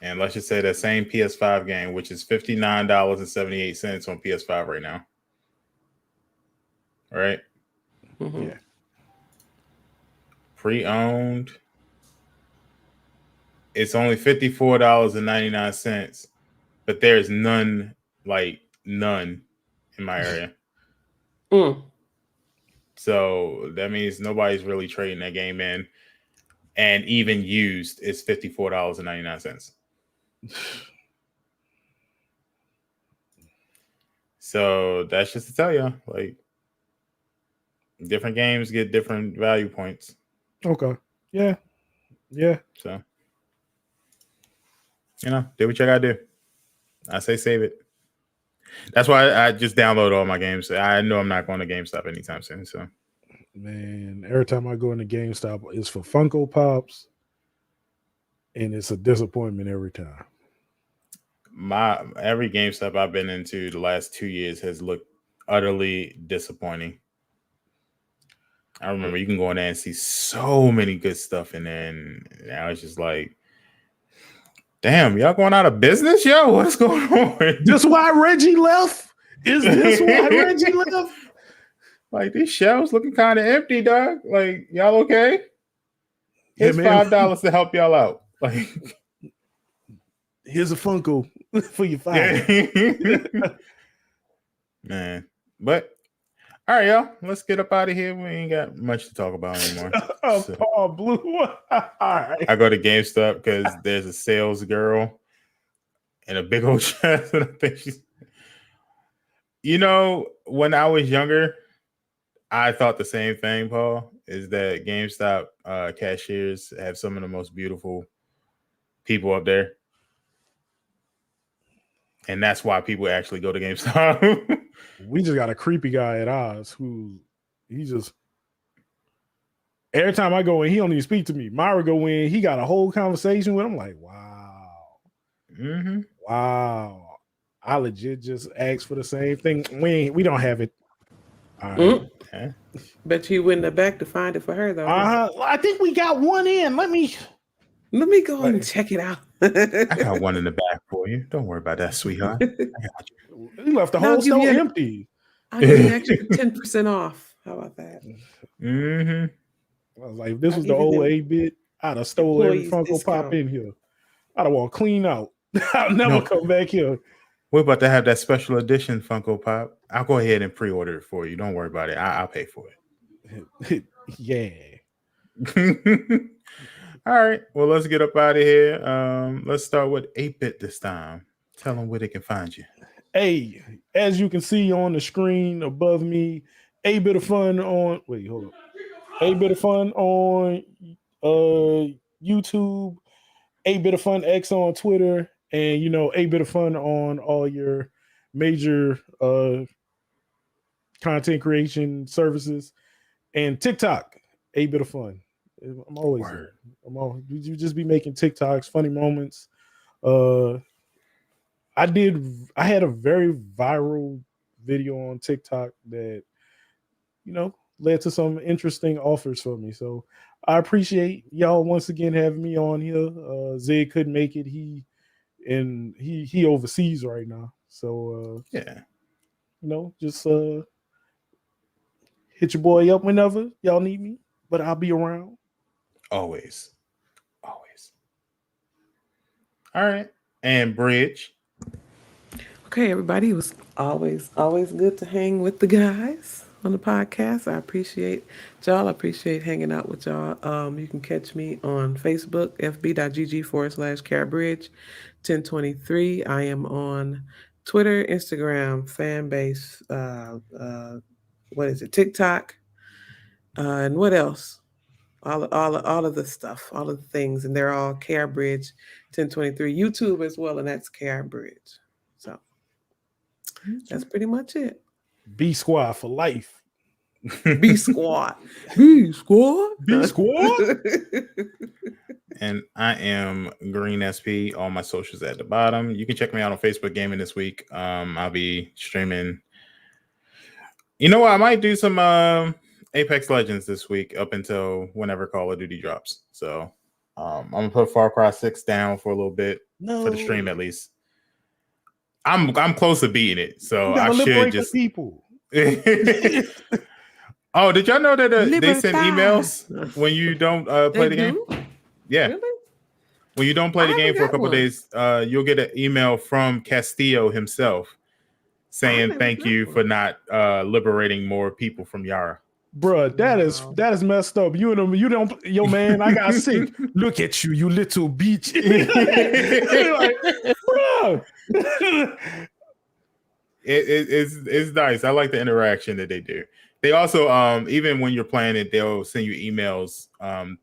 and let's just say that same PS5 game, which is $59.78 on PS5 right now. Right? Mm-hmm. Yeah. Pre-owned. It's only $54.99, but there's none in my area. So that means nobody's really trading that game in. And even used is $54.99. So that's just to tell you, like, different games get different value points. Okay. Yeah. Yeah. So, do what you gotta do. I say save it. That's why I just download all my games. I know I'm not going to GameStop anytime soon. So, man, every time I go into GameStop, it's for Funko Pops, and it's a disappointment every time. Every GameStop I've been into the last 2 years has looked utterly disappointing. I remember you can go in there and see so many good stuff in there, and now it's just like, damn, y'all going out of business, yo? What's going on? This why Reggie left? Is this why Reggie left? Like, these shelves looking kind of empty, dog. Like, y'all okay? Here's $5 to help y'all out. Like, here's a Funko for your $5. Man, but all right, y'all. Let's get up out of here. We ain't got much to talk about anymore. Pawdablu. All right. I go to GameStop because there's a sales girl in a big old chest, and I think she's. When I was younger, I thought the same thing, Paul. Is that GameStop cashiers have some of the most beautiful people up there, and that's why people actually go to GameStop. We just got a creepy guy at ours who he just Every time I go in, he don't even speak to me. Myra go in, he got a whole conversation with him. Like, wow. Mm-hmm. Wow. I legit just asked for the same thing. We don't have it. All right. Yeah. Bet you went back to find it for her though. I think we got one in. Let me Go and check it out. I got one in the back for you. Don't worry about that, sweetheart. I got you. He left the whole store empty. I'll give you an extra 10% off. How about that? Mm-hmm. I was like, if this was the old 8-bit, I'd have stole every Funko Pop in here. I'd have walked clean out. I'll never come back here. We're about to have that special edition Funko Pop. I'll go ahead and pre-order it for you. Don't worry about it. I'll pay for it. Yeah. All right. Well, let's get up out of here. Let's start with 8-bit this time. Tell them where they can find you. Hey, as you can see on the screen above me, 8-bit of fun on. Wait, hold on. 8-bit of fun on YouTube. 8-bit of fun X on Twitter, and 8-bit of fun on all your major content creation services, and TikTok. 8-bit of fun. I'm always there. You just be making TikToks, funny moments. I had a very viral video on TikTok that led to some interesting offers for me. So I appreciate y'all once again having me on here. Zed couldn't make it. He overseas right now. So just hit your boy up whenever y'all need me. But I'll be around. Always. All right. And Bridge. Okay, everybody. It was always good to hang with the guys on the podcast. I appreciate y'all. I appreciate hanging out with y'all. You can catch me on Facebook, fb.gg/CaribBridge1023. I am on Twitter, Instagram, Fanbase, TikTok, and what else? All of the stuff, all of the things, and they're all CaribBridge1023. YouTube as well, and that's CaribBridge. So that's pretty much it. B Squad for life. B Squad. And I am Greensp. All my socials at the bottom. You can check me out on Facebook Gaming this week. I'll be streaming. You know what? I might do some Apex Legends this week up until whenever Call of Duty drops. So I'm gonna put Far Cry 6 down for a little bit for the stream at least. I'm close to beating it, so I should just people. Oh, did y'all know that they send emails when you don't play the game? Yeah. Really? When you don't play the game for a couple of days, you'll get an email from Castillo himself saying thank you for not liberating more people from Yara. Bruh, that is messed up. You don't, yo man, I got sick. Look at you, you little bitch. Like, bro. It's nice. I like the interaction that they do. They also, even when you're playing it, they'll send you emails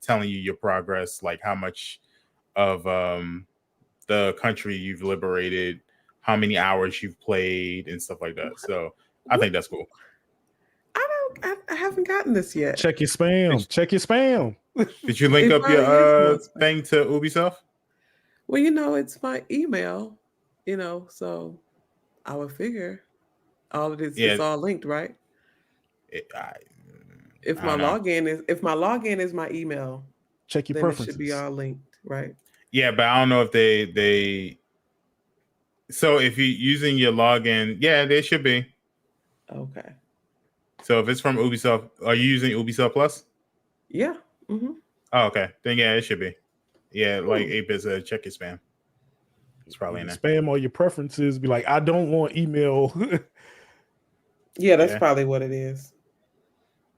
telling you your progress, like how much of the country you've liberated, how many hours you've played, and stuff like that. So I think that's cool. I haven't gotten this yet. Check your spam. Did you link up your thing to Ubisoft? Well, it's my email, so I would figure all of this is all linked, right? If my login is my email, check your then preferences. It should be all linked, right? Yeah, but I don't know if they. So if you're using your login, yeah, they should be. Okay. So if it's from Ubisoft, are you using Ubisoft Plus? Yeah. Mm-hmm. Oh, okay. Then yeah, it should be. Yeah, like 8-bit, check your spam. It's probably in there. Spam all your preferences. Be like, I don't want email. Yeah, that's probably what it is.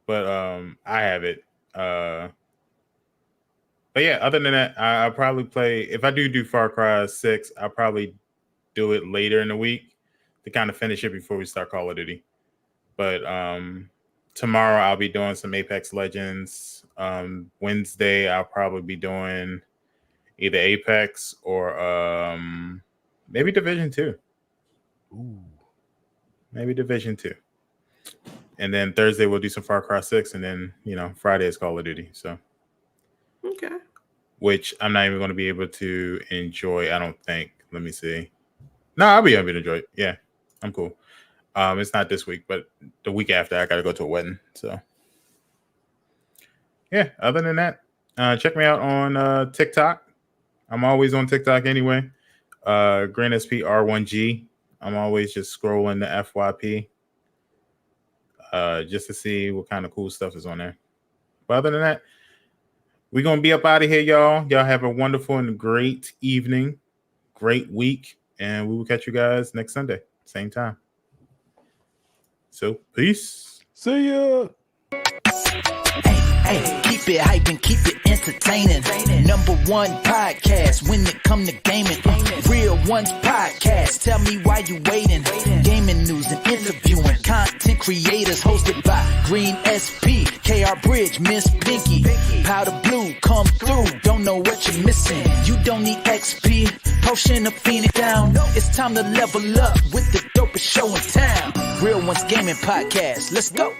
But I have it. But yeah, other than that, I'll probably play. If I do Far Cry 6, I'll probably do it later in the week to kind of finish it before we start Call of Duty. But tomorrow I'll be doing some Apex Legends. Wednesday I'll probably be doing either Apex or maybe Division 2. Ooh. Maybe Division 2. And then Thursday we'll do some Far Cry 6, and then Friday is Call of Duty. So okay. Which I'm not even going to be able to enjoy. I don't think. Let me see. No, I'll be able to enjoy it. Yeah, I'm cool. It's not this week, but the week after I got to go to a wedding. So yeah. Other than that, check me out on TikTok. I'm always on TikTok anyway. Greensp R1G. I'm always just scrolling the FYP. Just to see what kind of cool stuff is on there. But other than that, we're going to be up out of here, y'all. Y'all have a wonderful and great evening, great week, and we will catch you guys next Sunday, same time. So, peace. See ya. Hey, keep it hype and keep it entertaining. #1 podcast when it come to gaming. Real Ones Podcast. Tell me why you waiting. Gaming news and interviewing. Content creators hosted by Greensp, KR Bridge, Miss Pinky, Pawdablu, come through. Don't know what you're missing. You don't need XP, potion of Phoenix down. It's time to level up with the dopest show in town. Real Ones Gaming Podcast. Let's go.